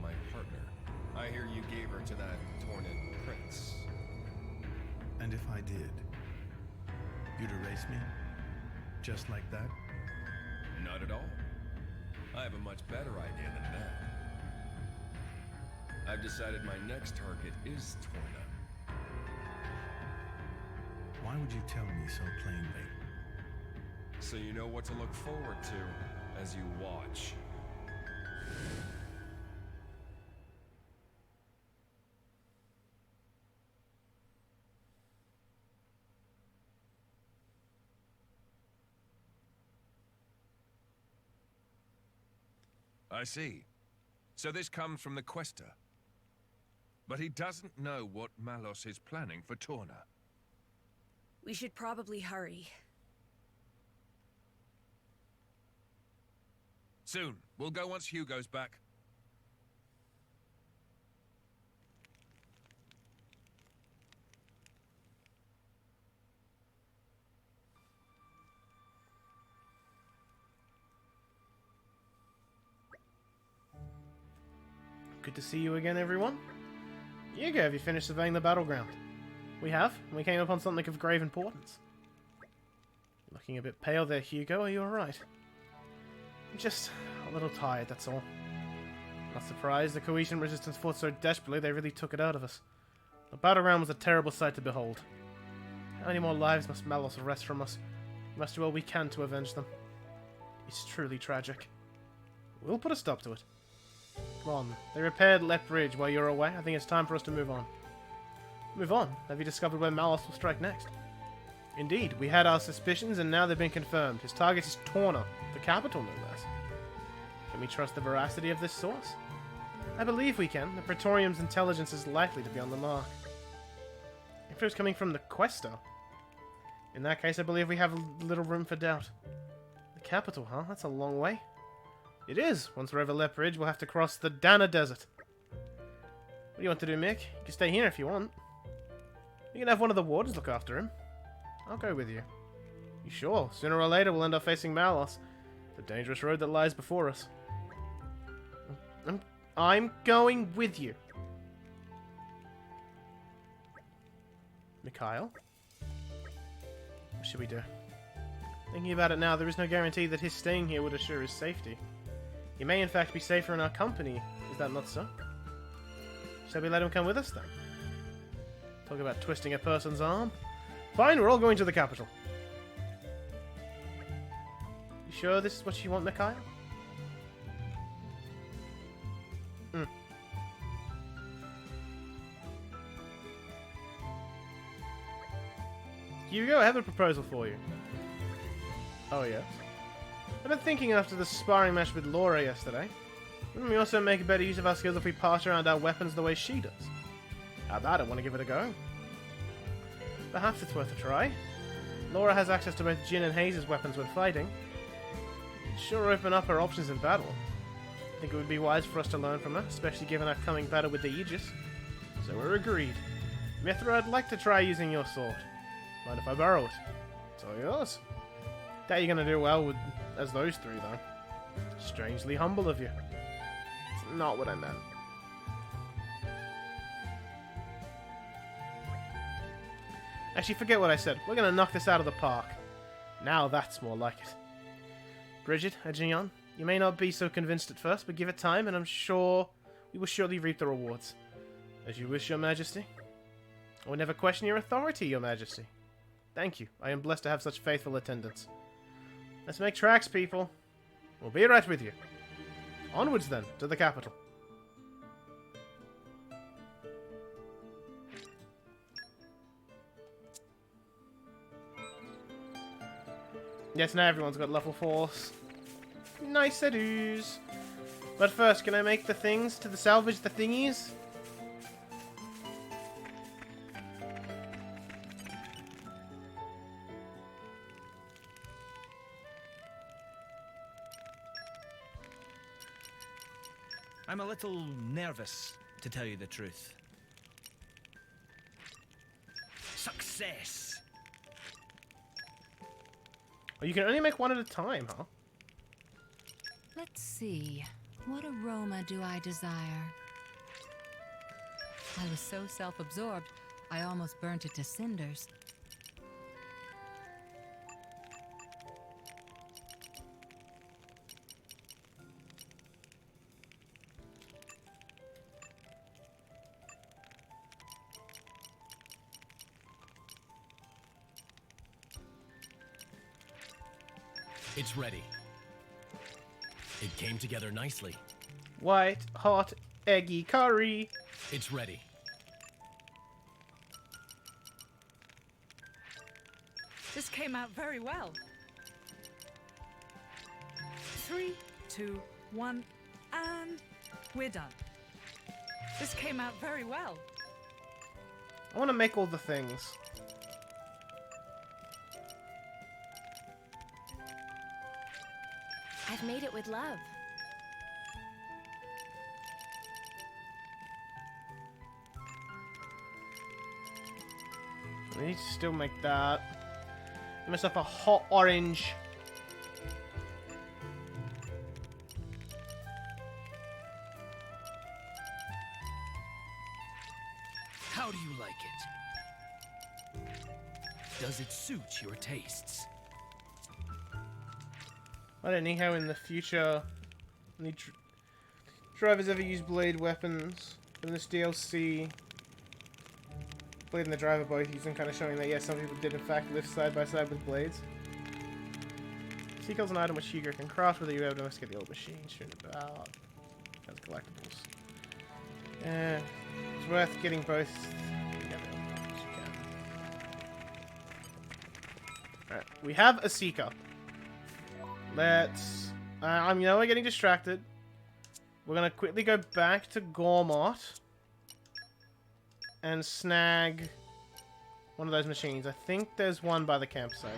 My partner. I hear you gave her to that Tornan prince. And if I did, you'd erase me? Just like that? Not at all. I have a much better idea than that. I've decided my next target is Torna. Why would you tell me so plainly? So you know what to look forward to as you watch. I see. So this comes from the Quester. But he doesn't know what Malos is planning for Torna. We should probably hurry. Soon. We'll go once Hugo's back. Good to see you again, everyone. Hugo, have you finished surveying the battleground? We have, and we came upon something of grave importance. You're looking a bit pale there, Hugo. Are you alright? I'm just a little tired, that's all. Not surprised, the cohesion resistance fought so desperately they really took it out of us. The battleground was a terrible sight to behold. How many more lives must Malos wrest from us? We must do all we can to avenge them. It's truly tragic. We'll put a stop to it. Come on. They repaired Lep Bridge while you were away. I think it's time for us to move on. Move on? Have you discovered where Malos will strike next? Indeed, we had our suspicions and now they've been confirmed. His target is Torna, the capital no less. Can we trust the veracity of this source? I believe we can. The Praetorium's intelligence is likely to be on the mark. If it was coming from the Quester, in that case I believe we have little room for doubt. The capital, huh? That's a long way. It is. Once we're over Lep Bridge, we'll have to cross the Dana Desert. What do you want to do, Mick? You can stay here if you want. You can have one of the wardens look after him. I'll go with you. You sure? Sooner or later we'll end up facing Malos. The dangerous road that lies before us. I'm going with you. What should we do? Thinking about it now, there is no guarantee that his staying here would assure his safety. He may in fact be safer in our company. Is that not so? Shall we let him come with us then? Talk about twisting a person's arm. Fine, we're all going to the capital. You sure this is what you want, Mikhail? Hugo, I have a proposal for you. Oh, yes? I've been thinking after the sparring match with Laura yesterday. Wouldn't we also make a better use of our skills if we pass around our weapons the way she does? How about it? Want to give it a go? Perhaps it's worth a try. Laura has access to both Jin and Hayes' weapons when fighting. It'd sure open up her options in battle. I think it would be wise for us to learn from her, especially given our coming battle with the Aegis. So we're agreed. Mithra, I'd like to try using your sword. Mind if I borrow it? It's all yours. Doubt you're gonna do well with as those three, though. Strangely humble of you. It's not what I meant. Actually, forget what I said. We're gonna knock this out of the park. Now that's more like it. Bridget, Ajian, you may not be so convinced at first, but give it time, and I'm sure we will surely reap the rewards. As you wish, Your Majesty. I will never question your authority, Your Majesty. Thank you. I am blessed to have such faithful attendants. Let's make tracks, people. We'll be right with you. Onwards, then, to the capital. Yes, now everyone's got level 4s. Nice do's. But first, can I make the things to salvage the thingies? I'm a little nervous, to tell you the truth. Success! Oh, you can only make one at a time, huh? Let's see. What aroma do I desire? I was so self-absorbed, I almost burnt it to cinders. It's ready. It came together nicely. White, hot, eggy curry. It's ready. This came out very well. 3, 2, 1, and we're done. This came out very well. I want to make all the things. I've made it with love. I need to still make that. Give myself a hot orange. How do you like it? Does it suit your tastes? I don't know how in the future any drivers ever use blade weapons. But in this DLC, Blade and the driver both using, kind of showing that yes, some people did in fact live side by side with blades. Seagull's an item which Hugo can craft, whether you ever domesticate the old machine, strewn about as collectibles. It's worth getting both together as you can. Alright, we have a Seeker. Let's... I know we're getting distracted. We're gonna quickly go back to Gormott and snag one of those machines. I think there's one by the campsite.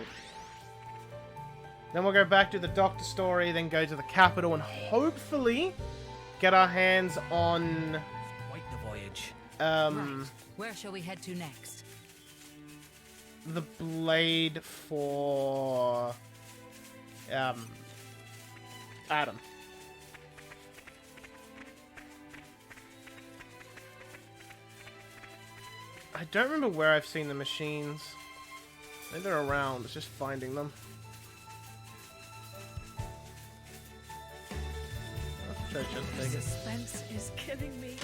Then we'll go back to the Doctor story, then go to the capital, and hopefully get our hands on... Quite the voyage. Right. Where shall we head to next? The blade for... Addam. I don't remember where I've seen the machines. Maybe they're around, it's just finding them. Try to just make it. Suspense is killing me.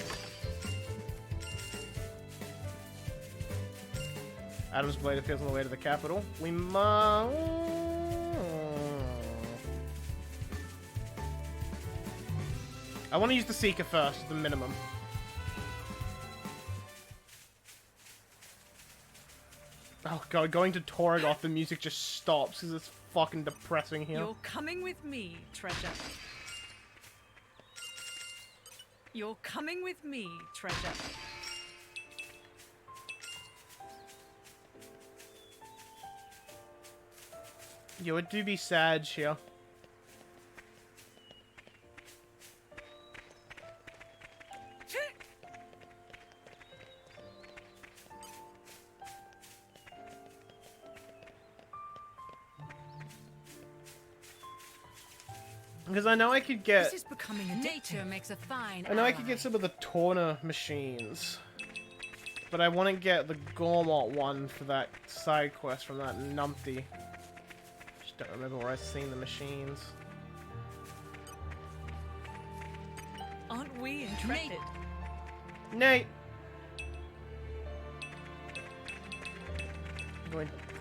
Addam's blade appears on the way to the capital. We must. I want to use the Seeker first, the minimum. Oh god, going to Torgoth, the music just stops because it's fucking depressing here. You're coming with me, treasure. You're coming with me, treasure. Yo, it do be sad here. Because I know I could get... This is becoming a nature makes a fine I know I could get some of the Torna machines. But I want to get the Gormot one for that side quest from that numpty. Just don't remember where I've seen the machines. Aren't we intrepid? Nate!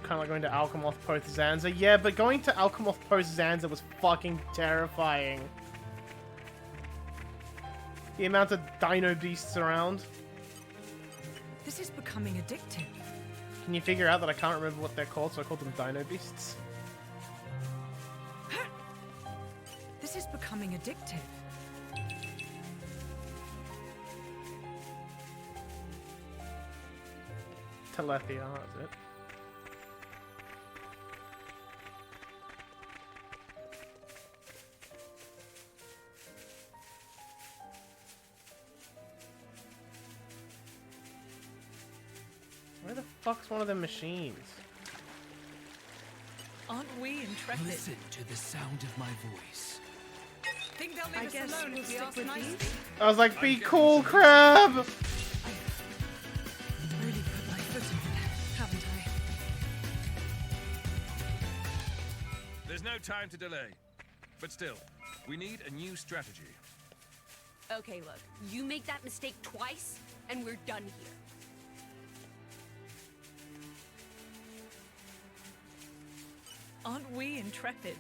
Kind of like going to Alchemoth post Zanza. Yeah, but going to Alchemoth post Zanza was fucking terrifying. The amount of dino beasts around. This is becoming addictive. Can you figure out that I can't remember what they're called, so I called them dino beasts? This is becoming addictive. Telethia, that's it. Where the fuck's one of them machines? Aren't we intrepid? Listen to the sound of my voice. Think they'll leave us alone if we ask nicely? I was like, be cool, crab! Really put my foot in it, haven't I? There's no time to delay. But still, we need a new strategy. Okay, look. You make that mistake twice, and we're done here. Aren't we intrepid?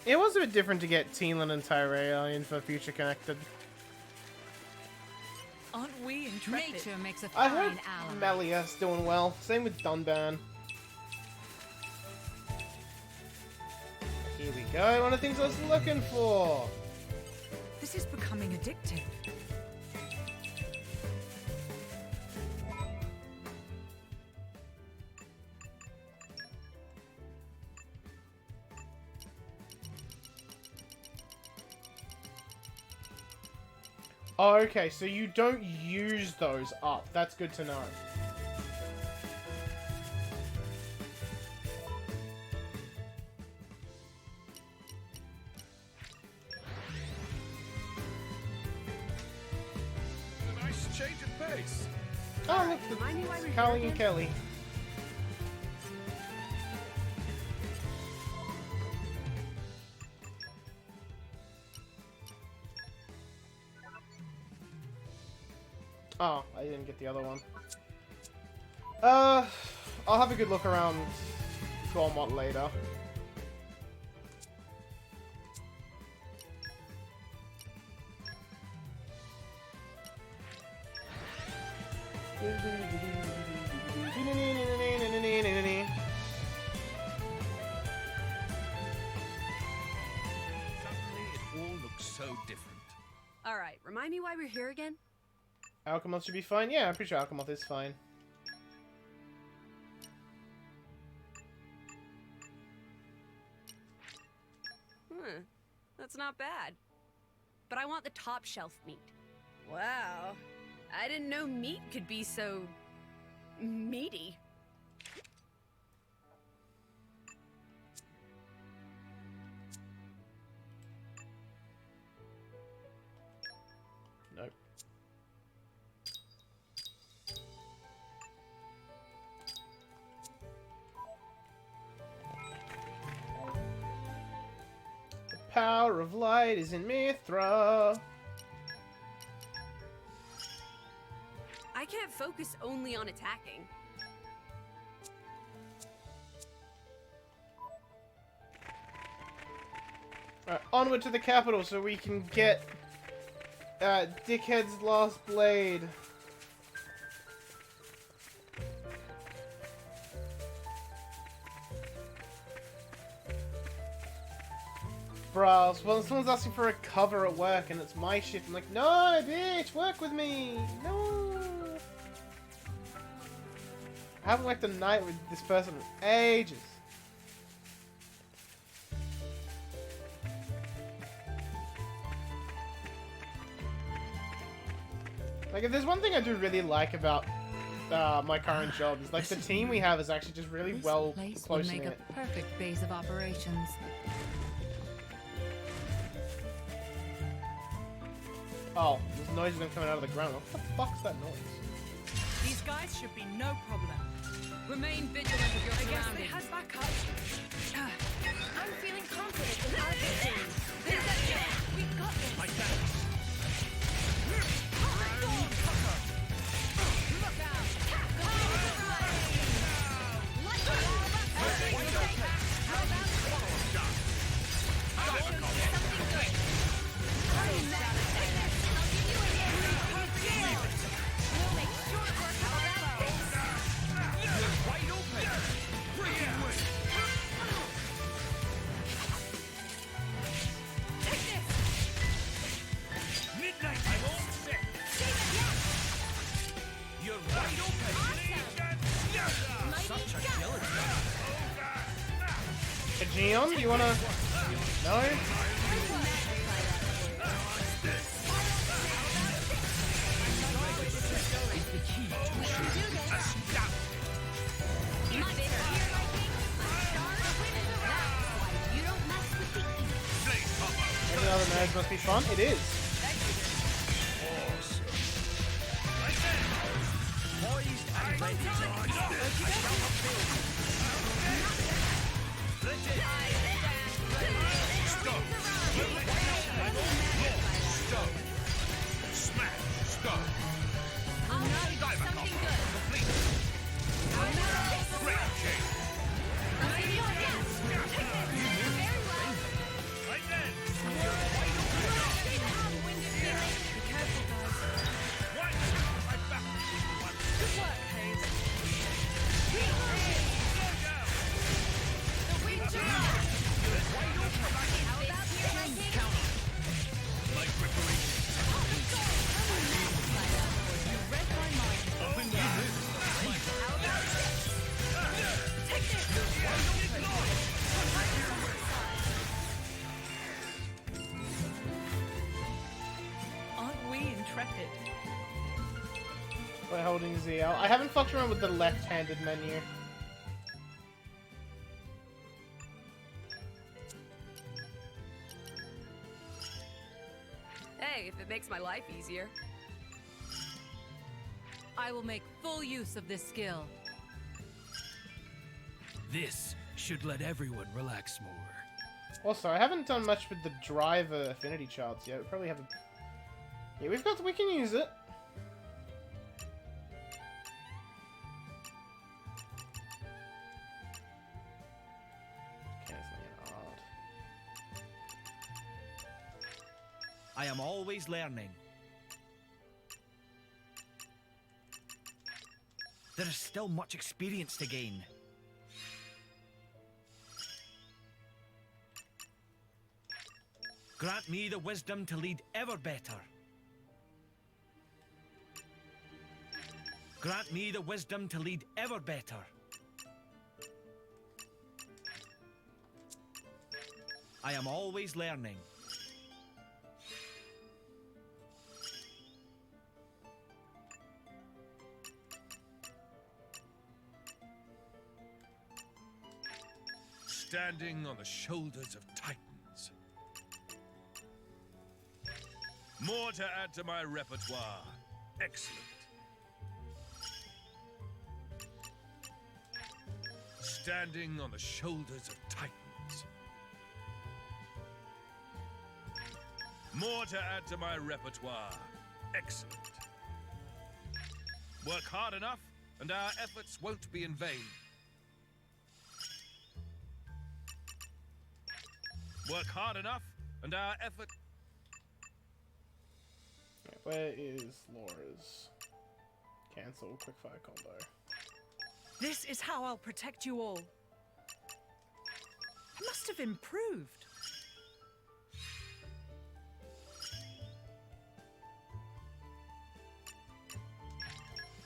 It was a bit different to get Teenlan and Tyrea in for Future Connected. Aren't we intrepid? Nature makes a I fine hope ally. Melia's doing well. Same with Dunban. Here we go, one of the things I was looking for. This is becoming addictive. Oh, okay, so you don't use those up. That's good to know. A nice change of pace. Oh, look, it's Callie and Kelly. Oh, I didn't get the other one. I'll have a good look around Gormot later. Suddenly, it all looks so different. Alright, remind me why we're here again? Alchemoth should be fine? Yeah, I'm pretty sure Alchemoth is fine. That's not bad. But I want the top shelf meat. Wow. I didn't know meat could be so... meaty. Nope. power of light is in Mithra. I can't focus only on attacking. Alright, onward to the capital so we can get Dickhead's last blade. Bruh, well, someone's asking for a cover at work and it's my shift. I'm like, no, bitch, work with me. No. I haven't worked a night with this person in ages. Like, if there's one thing I do really like about my current job, is like the team we have is actually just really This well place close would make knit. a perfect base of operations. Oh, there's noises coming out of the ground. What the fuck's that noise? These guys should be no problem. Remain vigilant of your I guess surroundings. they had backup. I'm feeling confident in our victory. We've got this. Like that. Gion, do you wanna... No? Any other nerds must be fun? It is. By holding ZL. I haven't fucked around with the left-handed menu. Hey, if it makes my life easier. I will make full use of this skill. This should let everyone relax more. Also, I haven't done much with the driver affinity charts yet. We probably have a... Yeah, we can use it. I am always learning. There is still much experience to gain. Grant me the wisdom to lead ever better. Grant me the wisdom to lead ever better. I am always learning. Standing on the shoulders of titans. More to add to my repertoire. Excellent. Standing on the shoulders of titans. More to add to my repertoire. Excellent. Work hard enough, and our efforts won't be in vain. Work hard enough, and our effort... Where is Laura's cancel quickfire combo? This is how I'll protect you all. I must have improved.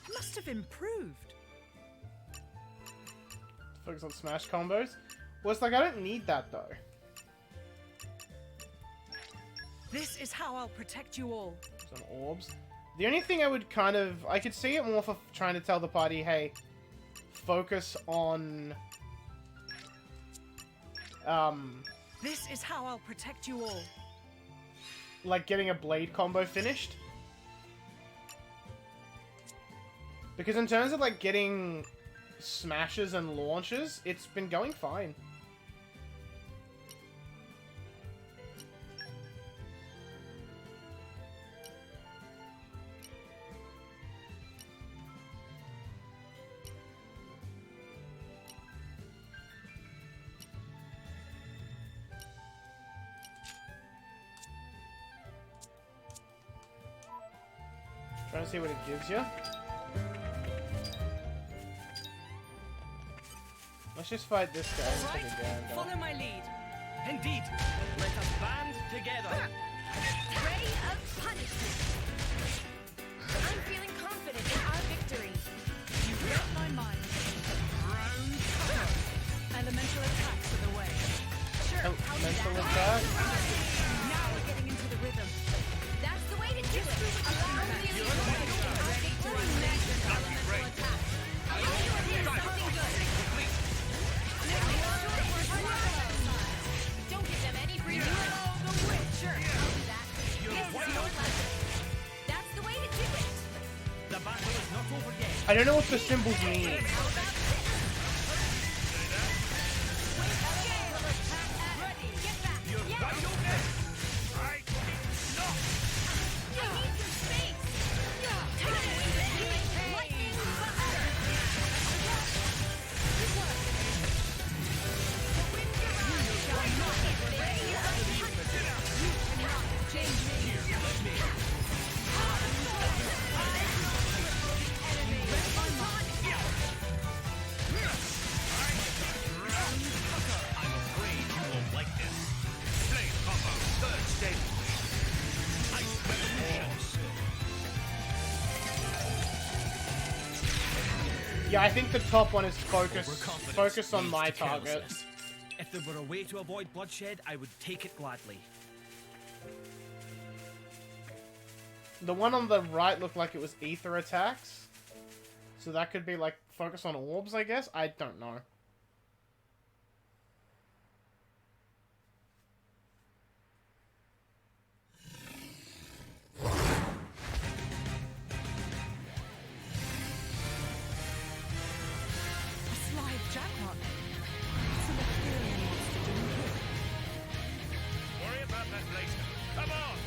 I must have improved. Focus on smash combos? Well, it's like, I don't need that though. This is how I'll protect you all. Some orbs. The only thing I would kind of... I could see it more for trying to tell the party, hey, focus on... This is how I'll protect you all. Like getting a blade combo finished. Because in terms of like getting smashes and launches, it's been going fine. Trying to see what it gives you. Let's just fight this guy and take a gander. Follow my lead. Indeed. Let us band together. Ray of punishment. I'm feeling confident in our victory. You read my mind. Round cover. Elemental attacks are the way. Sure, I'll do Mental that. attack. Now we're getting into the rhythm. That's the way to do it. Allow me to ready to unleash your elemental attack. I'll do it here, something good. Don't give them any breathing room. Sure, I'll do that. That's the way to do it. The battle is not over yet. I don't know what the symbols mean. How about this? Elemental attack ready. Get back. You're Yes. wide open. Right. No. I need some space. Take it away. Lightning buster. Good work. The winds around shall not ready. You cannot change me. I'm afraid you won't like this. Flame combo, third stage. Ice revolution. Yeah, I think the top one is focus Overconfidence on leads my to target. carelessness. If there were a way to avoid bloodshed, I would take it gladly. The one on the right looked like it was ether attacks. So that could be like focus on orbs, I guess? I don't know. A slide jackpot. So the clearly wants to do here. Worry about that later. Come on!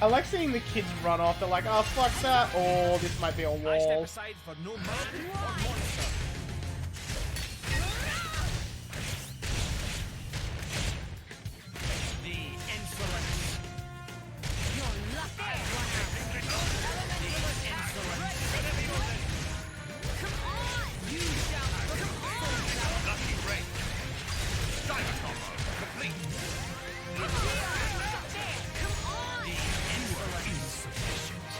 I like seeing the kids run off. They're like, oh, fuck that. Oh, this might be a I step wall. aside for no mountain or monster. The insolence. You're lucky. The insolence. Come on. You shall come on. Lucky break. Diamond combo, complete. Come on. Insufficient.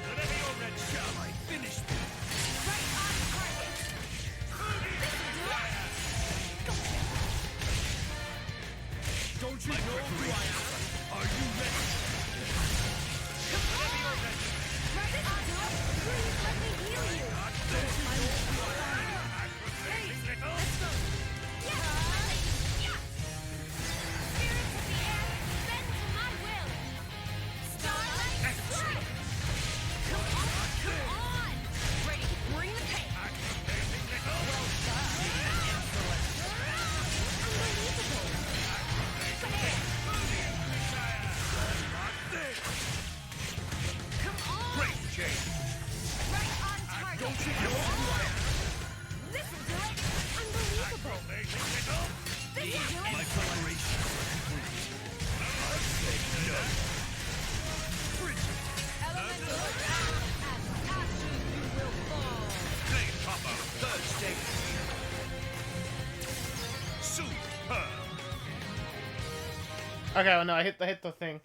Whenever you're ready. Shall I finish this? Right on target. Don't you know who I am? Are you ready? Right on target. Please let me heal you. Let's go. Yeah. Spirits of the air, bend to my will. Starlight strike. Come on. Ready to bring the pain. Well done. This'll do it! Unbelievable! This'll do it! My preparation Elemental attack! As ashes you will fall! Blade Popper, third stage. Superb. Okay, well no, I hit the thing.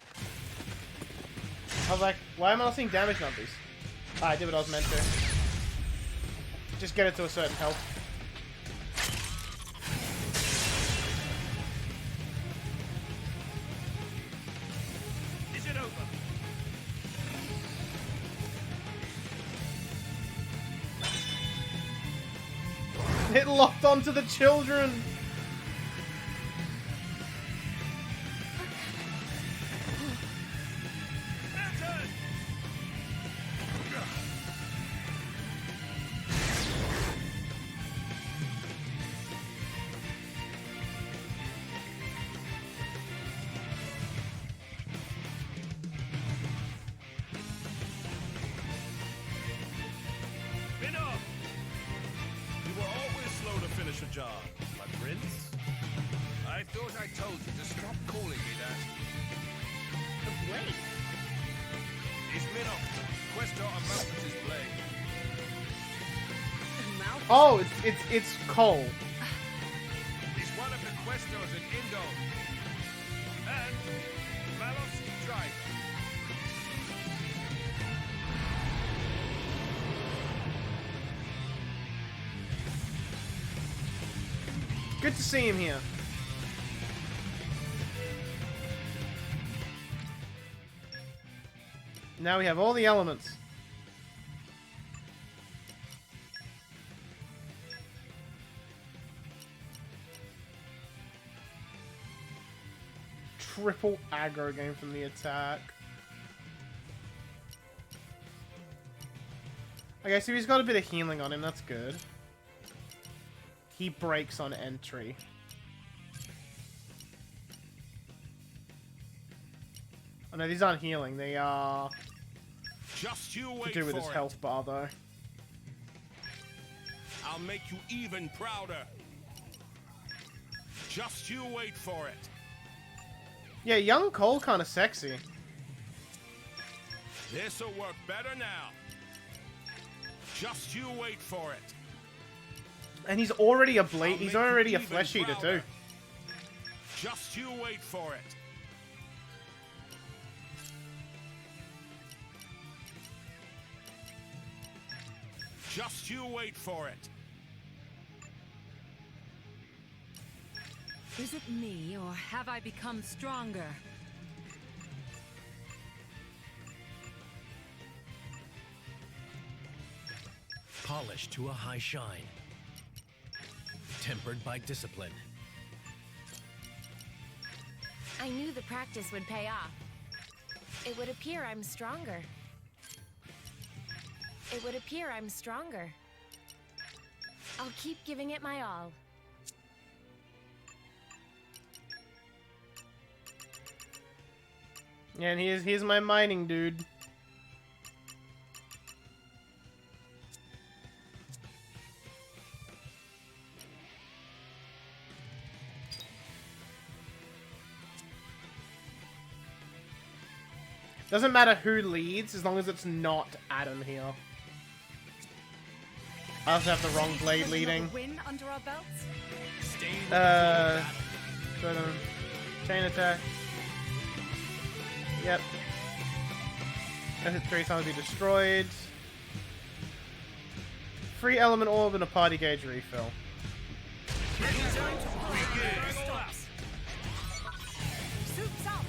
I was like, why am I not seeing damage numbers? Ah, I did what I was meant to. Just get it to a certain health. Is it over? It locked onto the children! job, my prince. I thought I told you to stop calling me that. The blade? He's Minnow, Questor of Malphite's blade. Oh, it's Cole. He's one of the Questors in Indol. And Malos driver. Good to see him here. Now we have all the elements. Triple aggro game from the attack. Okay, so he's got a bit of healing on him, that's good. He breaks on entry. Oh no, these aren't healing, they are just you to wait do with for his it. health bar though. I'll make you even prouder. Just you wait for it. Yeah, young Cole kinda sexy. This'll work better now. Just you wait for it. And he's already a blade. He's already a flesh eater too. Just you wait for it. Just you wait for it. Is it me, or have I become stronger? Polished to a high shine. Tempered by discipline. I knew the practice would pay off. It would appear I'm stronger. It would appear I'm stronger. I'll keep giving it my all. Yeah, and he's my mining dude. Doesn't matter who leads, as long as it's not Addam here. I also have the wrong blade leading. Win under our belts? Chain attack. Yep. Hit 3 times, be destroyed. Free element orb and a party gauge refill. Soup's up!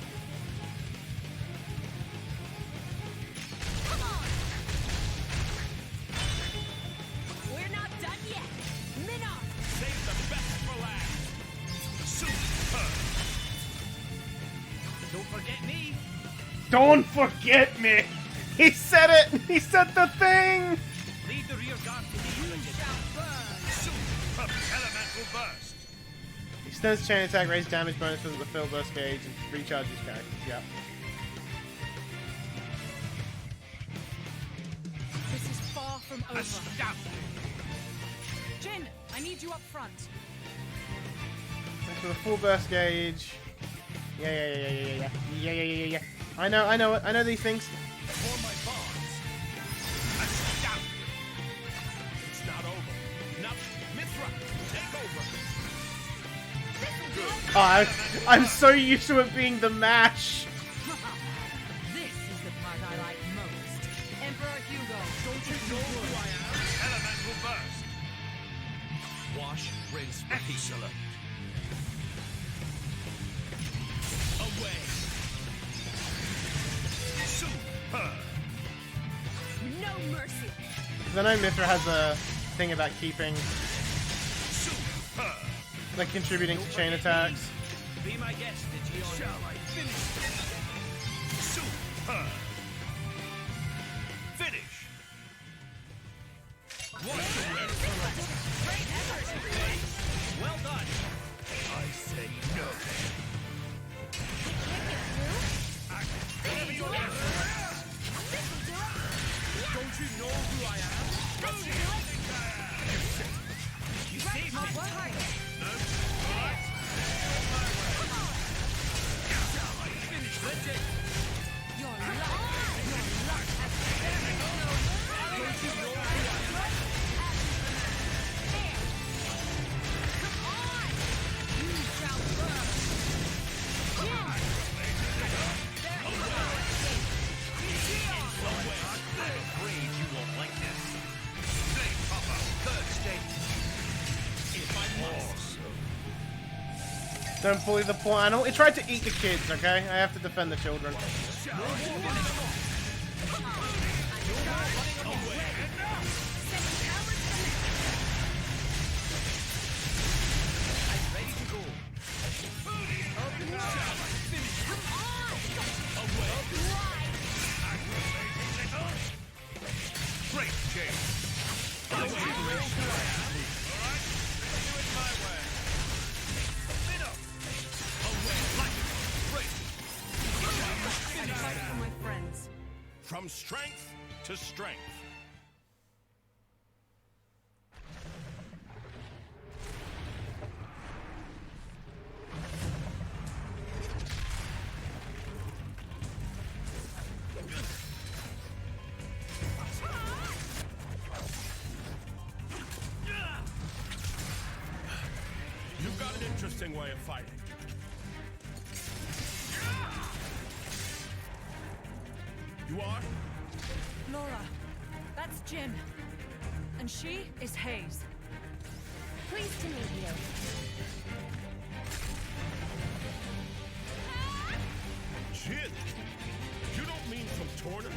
Come on! We're not done yet! Minnow! Save the best for last. Super. Don't forget me. Don't forget me! He said it! He said the thing! Lead the rear guard to me. You shall burn! Super elemental burst. Extends chain attack, raise damage bonus with the fill burst gauge, and recharges characters. Yep. This is far from over. Jin, I need you up front. Thanks for the full burst gauge. Yeah. I know these things. For my bonds. Astound. It's not over. Not Mithra. Take over. Oh, I'm so used to it being the mash. This is the part I like most. Emperor Hugo, Don't you know who I am? Elemental burst. Wash, rinse, repeat. Away. Super. No mercy. Because I know Mithra has a thing about keeping, like contributing to chain attacks. Be my guest, Digion. Shall I finish? Super. Finish. Well done. I say no. Don't you know who I am? You saved me. your luck has very no. Don't you know who I am? Come on! You shall burn. Come on! I'm afraid you won't like this. Flame Papa, third stage. If I must. Don't bully the poor animal. It tried to eat the kids, okay? I have to defend the children. Great, James. I will do it my way. Spin up. Away, like great. Fight for my friends. From strength to strength. You've got an interesting way of fighting. You are? Laura, that's Jin. And she is Hayes. Pleased to meet you. Jin! You don't mean from Torna?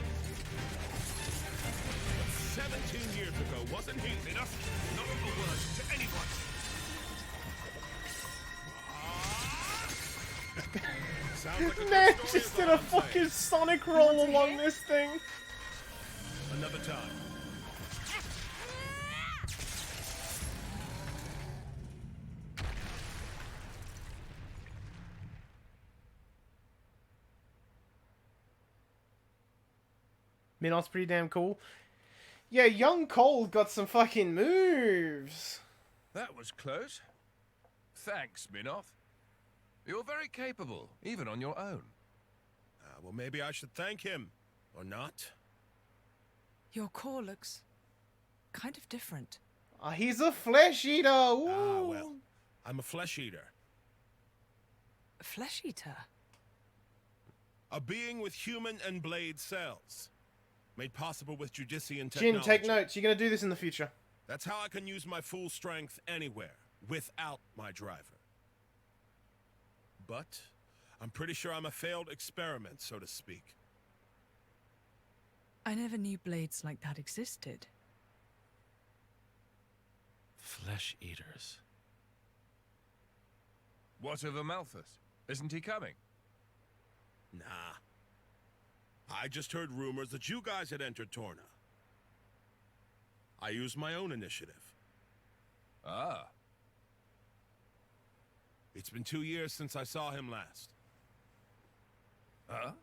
17 years ago, wasn't he? Enough! Not a word to anyone! Sounds like a good Man story just is did all a I'm saying. fucking Sonic roll along this thing. Another time. Minos pretty damn cool. Yeah, young Cole got some fucking moves. That was close. Thanks, Minoth. You're very capable, even on your own. Well, maybe I should thank him. Or not. Your core looks kind of different. He's a flesh eater. Ooh. Ah, well. I'm a flesh eater. A flesh eater? A being with human and blade cells. Made possible with Judician Jin, technology. take notes. You're gonna do this in the future. That's how I can use my full strength anywhere, without my driver. But I'm pretty sure I'm a failed experiment, so to speak. I never knew blades like that existed. Flesh eaters. What of Amalthus? Isn't he coming? Nah. I just heard rumors that you guys had entered Torna. I used my own initiative. Ah. It's been 2 years since I saw him last. Huh?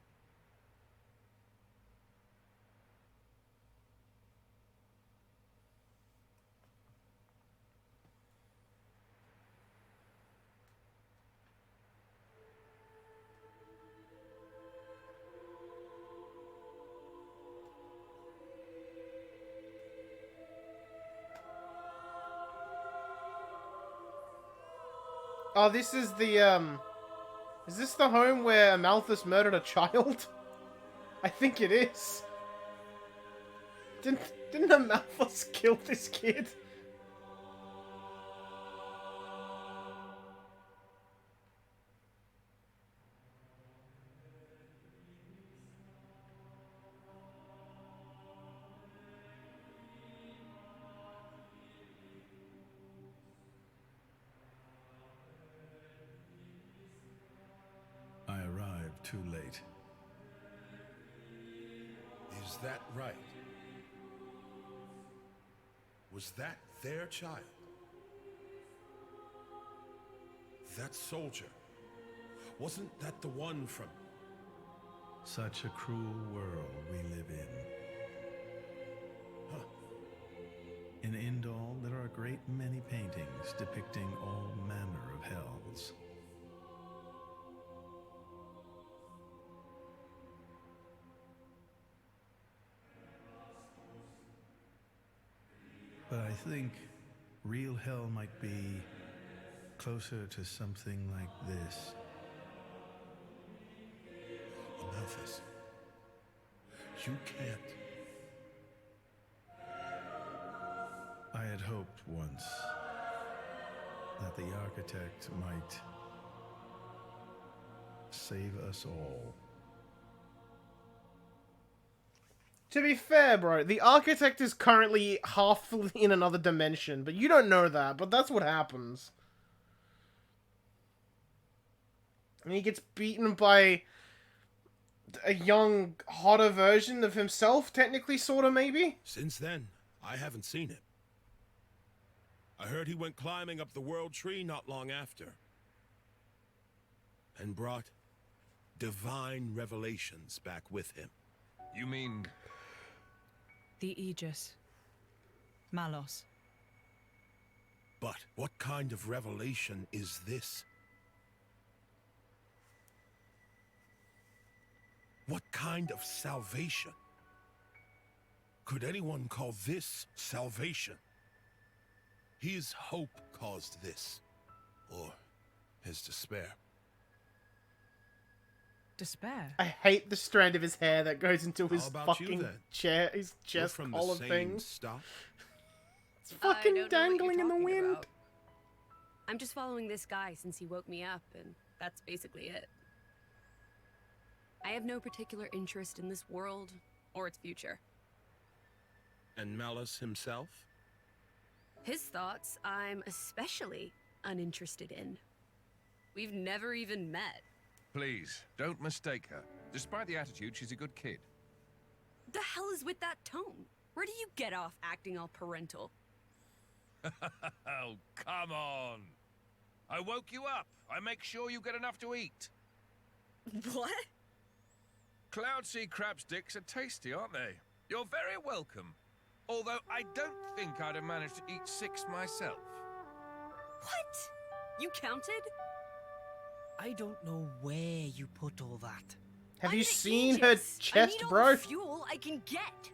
Oh, this is the, is this the home where Malthus murdered a child? I think it is. Didn't Amalthus kill this kid? I arrived too late. Is that right? Was that their child? That soldier? Wasn't that the one from... Such a cruel world we live in. Huh. In Indol, there are a great many paintings depicting all manner of hells. But I think real hell might be closer to something like this. Amalthus, you can't... I had hoped once that the architect might save us all. To be fair, bro, the architect is currently half in another dimension, but you don't know that, but that's what happens. And he gets beaten by a young, hotter version of himself, technically, sorta, maybe? Since then, I haven't seen him. I heard he went climbing up the World Tree not long after. And brought divine revelations back with him. You mean... The Aegis. Malos. But what kind of revelation is this? What kind of salvation? Could anyone call this salvation? His hope caused this. Or his despair. Despair? I hate the strand of his hair that goes into his about you, fucking then? chair, his We're chest from the collar same thing. stock? It's fucking I don't know what dangling you're in the talking wind. about. I'm just following this guy since he woke me up, and that's basically it. I have no particular interest in this world or its future. And Malus himself? His thoughts, I'm especially uninterested in. We've never even met. Please, don't mistake her. Despite the attitude, she's a good kid. The hell is with that tone? Where do you get off acting all parental? Oh, come on. I woke you up. I make sure you get enough to eat. What? Cloud sea crab sticks are tasty, aren't they? You're very welcome. Although I don't think I'd have managed to eat 6 myself. What? You counted? I don't know where you put all that. Have I'm you the seen her Aegis. I chest, need all bro? the fuel I can get.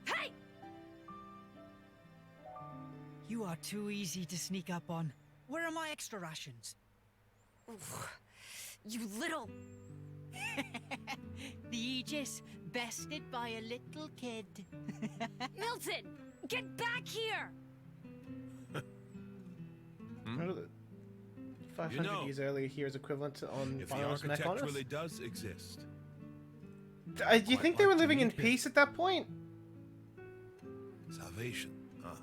Hey! You are too easy to sneak up on. Where are my extra rations? You little... The Aegis, bested by a little kid. Milton! Get back here! What are the 500 You know, years earlier here is equivalent to on If the Finals architect Mechonis? really does exist. Do you think they were living in peace at that point? Salvation, huh?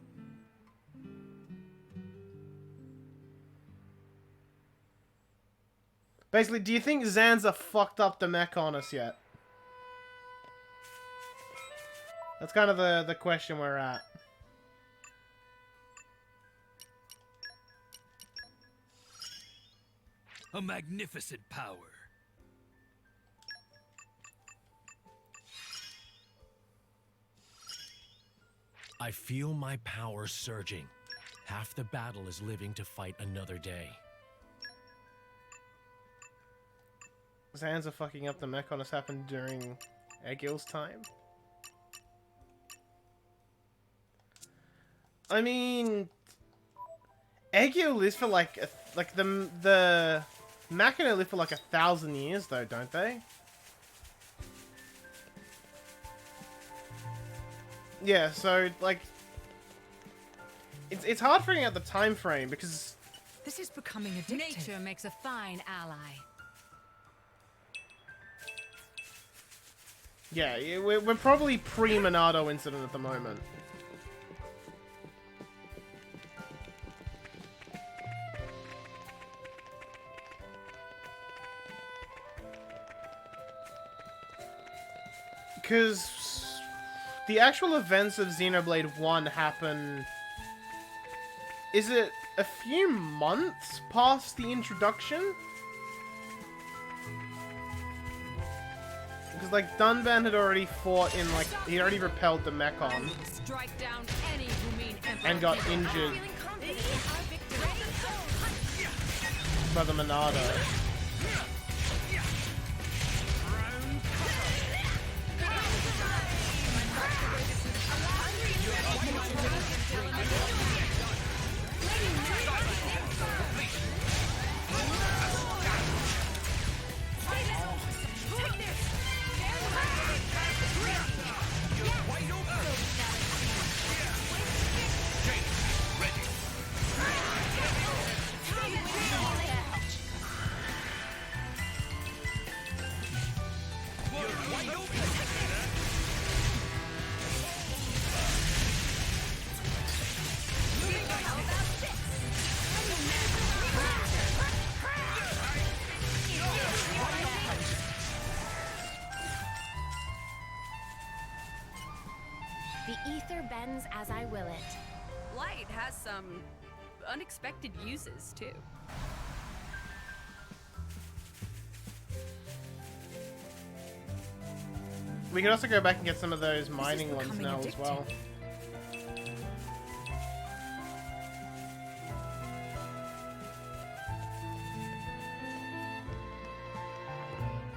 Basically, do you think Zanza fucked up the Mechonis yet? That's kind of the question we're at. A magnificent power. I feel my power surging. Half the battle is living to fight another day. Zanza fucking up the Mechonis happened during Egil's time? I mean... Egio lives for like the Machina live for like 1,000 years though, don't they? Yeah, so like it's hard figuring out the time frame because This is becoming addictive. Nature makes a fine ally. yeah, we're probably pre-Monado incident at the moment. Because the actual events of Xenoblade 1 happen... Is it a few months past the introduction? Because, like, Dunban had already fought in, like... He already repelled the Mechon. Strike down any who mean emperor. And got injured by the Monado. The ether bends as I will it. Light has some unexpected uses, too. We could also go back and get some of those mining ones now as well.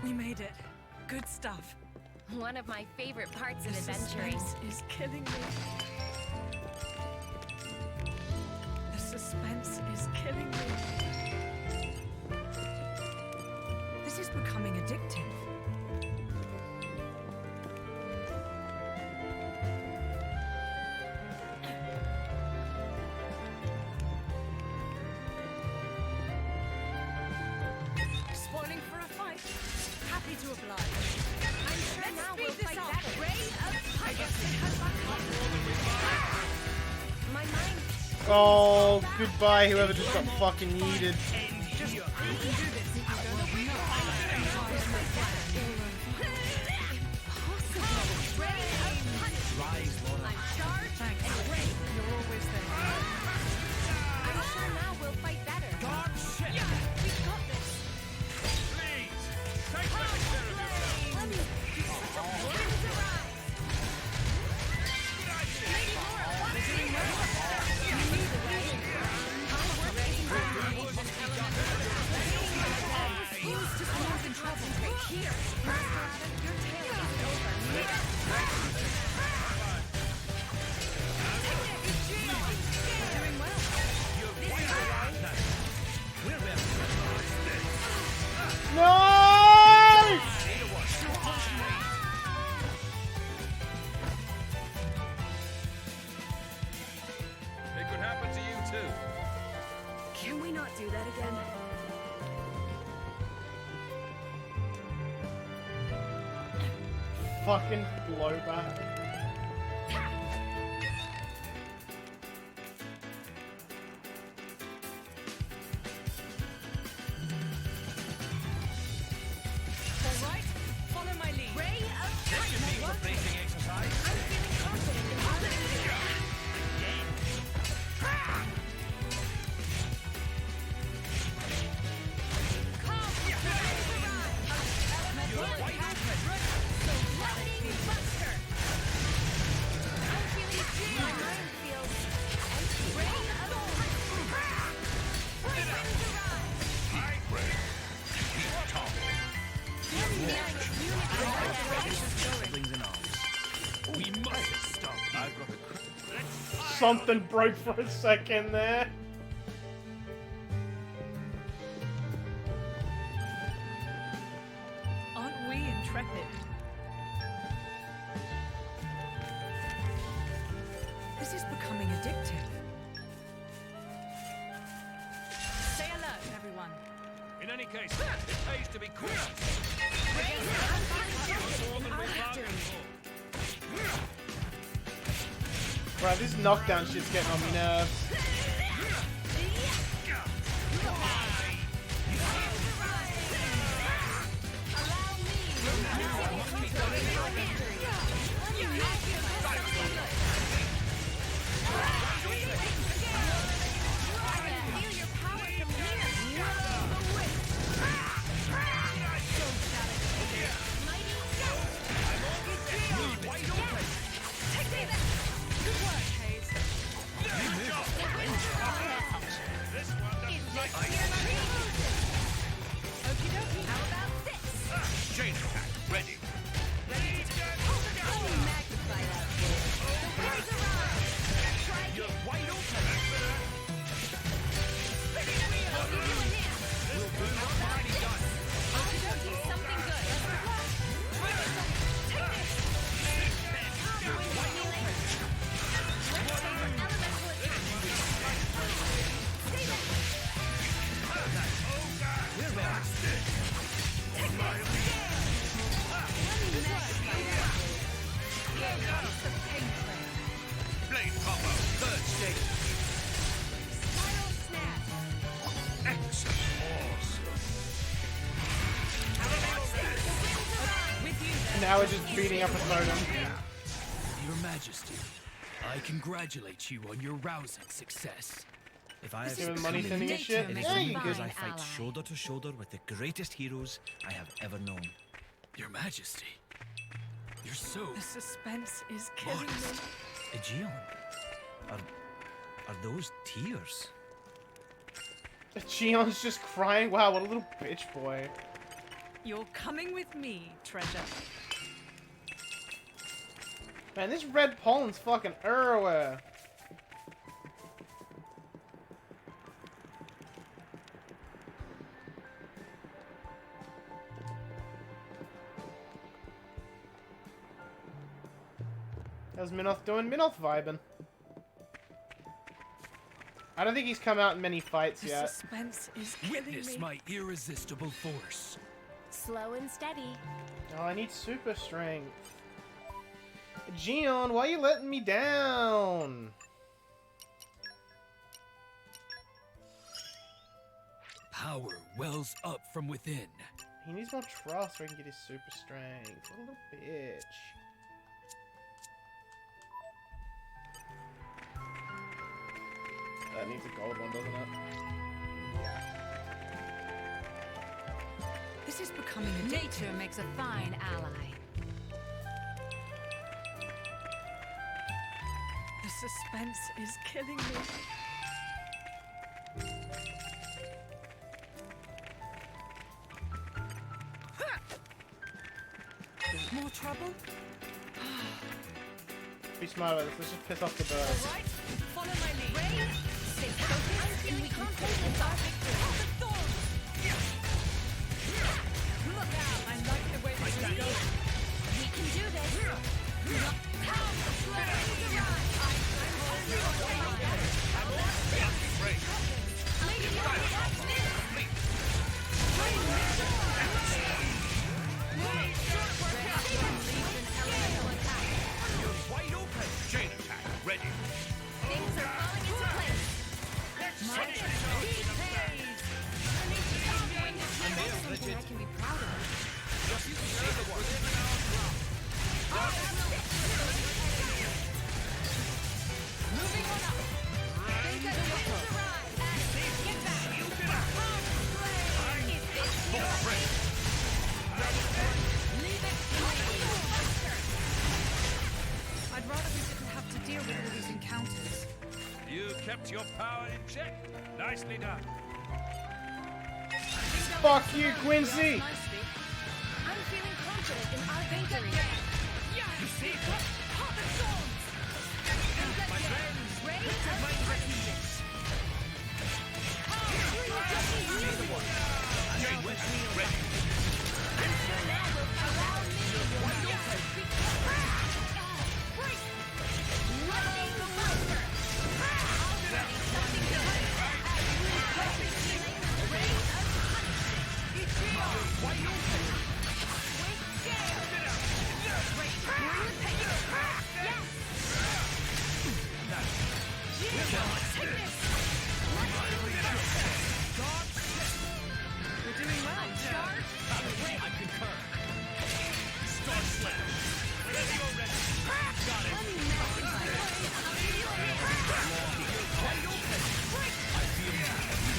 We made it. Good stuff. One of my favorite parts of The adventuring. suspense is killing me. The suspense is killing me. This is becoming addictive. Spoiling for a fight. Happy to oblige. I'm sure now we'll fight that ray of my mind. Oh, goodbye, whoever just got fucking yeeted. I'm sure now we'll fight better. We've got this. No! It could happen to you too. Can we not do that again? Fucking blowback. All right, follow my lead. Ray of This should make for bracing exercise. I'm feeling confident in our victory. We must stop. Something broke for a second there. decrepit. This is becoming addictive. Stay alert, everyone. In any case, it pays to be quick. Right, this knockdown shit's getting on my nerves. Chain attack, ready. You're wide open. We'll do what's already done. Something good. You're wide open. We're back. Blade combo, third stage. Spiral snap. Excellent. And now we're just beating up a totem. Your Majesty, I congratulate you on your rousing success. If I have Giving money sending a shit? it is Yeah, only you because good. I fight shoulder to shoulder with the greatest heroes I have ever known. Your Majesty, you're so The suspense is killing me. modest. Aegeon, are those tears? Gion's just crying. Wow, what a little bitch boy. You're coming with me, treasure. Man, this red pollen's fucking everywhere. How's Minoth doing? Minoth vibing. I don't think he's come out in many fights The yet. suspense is killing witness me. my irresistible force. Slow and steady. Oh, I need super strength. Gion, why are you letting me down? Power wells up from within. He needs more trust so he can get his super strength. What a little bitch. That needs a gold one, doesn't it? This is becoming addictive. Nature makes a fine ally. The suspense is killing me. More trouble? Be smart about this. Let's just piss off the bird. Alright, follow my lead. Stay focused and we can pull this off. Look out! I like the way this is going. We can do this. Wide open. Chain attack, ready. Things are falling into place. Something I can be proud of. Moving on up. Think of the arrive. Get back. Is this your Leave it. I'd rather we didn't have to deal with all these encounters. You kept your power in check. Nicely done. Fuck you, Quincy! I'm feeling confident in our victory. You see? My friends, ready to fight for peace. Chain attack, ready. Allow me You're doing well. I concur. Star Slam. Whenever you're ready. Got it. I feel you are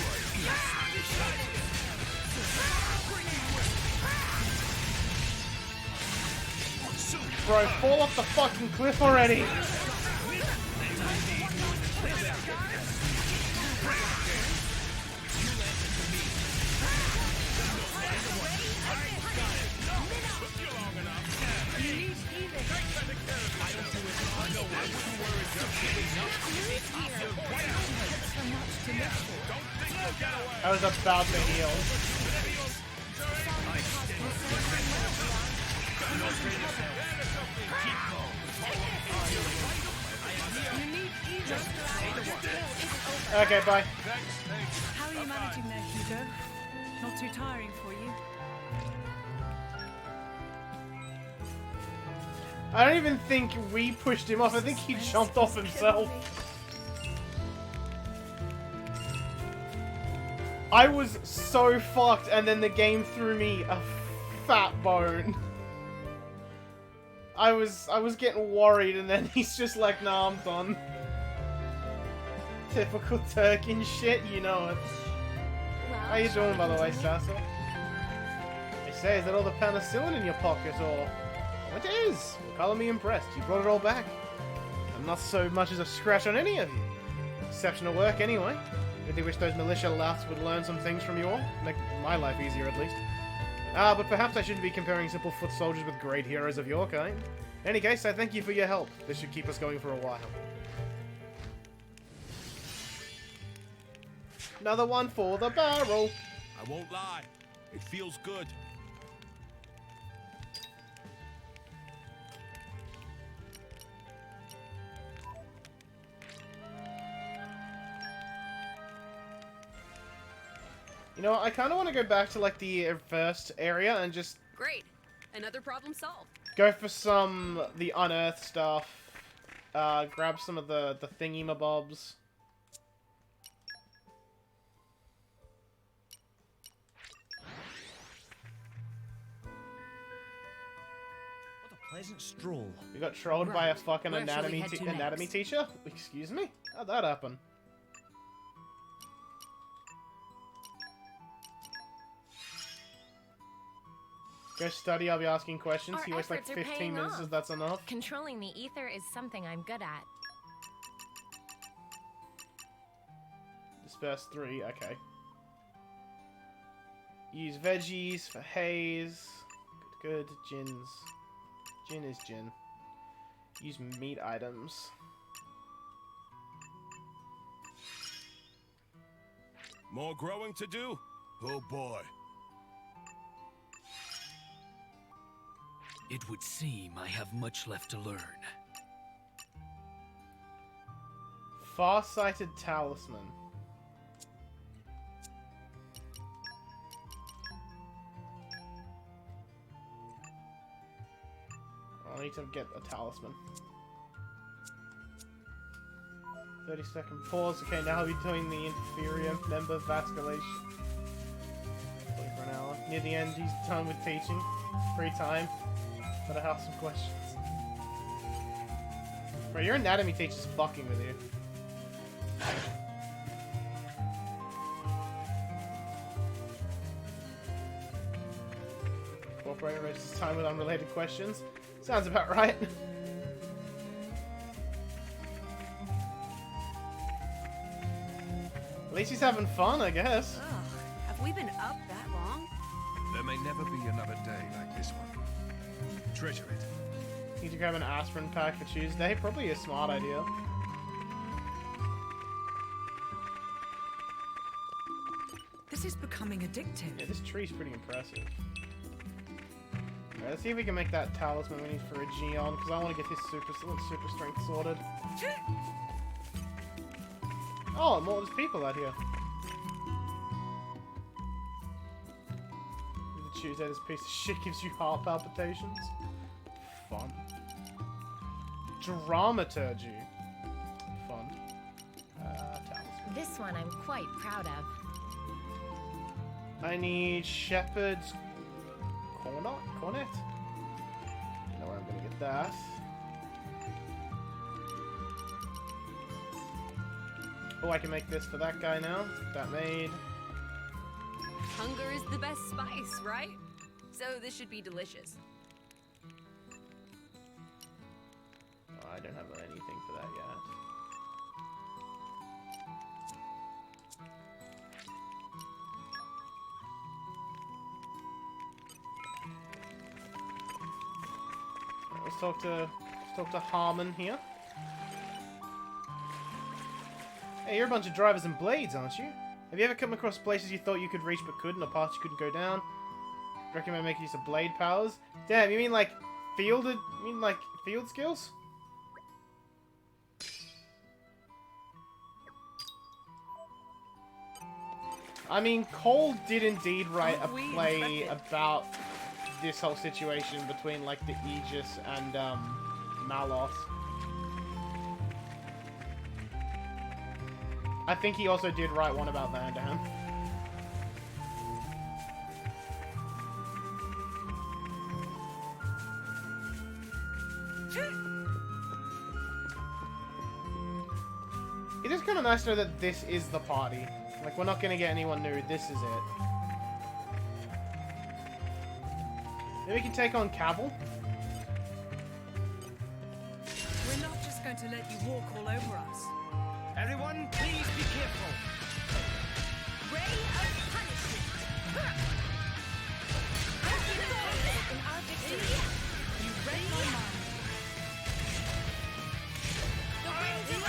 Bro, fall off the fucking cliff already! I was about to heal. Okay, bye. How are you managing there, Hugo? Not too tiring for you? I don't even think we pushed him off. I think he jumped off himself. I was so fucked, and then the game threw me a fat bone. I was getting worried, and then he's just like, nah, I'm done. Typical Turkin shit, you know it. How you doing, by the way, Sasso? They say, is that all the penicillin in your pocket, or... It is! Well, color me impressed. You brought it all back. And not so much as a scratch on any of you. Exceptional work, anyway. I really wish those militia louts would learn some things from you all. Make my life easier, at least. But perhaps I shouldn't be comparing simple foot soldiers with great heroes of your kind. In any case, I thank you for your help. This should keep us going for a while. Another one for the barrel. I won't lie. It feels good. You know what, I kind of want to go back to, like, the first area and just... Great. Another problem solved. Go for some... the unearthed stuff. Grab some of the thingy-mabobs. What a pleasant stroll. You got trolled by a fucking Where shall we anatomy head to anatomy next? teacher? Excuse me? How'd that happen? Go study, I'll be asking questions. Our He wastes like efforts are 15 paying minutes, off. if that's enough. Controlling the ether is something I'm good at. Disperse 3, okay. Use veggies for haze. Good, good. Gins. Gin is gin. Use meat items. More growing to do? Oh boy. It would seem I have much left to learn. Far-sighted talisman. I need to get a talisman. 30-second pause. Okay, now we're doing the inferior member vasculation. Wait for an hour. Near the end, he's done with teaching. Free time. But I have some questions. Bro, your anatomy teacher's fucking with you. Incorporate register time with unrelated questions. Sounds about right. At least he's having fun, I guess. Ugh, have we been up that long? There may never be another day like this one. Treasure it. Need to grab an aspirin pack for Tuesday. Probably a smart idea. This is becoming addictive. Yeah, this tree's pretty impressive. Alright, let's see if we can make that talisman we need for a Geon, because I want to get his super strength sorted. Oh, there's people out here. The Tuesday, this piece of shit gives you heart palpitations. Fun. Dramaturgy. Fun. Talisman. This one I'm quite proud of. I need Shepherd's Cornet? You know where I'm gonna get that. Oh, I can make this for that guy now. Let's get that made. Hunger is the best spice, right? So this should be delicious. Oh, I don't have anything for that yet. Right, let's talk to Harmon here. Hey, you're a bunch of drivers and blades, aren't you? Have you ever come across places you thought you could reach but couldn't, or paths you couldn't go down? Recommend making use of blade powers? Damn, you mean like field skills? I mean, Cole did indeed write a play about this whole situation between like the Aegis and Malos. I think he also did write one about the Addam. It is kind of nice to know that this is the party. Like, we're not going to get anyone new. This is it. Maybe we can take on Cavil. We're not just going to let you walk all over us. Everyone, please be careful. Ray of punishment. In our victory. You read my mind. The winds of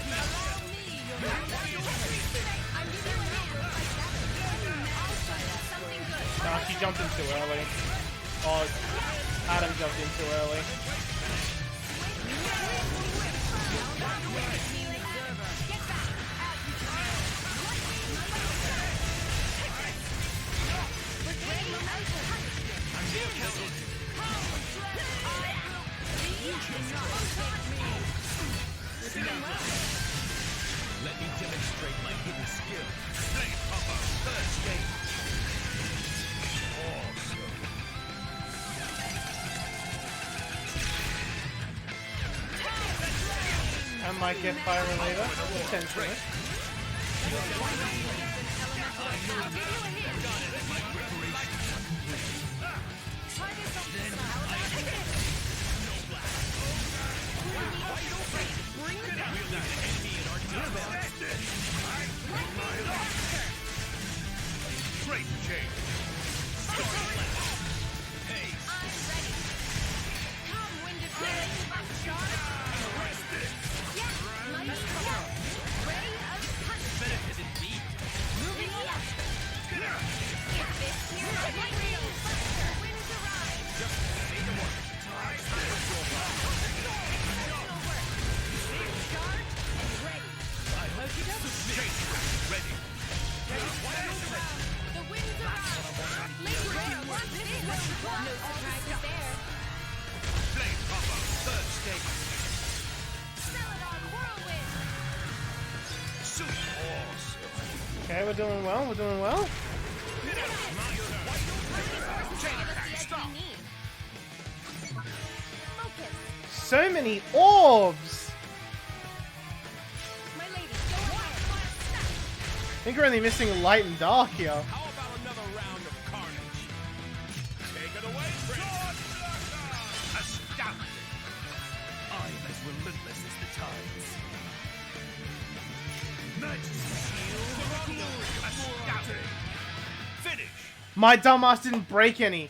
allow me your I'm giving you a hand like that. I'll show you something good. Nah, she jumped in too early. Oh, Addam jumped in too early. Let me demonstrate my hidden skill. Blade Popper, third stage. I might get fire related, potentially. Great change. Okay, we're doing well, we're doing well. So many orbs! I think we're only missing light and dark here. How about another round of carnage? Take it away, Prince. Astounding. I'm as relentless as the tides. Majesty, astounding. Finish. My dumbass didn't break any.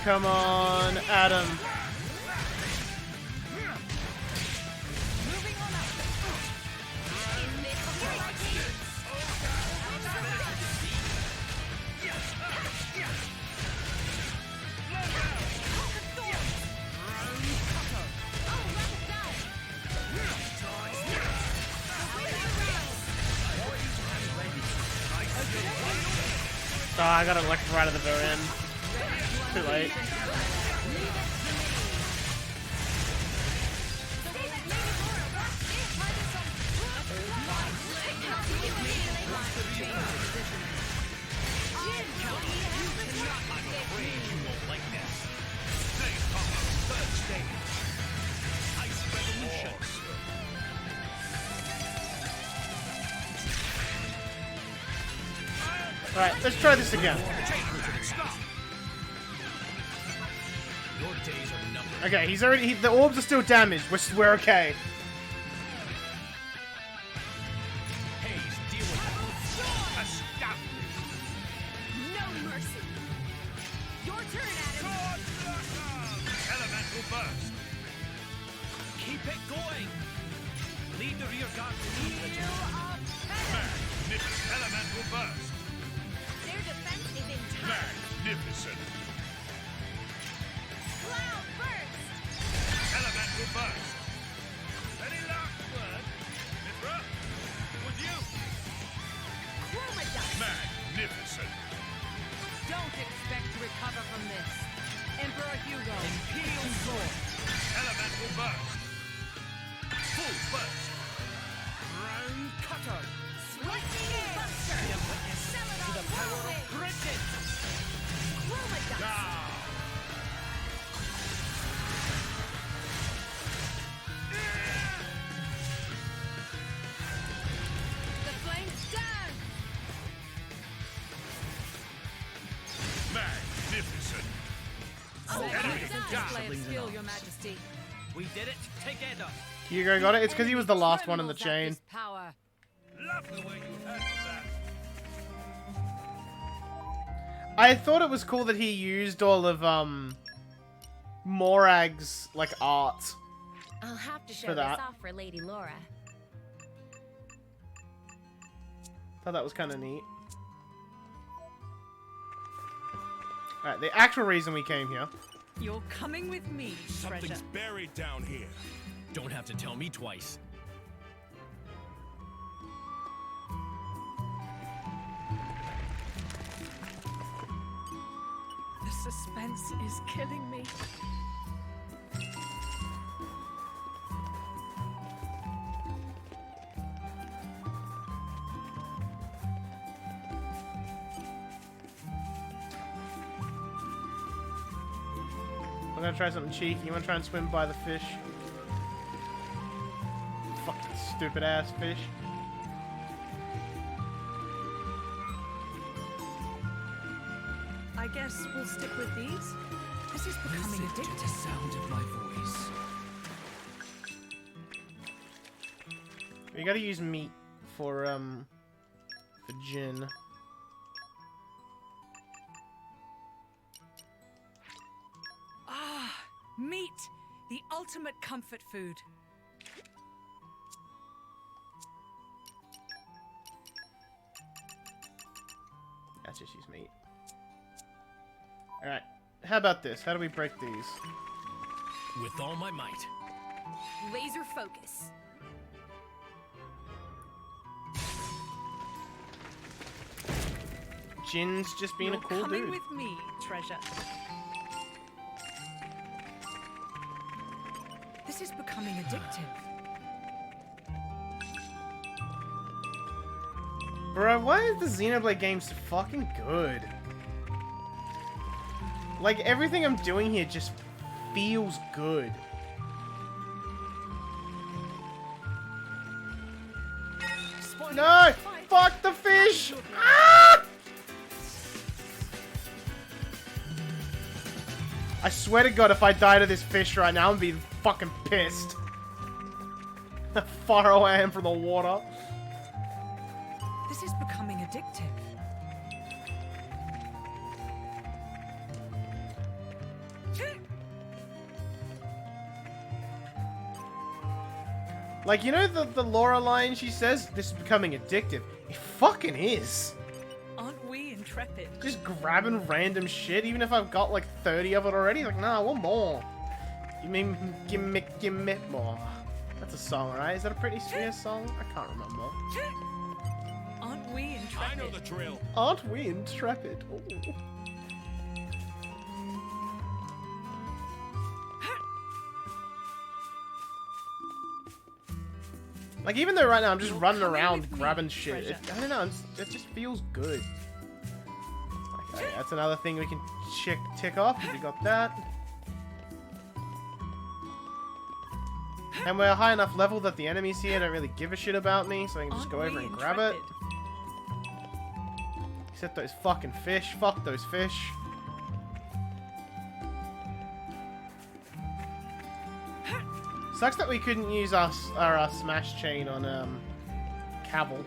Come on, Addam. Oh, I got it like right at the very end. Too late. Alright, let's try this again. Okay, he's already. The orbs are still damaged. We're okay. No mercy. Your turn, Addam. Elemental burst. Keep it going. Lead the rear guard to Magnificent elemental burst. Their defense is intact. Magnificent. Cloud burst. Elemental burst. Any last word, Mithra? Would you? Chroma dust. Magnificent. Don't expect to recover from this. Emperor Hugo. Imperial sword. Elemental burst. Full burst. Round cutter. Lightning buster. Be a witness to the power of Bridget. Chroma dust. The flames down. Magnificent. Display of skill, Your Majesty. We did it together. Hugo got it. It's because he was the last one in the chain. Power. Love the way you handle that. I thought it was cool that he used all of Morag's like art. I'll have to show For this that. off for Lady Laura. Thought that was kind of neat. Alright, the actual reason we came here. You're coming with me, treasure. Something's buried down here. Don't have to tell me twice. The suspense is killing me. I'm gonna try something cheeky. You wanna try and swim by the fish? Fucking stupid ass fish. I guess we'll stick with these. This is becoming Listen to the addictive. sound of my voice. You gotta use meat for gin. Ah, meat, the ultimate comfort food. Let's just use meat. Alright. How about this? How do we break these? With all my might. Laser focus. Jin's just being You're a cool coming dude. with me, treasure. This is becoming addictive. Bro, why is the Xenoblade game so fucking good? Like, everything I'm doing here just feels good. No! Fuck the fish! Ah! I swear to God, if I die to this fish right now, I'm gonna be fucking pissed. How far away I am from the water. This is becoming addictive. Like, you know the Laura line she says? This is becoming addictive. It fucking is. Aren't we intrepid? Just grabbing random shit, even if I've got like 30 of it already. Like, nah, I want more. Give me more. That's a song, right? Is that a Britney Spears song? I can't remember. Aren't we intrepid? I know the drill. Aren't we intrepid? Ooh. Like, even though right now I'm just running around grabbing shit, I don't know, it just feels good. Okay, that's another thing we can tick off. We got that. And we're high enough level that the enemies here don't really give a shit about me, so I can just go over and grab it. Except those fucking fish. Fuck those fish. Sucks that we couldn't use our smash chain on Cavill.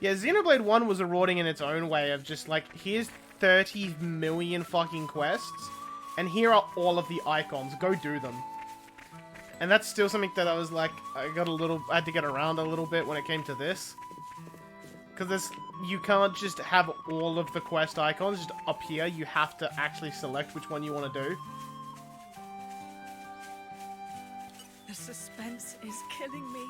Yeah, Xenoblade 1 was rewarding in its own way of just like, here's 30 million fucking quests, and here are all of the icons. Go do them. And that's still something that I was like, I had to get around a little bit when it came to this. Because you can't just have all of the quest icons just up here. You have to actually select which one you want to do. The suspense is killing me.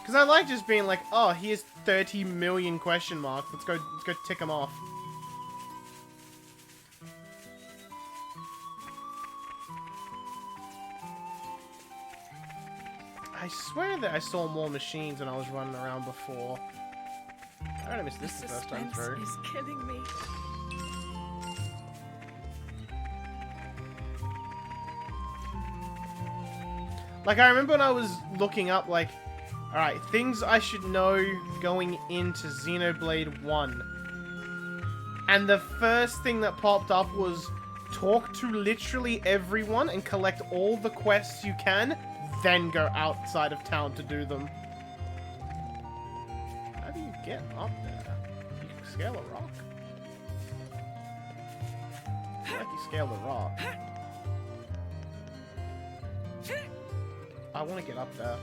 Because I like just being like, oh, here's 30 million question marks. Let's go tick them off. I swear that I saw more machines when I was running around before. I don't miss this the first time through. Is killing me. Like, I remember when I was looking up, like, alright, things I should know going into Xenoblade 1. And the first thing that popped up was talk to literally everyone and collect all the quests you can, then go outside of town to do them. How do you get up there? You can scale a rock? I feel like you scale the rock. I want to get up there.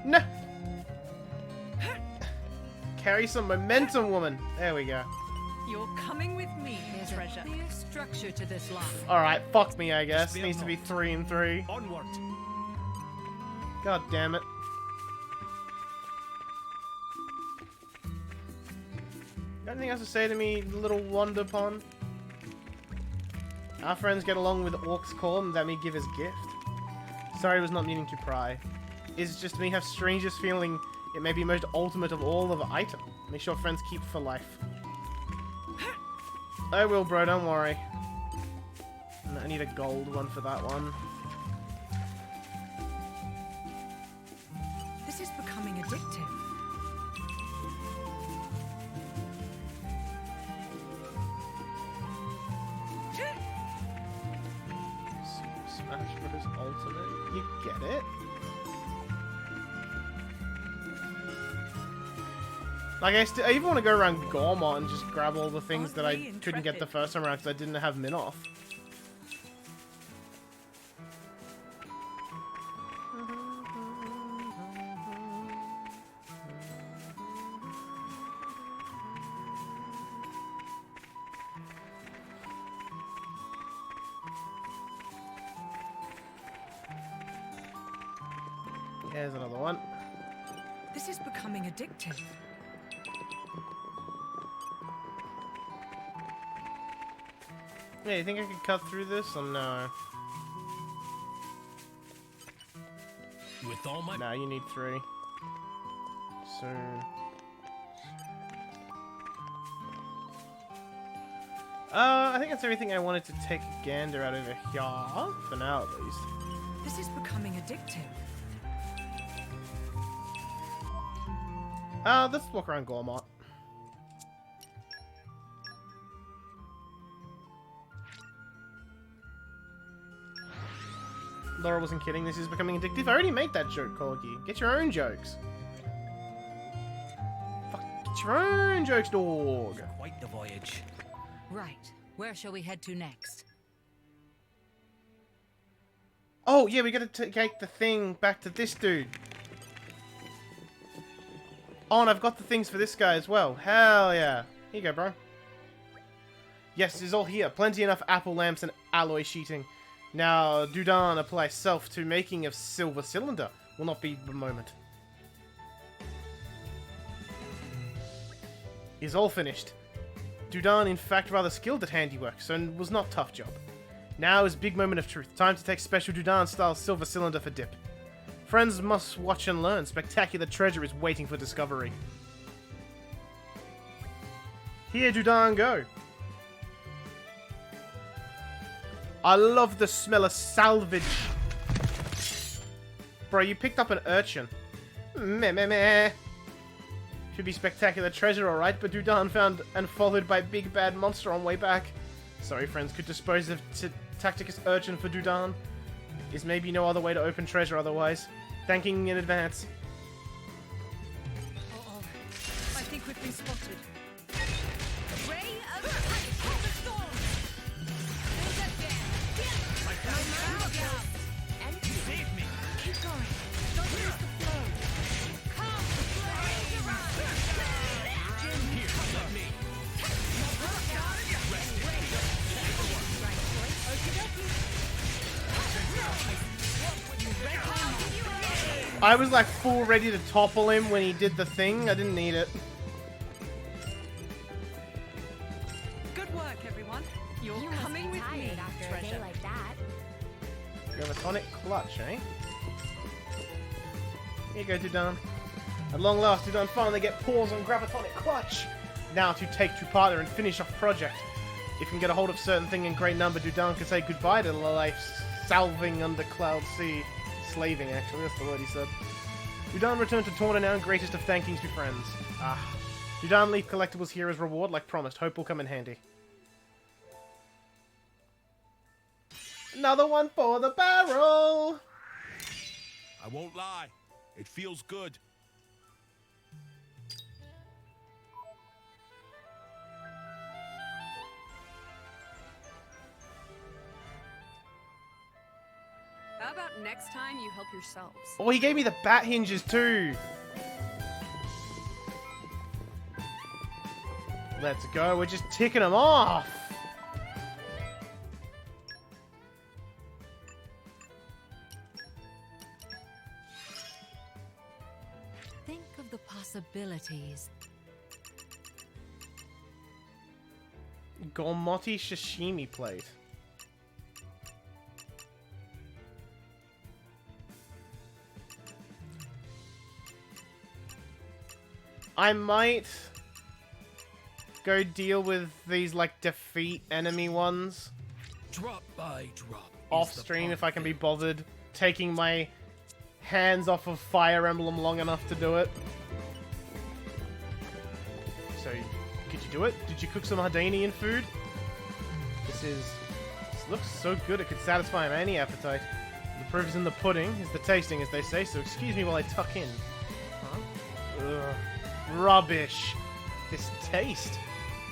No! Carry some momentum, woman. There we go. You're coming with me, treasure. There's a clear structure to this line. Alright, fuck me, I guess. It needs to be 3 and 3. Onward. God damn it. Got anything else to say to me, little Wonder Pond? Our friends get along with Orc's call and let me give his gift. Sorry, I was not meaning to pry. It's just me have strangest feeling it may be most ultimate of all of item. Make sure friends keep for life. I will, bro, don't worry. I need a gold one for that one. This is becoming addictive. Smash Bros. Ultimate. You get it? Like, I even want to go around Gorma and just grab all the things that I couldn't get the first time around because I didn't have Minoff. Here's another one. This is becoming addictive. Yeah, you think I could cut through this or no? With all my... No, you need 3. Soon. I think that's everything I wanted to take a gander out over here. For now, at least. This is becoming addictive. Let's walk around Gormott. Laura wasn't kidding. This is becoming addictive. I already made that joke, Corgi. Get your own jokes. Fuck, get your own jokes, dog. Quite the voyage. Right. Where shall we head to next? Oh, yeah, we gotta take the thing back to this dude. Oh, and I've got the things for this guy as well. Hell yeah. Here you go, bro. Yes, it's all here. Plenty enough apple lamps and alloy sheeting. Now, Dudan apply self to making of silver cylinder. Will not be the moment. Is all finished. Dudan, in fact, rather skilled at handiwork, so it was not tough job. Now is big moment of truth. Time to take special Dudan-style silver cylinder for dip. Friends must watch and learn. Spectacular treasure is waiting for discovery. Here, Dudan, go. I love the smell of salvage. Bro, you picked up an urchin. Meh, meh, meh. Should be spectacular treasure, alright, but Dudan found and followed by big bad monster on way back. Sorry, friends, could dispose of Tacticus urchin for Dudan. Is maybe no other way to open treasure otherwise. Thanking in advance. Uh-oh. I think we've been spotted. Ray of the storm. Build up there. I found and save me. Keep going. Don't lose the flow. Come, raise your eyes. Jim, here, let me. I was like full ready to topple him when he did the thing. I didn't need it. Good work, everyone. You're You coming with me, after a treasure. day like that. Gravitonic clutch, eh? Here you go, Dudan. At long last, Dudan finally get paws on Gravitonic clutch. Now to take to partner and finish off project. If you can get a hold of certain thing in great number, Dudan can say goodbye to the life salving under cloud sea. Slaving, actually, that's the word he said. Dudan returned to Torna now, greatest of thankings to friends. Ah. Dudan leave collectibles here as reward, like promised. Hope will come in handy. Another one for the barrel! I won't lie. It feels good. How about next time you help yourselves? Oh, he gave me the bat hinges too! Let's go, we're just ticking them off! Think of the possibilities. Gormoti sashimi plate. I might go deal with these, like, defeat enemy ones. Drop by drop. Off stream if I can be bothered. Taking my hands off of Fire Emblem long enough to do it. So, could you do it? Did you cook some Hardanian food? This looks so good it could satisfy any appetite. The proof is in the pudding, is the tasting, as they say, so excuse me while I tuck in. Huh? Ugh. Rubbish. This taste.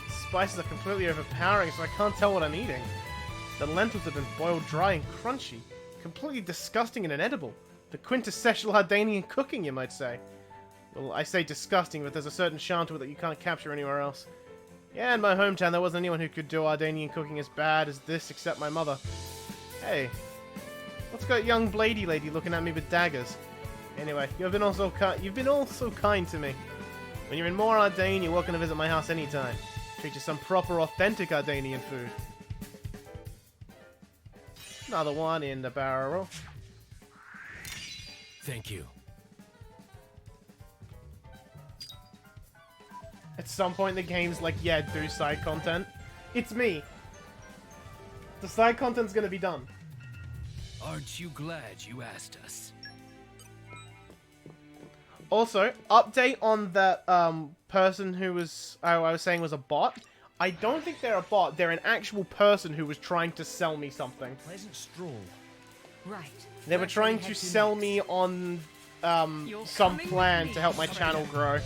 The spices are completely overpowering, so I can't tell what I'm eating. The lentils have been boiled dry and crunchy. Completely disgusting and inedible. The quintessential Hardanian cooking, you might say. Well, I say disgusting, but there's a certain charm to it that you can't capture anywhere else. Yeah, in my hometown, there wasn't anyone who could do Hardanian cooking as bad as this, except my mother. Hey, what's got young Blady lady looking at me with daggers? Anyway, you've been all so kind to me. When you're in more Ardane, you're welcome to visit my house anytime. Treat you some proper, authentic Ardanian food. Another one in the barrel. Thank you. At some point, the game's like, yeah, do side content. It's me. The side content's gonna be done. Aren't you glad you asked us? Also, update on that person who was, I was saying was a bot. I don't think they're a bot. They're an actual person who was trying to sell me something. Pleasant stroll. Right. They were trying to sell me on some plan to help my channel grow.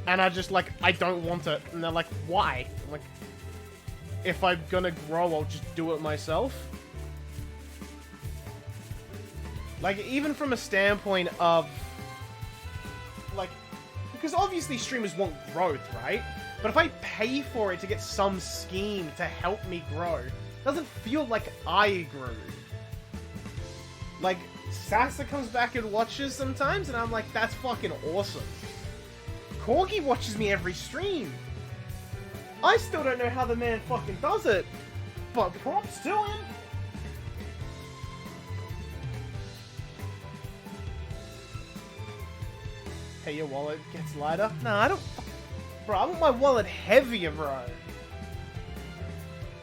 And I just like, I don't want it. And they're like, why? I'm like, if I'm gonna grow, I'll just do it myself. Like, even from a standpoint of, like, because obviously streamers want growth, right? But if I pay for it to get some scheme to help me grow, it doesn't feel like I grew. Like, Sasa comes back and watches sometimes, and I'm like, that's fucking awesome. Corgi watches me every stream. I still don't know how the man fucking does it, but props to him. Hey, your wallet gets lighter? No, I don't... Bro, I want my wallet heavier, bro.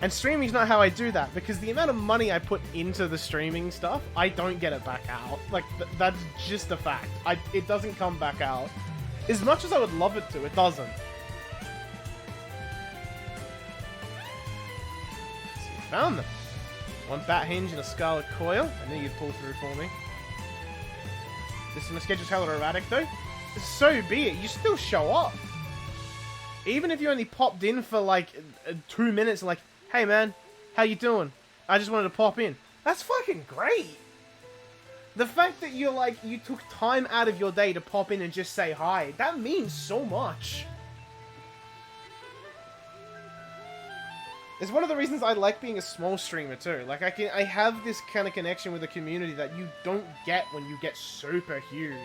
And streaming's not how I do that, because the amount of money I put into the streaming stuff, I don't get it back out. Like, that's just a fact. It doesn't come back out. As much as I would love it to, it doesn't. So, found them. One bat hinge and a scarlet coil. I knew you'd pull through for me. This my schedule's hella erratic, though. So be it. You still show up. Even if you only popped in for, like, 2 minutes and like, hey, man, how you doing? I just wanted to pop in. That's fucking great. The fact that you're like, you took time out of your day to pop in and just say hi, that means so much. It's one of the reasons I like being a small streamer too. Like, I have this kind of connection with the community that you don't get when you get super huge.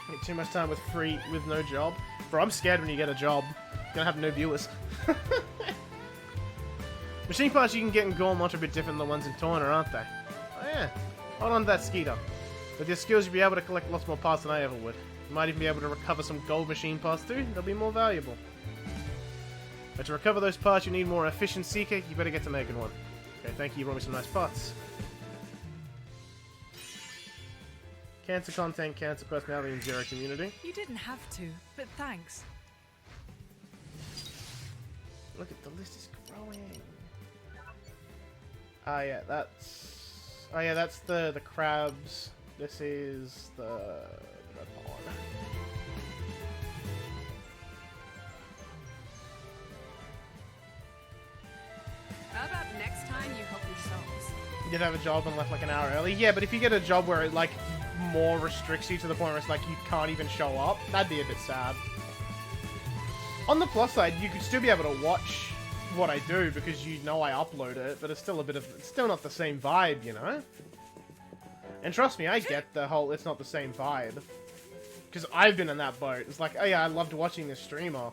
Get too much time with no job. Bro, I'm scared when you get a job. You're gonna have no viewers. Machine parts you can get in Gormont are a bit different than the ones in Torna, aren't they? Oh yeah. Hold on to that, Skeeter. With your skills, you'll be able to collect lots more parts than I ever would. You might even be able to recover some gold machine parts too. They'll be more valuable. But to recover those parts, you need more efficient Seeker. You better get to making one. Okay, thank you. You brought me some nice parts. Cancer content, cancer personality, and zero community. You didn't have to, but thanks. Look at the list is growing. Ah, yeah, that's... Oh, yeah, that's the crabs. This is the red pond. How about next time you help yourselves? You did have a job and left like an hour early? Yeah, but if you get a job where it, like, more restricts you to the point where it's like you can't even show up, that'd be a bit sad. On the plus side, you could still be able to watch what I do because you know I upload it, but it's still it's still not the same vibe, you know? And trust me, I get the whole it's not the same vibe. Because I've been in that boat. It's like, oh yeah, I loved watching this streamer.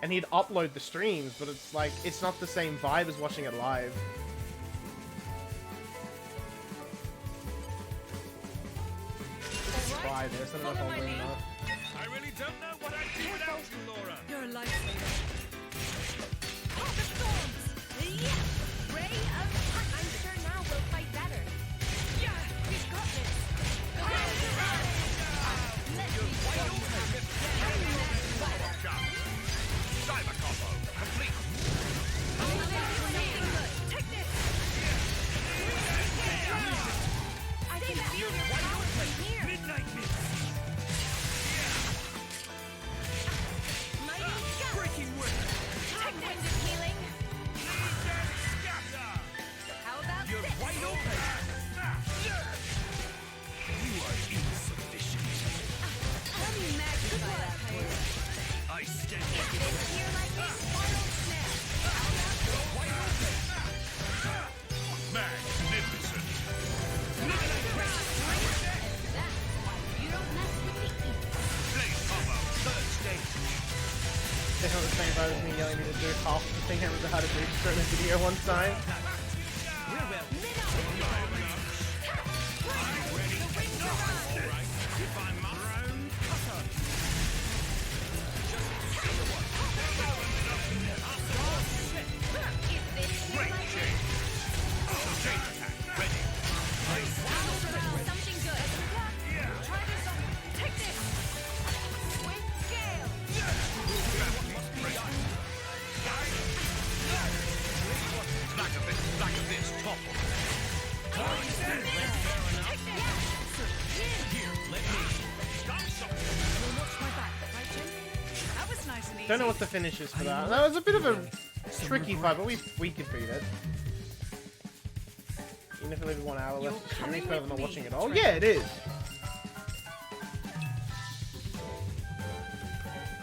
And he'd upload the streams, but it's like, it's not the same vibe as watching it live. Try this, I don't know if I'll win or not. I really don't know what I'd do without you, Laura. You're a lifesaver. Pop the storms! Yeah! Ray of... I'm sure now we'll fight better. Yeah! We've got this! Cyber combo complete. Take this! I can feel your power from here! Midnight Mist. Breaking wind! Take wind of healing! How about You're this? wide open. You are insufficient. Let me magnify that for you. I stand This here like a spiral snare. How about this? wide open. Magnificent. That's why you don't mess with the heat. Blaze combo. Third stage. It's not the same vibe as me yelling me to do half the thing I remember how to do during a video one time. Great change. Chain attack. Ready. Something good. Try this on. Take this. With scale. Must be Don't know what the finish is for that. That was a bit of a tricky fight, but we could beat it. Even if we leave 1 hour left, it's better than not watching it all. Yeah, it is.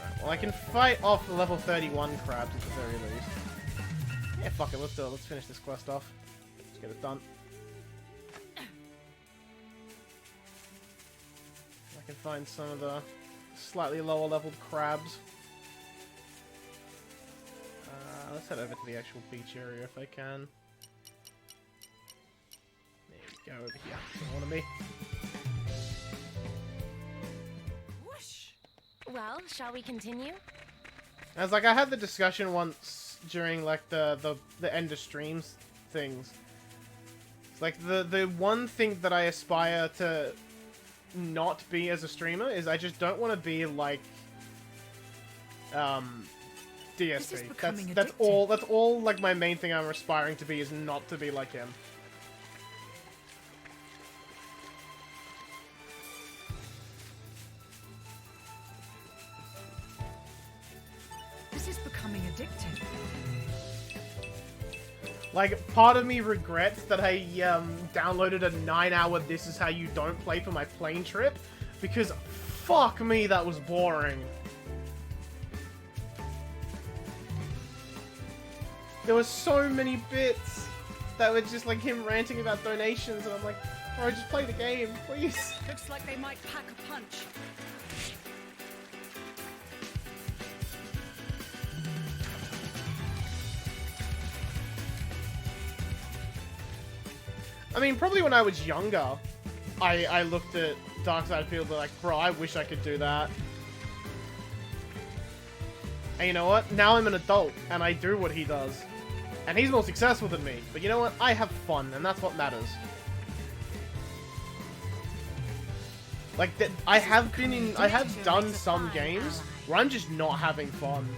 Right, well, I can fight off the level 31 crabs at the very least. Yeah, fuck it, let's do it. Let's finish this quest off. Let's get it done. I can find some of the slightly lower leveled crabs. Let's head over to the actual beach area if I can. There we go, over here. Don't want to be. Well, shall we continue? I was like, I had the discussion once during like the end of streams things. It's like the one thing that I aspire to not be as a streamer is I just don't want to be like DSP. That's all like my main thing I'm aspiring to be is not to be like him. This is becoming addictive. Like, part of me regrets that I downloaded a 9-hour This Is How You Don't Play for my plane trip, because fuck me, that was boring. There were so many bits that were just like him ranting about donations, and I'm like, bro, just play the game, please. Looks like they might pack a punch. I mean, probably when I was younger, I looked at Darkside Field like, bro, I wish I could do that. And you know what? Now I'm an adult, and I do what he does. And he's more successful than me. But you know what? I have fun, and that's what matters. Like, I have done some games where I'm just not having fun.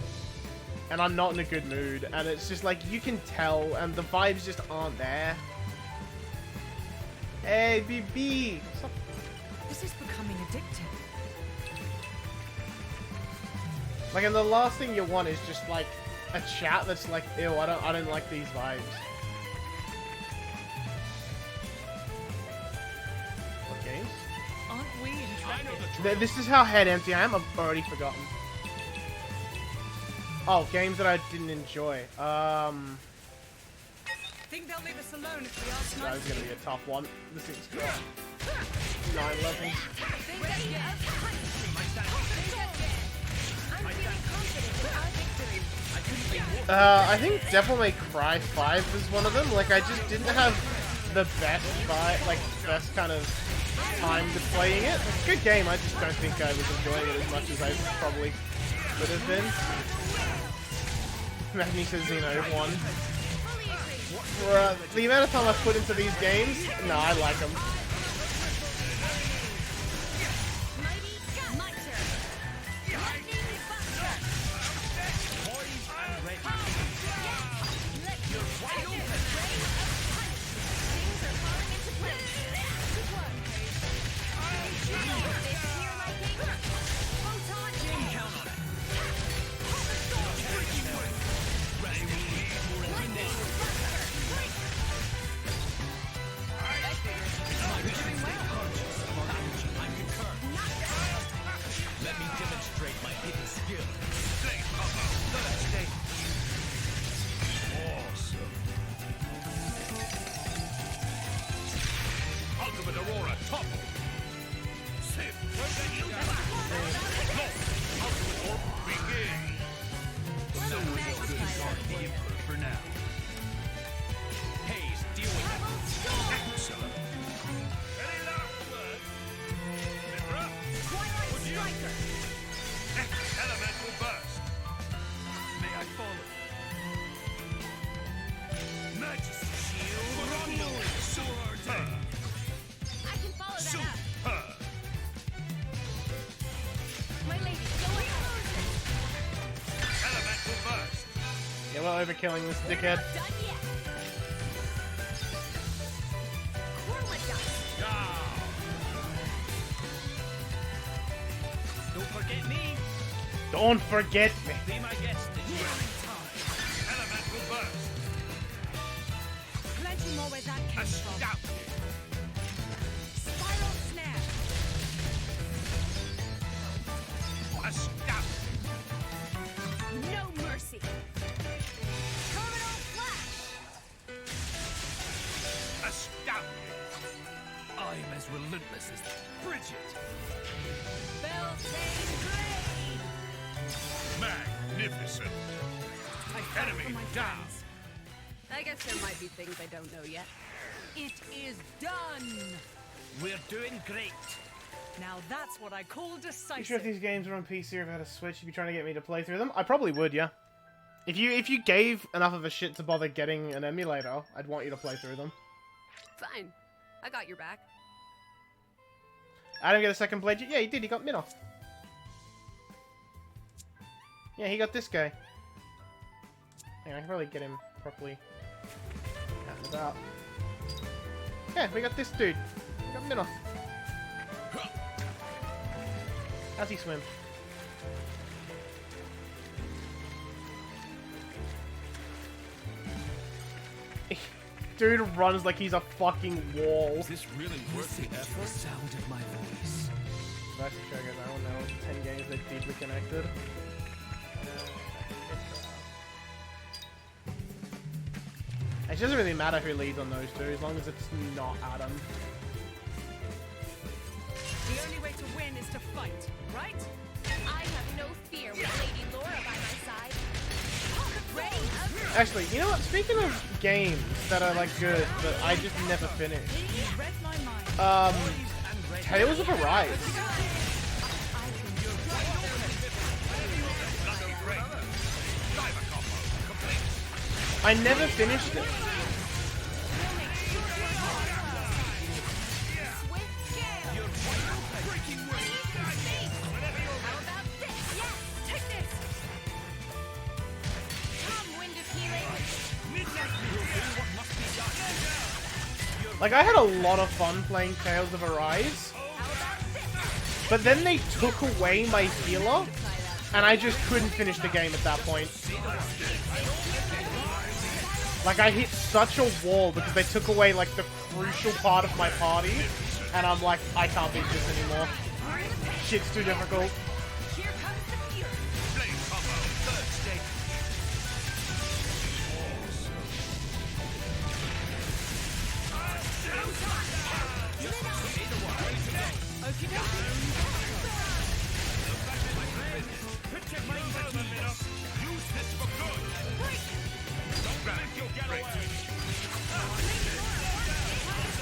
And I'm not in a good mood. And it's just like, you can tell, and the vibes just aren't there. Hey, BB! This is becoming addictive. Like, and the last thing you want is just like a chat that's like, ew, I don't like these vibes. What games? Aren't we in This is how head empty I am. I've already forgotten. Oh, games that I didn't enjoy. Think they'll leave us alone if we ask That is nicely. gonna be a tough one. This thing's got 9 levels. I think Devil May Cry 5 is one of them. Like, I just didn't have the best best kind of time to playing it. It's a good game, I just don't think I was enjoying it as much as I probably could have been. Magni says Xeno 1. The amount of time I've put into these games, no, I like them. Let me demonstrate my hidden skill. Awesome. Ultimate Aurora topple. Sip. Ultimate Orb begin. So we're good as the Emperor for now. Hayes, deal with that. Excellent. Any last words? Mithra? Twilight Striker! Elemental burst! May I follow? Majesty Shield! Sword! I can follow that up. My lady, go ahead. Elemental burst! Yeah, we're overkilling this dickhead. Don't forget me. Don't forget me. Be my guest. Elemental burst. Plenty more where that came from. Spiral snare. Astounding. No mercy. Terminal flash. Astounding. I'm as relentless as Bridget. Beltane blade. Magnificent. Enemy down. I guess there might be things I don't know yet. It is done. We're doing great. Now that's what I call You decisive. sure if these games were on PC or if I had a Switch, you'd be trying to get me to play through them? I probably would, yeah. If you gave enough of a shit to bother getting an emulator, I'd want you to play through them. Fine. I got your back. Addam get a second blade? Yeah, he did. He got Minnow. Yeah, he got this guy. Hang on, I can probably get him properly out and about. Yeah, we got this dude. We got Minnow. How's he swim? Dude runs like he's a fucking wall. Is this really worth the effort? The sound of my voice. That's the show, guys. I don't know. 10 games, they're deeply connected. It doesn't really matter who leads on those two, as long as it's not Addam. The only way to win is to fight, right? I have no fear with Lady Laura by my side. Actually, you know what? Speaking of games that are like good, but I just never finish. Tales of Arise. I never finished it. Like, I had a lot of fun playing Tales of Arise, but then they took away my healer, and I just couldn't finish the game at that point. Like, I hit such a wall because they took away, like, the crucial part of my party, and I'm like, I can't beat this anymore. Shit's too difficult.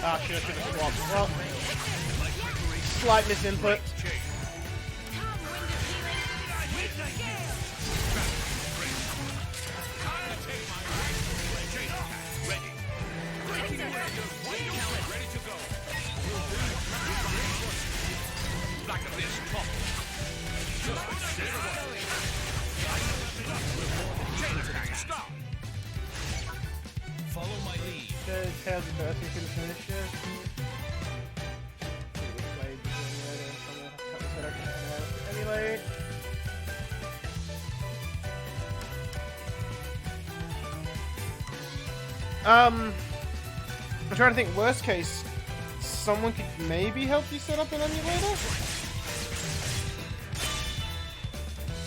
Ah, shit, I should have swapped. Well, slight misinput. Follow my lead. Tales of Earth, we could have finished it. Emulate. I'm trying to think, worst case, someone could maybe help you set up an emulator?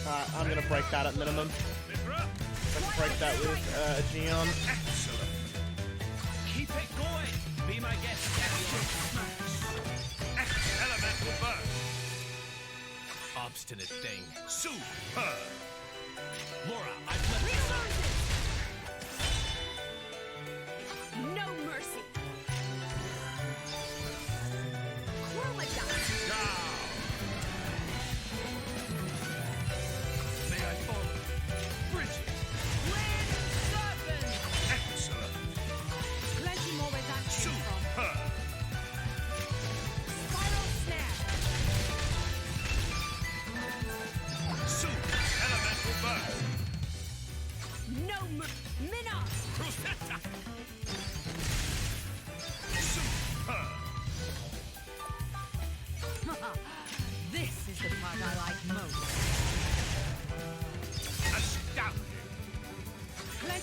Alright, I'm gonna break that at minimum. I can break that with Geon. Keep it going. Be my guest. Elemental burst. Obstinate thing. Super. Laura, I've left you. No mercy. Chromodon. May I follow? Bridget. Excellent. Plenty more where that came from. Super. Spiral snare. Super. Elemental burst.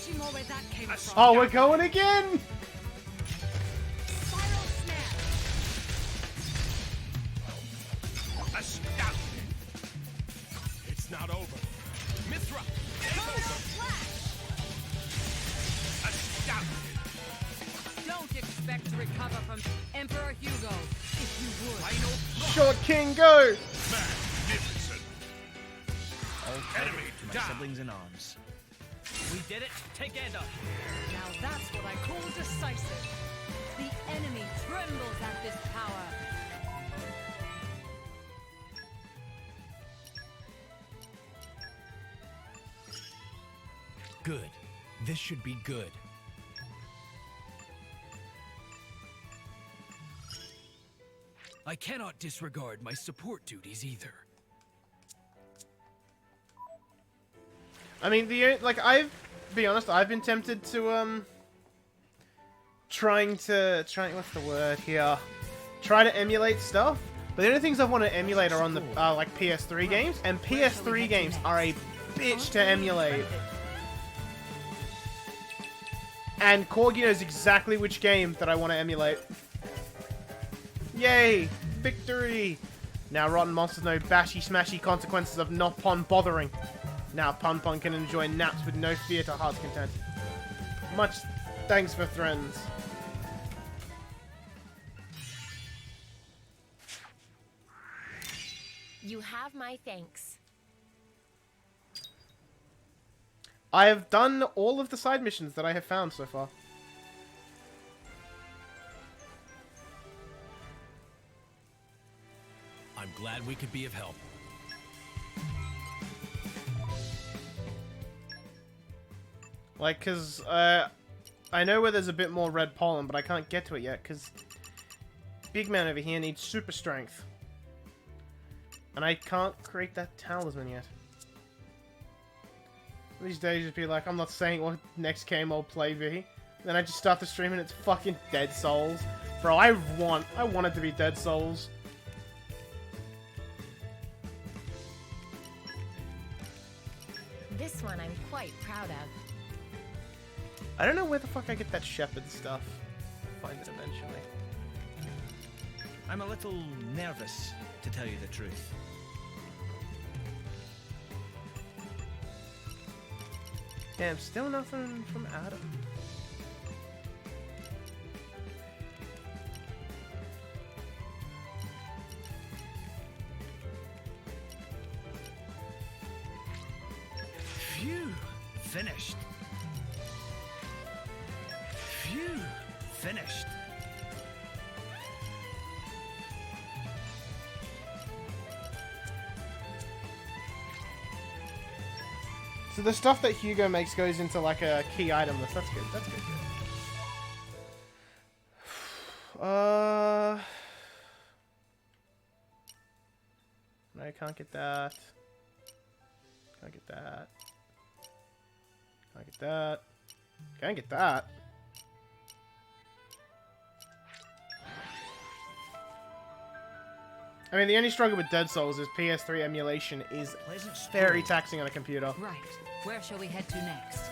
actually more where that came from. Oh, we're going again! Spiral snap. Astounding! It's not over. Mithra! Astounding! Don't expect to recover from Emperor Hugo, if you would. Short King, go! Magnificent! All credit to my siblings in arms. We did it together. Now that's what I call decisive. The enemy trembles at this power. Good. This should be good. I cannot disregard my support duties either. I mean, be honest, I've been tempted to, what's the word here? Try to emulate stuff. But the only things I want to emulate are on the, like, PS3 games. And PS3 games are a bitch to emulate. And Corgi knows exactly which game that I want to emulate. Yay! Victory! Now Rotten Monsters know bashy smashy consequences of not Pon bothering. Now Pun Pun can enjoy naps with no fear to heart's content. Much thanks for friends. You have my thanks. I have done all of the side missions that I have found so far. I'm glad we could be of help. Like, cause, I know where there's a bit more red pollen, but I can't get to it yet, cause Big Man over here needs super strength. And I can't create that talisman yet. These days just be like, I'm not saying what next game I'll play be. Then I just start the stream and it's fucking Dead Souls. Bro, I want it to be Dead Souls. This one I'm quite proud of. I don't know where the fuck I get that shepherd stuff. I'll find it eventually. I'm a little nervous, to tell you the truth. Damn, still nothing from Addam. Phew! Finished. Phew! Finished. So the stuff that Hugo makes goes into like a key item list. That's good. That's good. No, can't get that. Can't get that. Can't get that. Can't get that. I mean, the only struggle with Dead Souls is PS3 emulation is very taxing on a computer. Right. Where shall we head to next?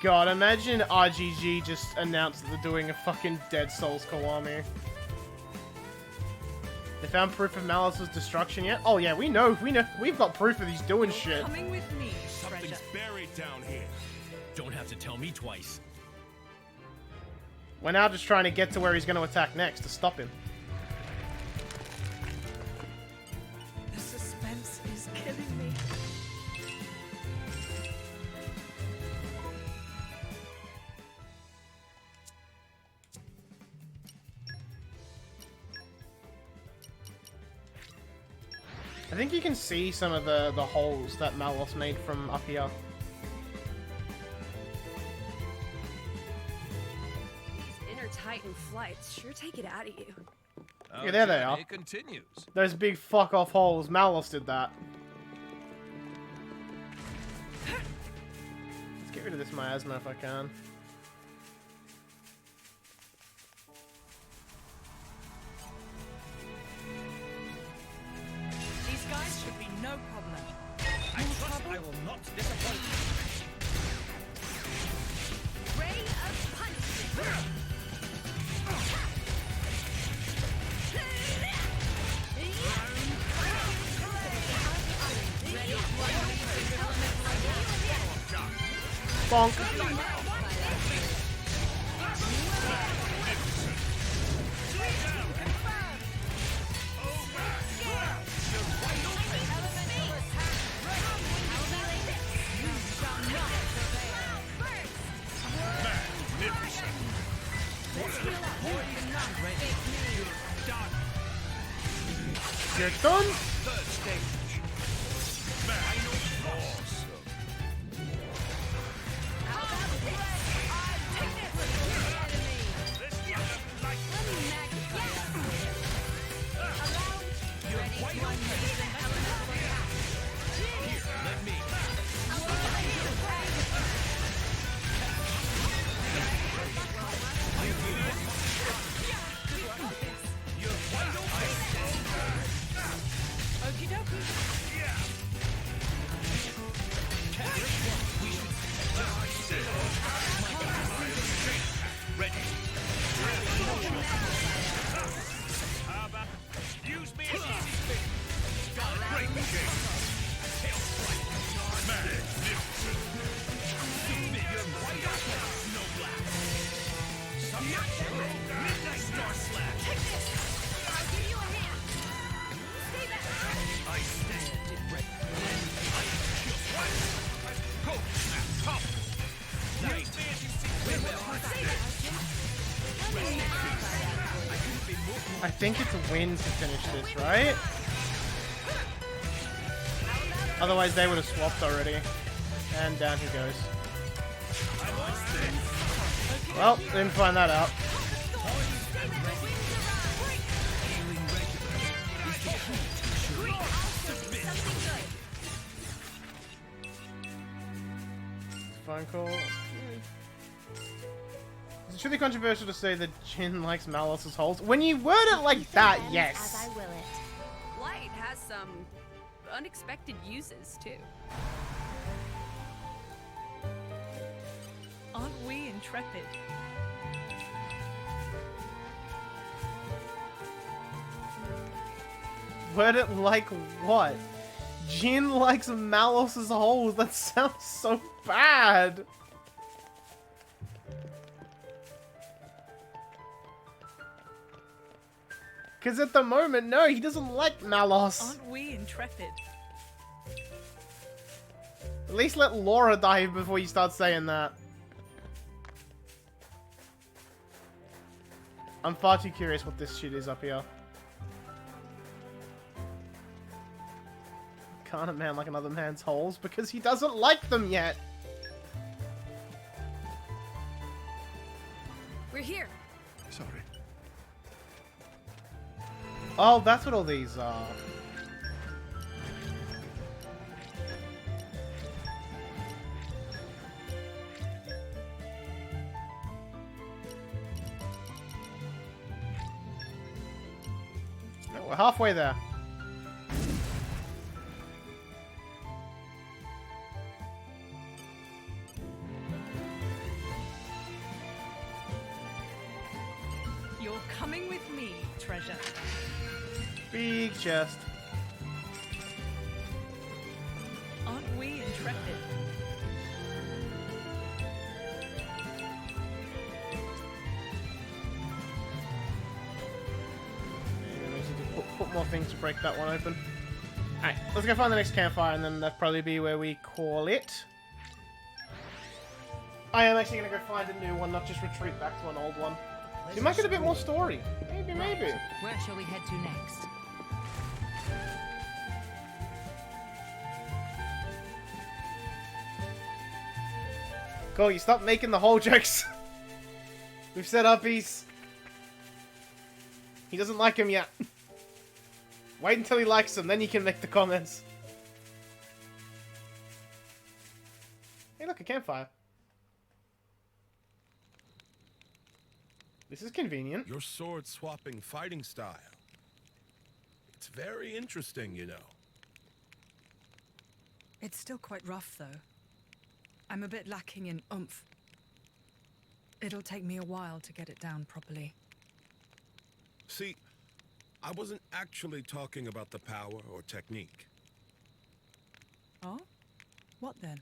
God, imagine RGG just announced that they're doing a fucking Dead Souls Kiwami. They found proof of Malice's destruction yet? Oh yeah, we know, we've got proof of he's doing shit. Coming with me, Something's buried down here. Don't have to tell me twice. We're now just trying to get to where he's going to attack next to stop him. The suspense is killing me. I think you can see some of the holes that Malos made from up here. Titan flights sure take it out of you. Yeah, there they are. It continues. Those big fuck off holes. Malos did that. Let's get rid of this miasma if I can. These guys should be no problem. I trust I will not disappoint. Ray of punishment. Bonk. You're done? Third stage. Awesome. I think it's a win to finish this, right? Otherwise they would have swapped already. And down he goes. Well, didn't find that out. Phone call. Is it truly controversial to say that Jin likes Malos's holes? When you word it like that, yes. As I will it. Light has some unexpected uses too. Aren't we intrepid? Word it like what? Jin likes Malos's holes. That sounds so bad. Because at the moment, no, he doesn't like Malos. Aren't we intrepid? At least let Laura die before you start saying that. I'm far too curious what this shit is up here. Can't a man like another man's holes? Because he doesn't like them yet. We're here. Sorry. Oh, that's what all these are. Oh, we're halfway there. You're coming with me, treasure. Big chest. Aren't we intrepid? Put more things to break that one open. Alright, let's go find the next campfire and then that'll probably be where we call it. I am actually going to go find a new one, not just retreat back to an old one. You might get a bit more story. Maybe, maybe. Where shall we head to next? Cool, you stop making the whole jokes. We've set our piece. He doesn't like him yet. Wait until he likes him, then you can make the comments. Hey look, a campfire. This is convenient. Your sword-swapping fighting style. It's very interesting, you know. It's still quite rough, though. I'm a bit lacking in oomph. It'll take me a while to get it down properly. See, I wasn't actually talking about the power or technique. Oh? What then?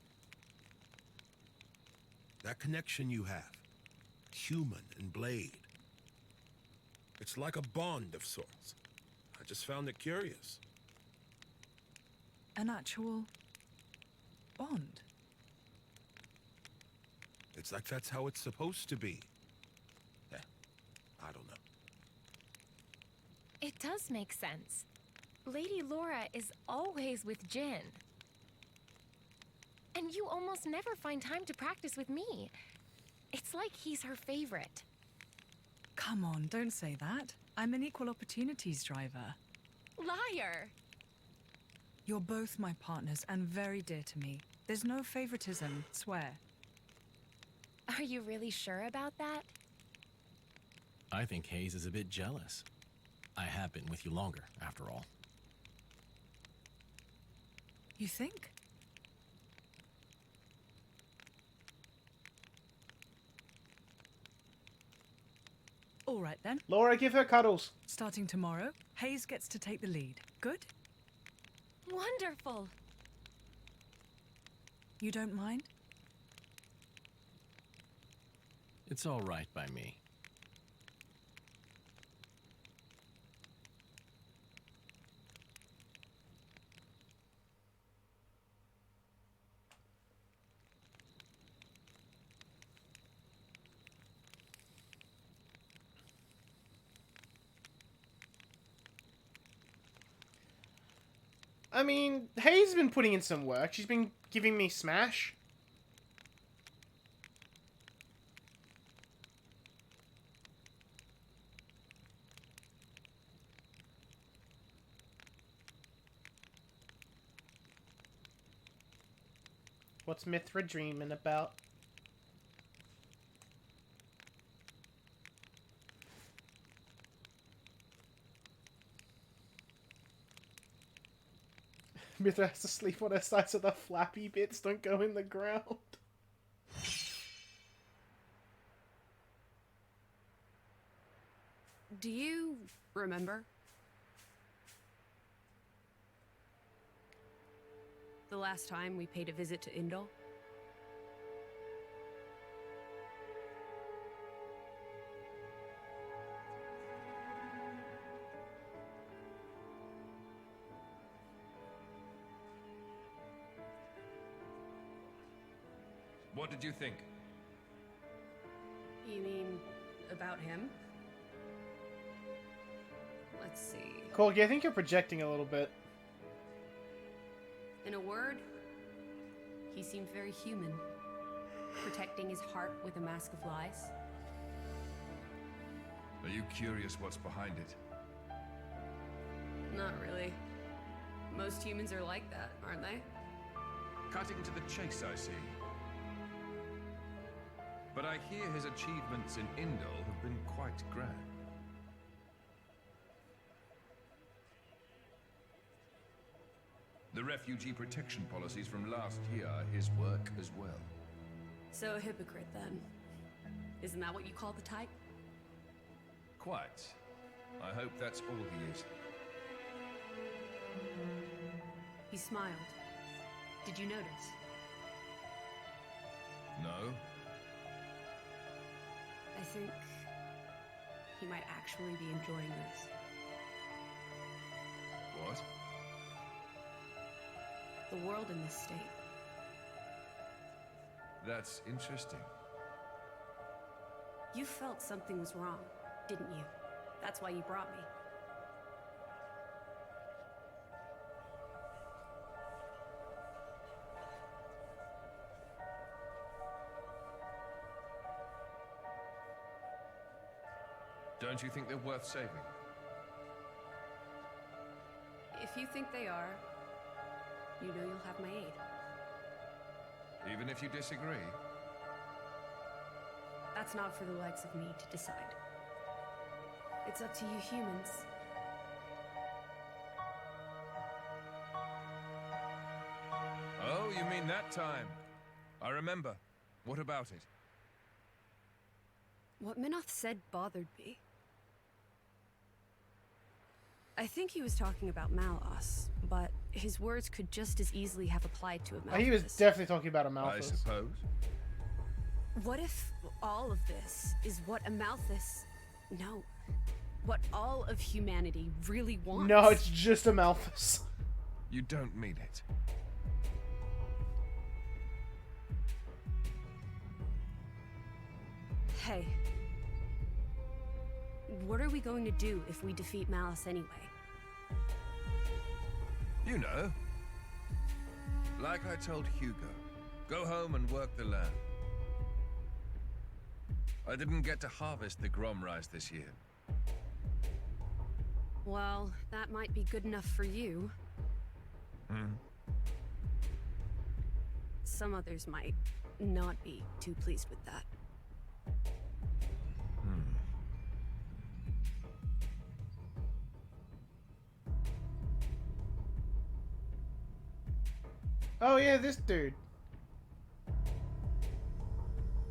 That connection you have. Human and blade. It's like a bond of sorts. I just found it curious. An actual bond? It's like that's how it's supposed to be. I don't know. It does make sense. Lady Laura is always with Jin. And you almost never find time to practice with me. It's like he's her favorite. Come on, don't say that. I'm an equal opportunities driver. Liar! You're both my partners and very dear to me. There's no favoritism, swear. Are you really sure about that? I think Hayes is a bit jealous. I have been with you longer, after all. You think? All right then. Laura, give her cuddles. Starting tomorrow, Hayes gets to take the lead. Good? Wonderful! You don't mind? It's all right by me. I mean, Hayes has been putting in some work. She's been giving me Smash. What's Mithra dreaming about? Mithra has to sleep on her side so the flappy bits don't go in the ground. Do you remember? The last time we paid a visit to Indol? What did you think? You mean about him? Let's see. Corgi, I think you're projecting a little bit. In a word, he seemed very human, protecting his heart with a mask of lies. Are you curious what's behind it? Not really. Most humans are like that, aren't they? Cutting to the chase, I see. But I hear his achievements in Indol have been quite grand. The refugee protection policies from last year are his work as well. So a hypocrite, then. Isn't that what you call the type? Quite. I hope that's all he is. He smiled. Did you notice? No? I think he might actually be enjoying this. What? The world in this state. That's interesting. You felt something was wrong, didn't you? That's why you brought me. Don't you think they're worth saving? If you think they are, you know you'll have my aid. Even if you disagree? That's not for the likes of me to decide. It's up to you humans. Oh, you mean that time? I remember. What about it? What Minoth said bothered me. I think he was talking about Malos, but his words could just as easily have applied to a Malthus. He was definitely talking about a Malthus. I suppose. What if all of this is what a Malthus... No. What all of humanity really wants? No, it's just a Malthus. You don't mean it. Hey. What are we going to do if we defeat Malice anyway? You know. Like I told Hugo. Go home and work the land. I didn't get to harvest the Grom rice this year. Well, that might be good enough for you. Some others might not be too pleased with that. Oh yeah, this dude.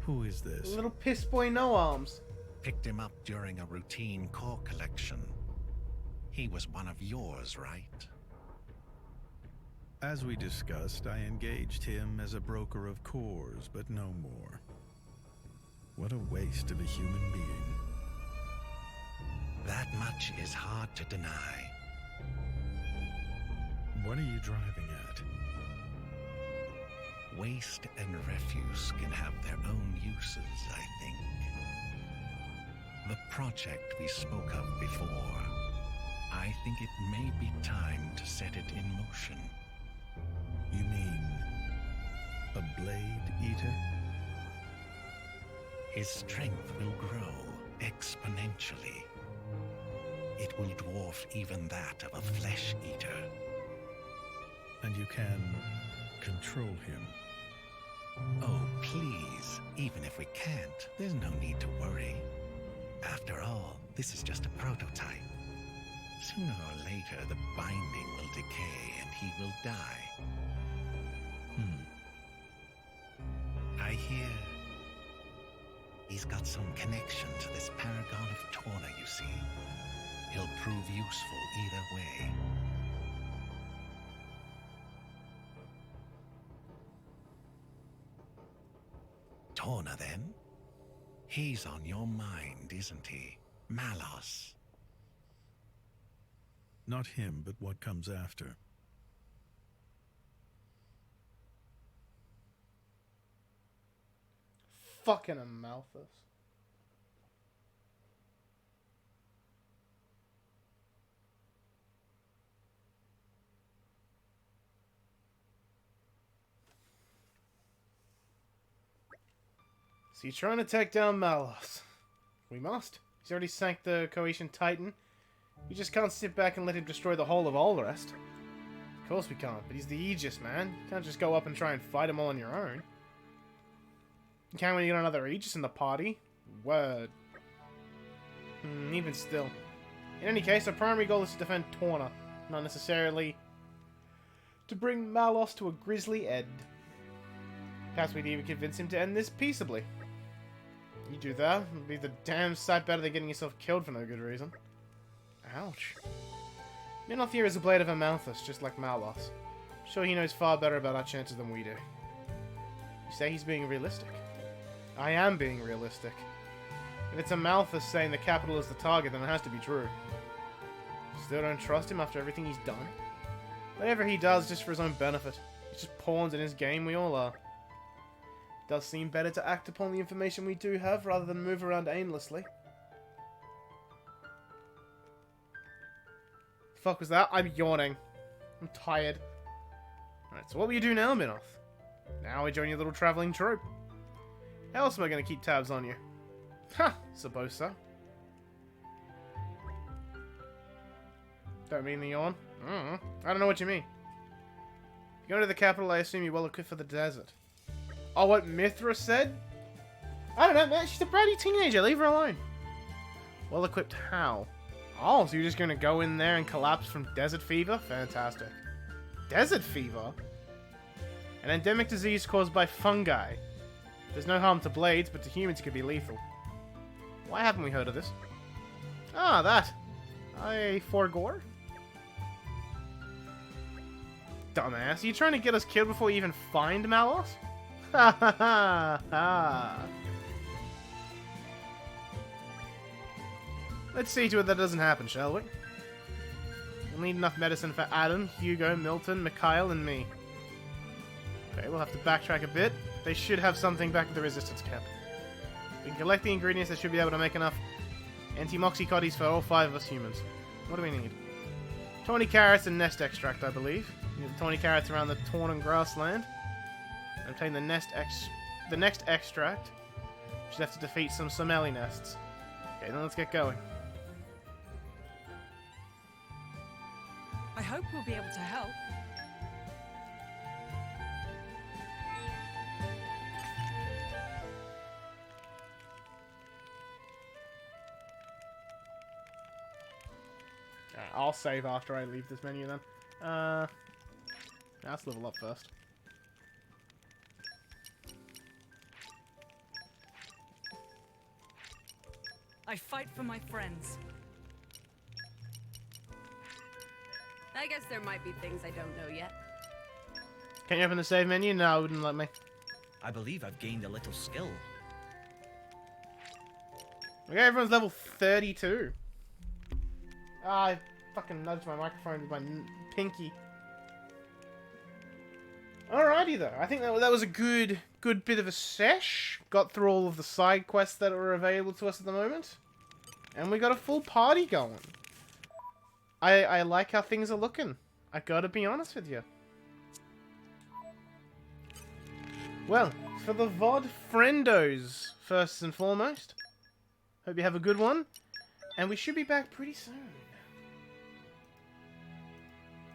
Who is this? Little piss boy no arms. Picked him up during a routine core collection. He was one of yours, right? As we discussed, I engaged him as a broker of cores, but no more. What a waste of a human being. That much is hard to deny. What are you driving at? Waste and refuse can have their own uses, I think. The project we spoke of before, I think it may be time to set it in motion. You mean a blade eater? His strength will grow exponentially. It will dwarf even that of a flesh eater. And you can control him? Oh, please. Even if we can't, there's no need to worry. After all, this is just a prototype. Sooner or later, the binding will decay and he will die. I hear he's got some connection to this paragon of Torna, you see. He'll prove useful either way. Torna, then? He's on your mind, isn't he? Malos. Not him, but what comes after. Fucking a Malthus. So you're trying to take down Malos. We must. He's already sank the Coetian Titan. We just can't sit back and let him destroy the whole of Allrest. Of course we can't, but he's the Aegis, man. You can't just go up and try and fight him all on your own. You can't when you got another Aegis in the party. Word. Even still. In any case, our primary goal is to defend Torna, not necessarily to bring Malos to a grisly end. Perhaps we'd even convince him to end this peaceably. You do that, it'll be the damn sight better than getting yourself killed for no good reason. Ouch. Minoth here is a blade of a Malthus, just like Malos. I'm sure he knows far better about our chances than we do. You say he's being realistic. I am being realistic. If it's a Malthus saying the capital is the target, then it has to be true. Still don't trust him after everything he's done? Whatever he does, just for his own benefit. He's just pawns in his game, we all are. It does seem better to act upon the information we do have, rather than move around aimlessly. The fuck was that? I'm yawning. I'm tired. Alright, so what will you do now, Minoth? Now we join your little travelling troupe. How else am I going to keep tabs on you? Ha! Suppose so. Don't mean to yawn. I don't know what you mean. You go to the capital, I assume you're well equipped for the desert. Oh, what Mithra said? I don't know, man. She's a bratty teenager. Leave her alone. Well equipped how? Oh, so you're just going to go in there and collapse from desert fever? Fantastic. Desert fever? An endemic disease caused by fungi. There's no harm to blades, but to humans it could be lethal. Why haven't we heard of this? Ah, that. I forgore? Dumbass. Are you trying to get us killed before we even find Malos? Ha ha ha ha. Let's see to it that doesn't happen, shall we? We'll need enough medicine for Addam, Hugo, Milton, Mikhail, and me. Okay, we'll have to backtrack a bit. They should have something back at the resistance camp. We can collect the ingredients that should be able to make enough anti-moxicotties for all 5 of us humans. What do we need? 20 carrots and nest extract, I believe. We need the 20 carrots around the Torna grassland. And obtain the next extract. Should have to defeat some Somelli nests. Okay, then let's get going. I hope we'll be able to help. I'll save after I leave this menu then. Let's level up first. I fight for my friends. I guess there might be things I don't know yet. Can you open the save menu? No, it wouldn't let me. I believe I've gained a little skill. Okay, everyone's level 32. Ah, I fucking nudged my microphone with my pinky. Alrighty though, I think that was a good bit of a sesh. Got through all of the side quests that are available to us at the moment. And we got a full party going. I like how things are looking. I gotta be honest with you. Well, for the VOD friendos, first and foremost. Hope you have a good one. And we should be back pretty soon.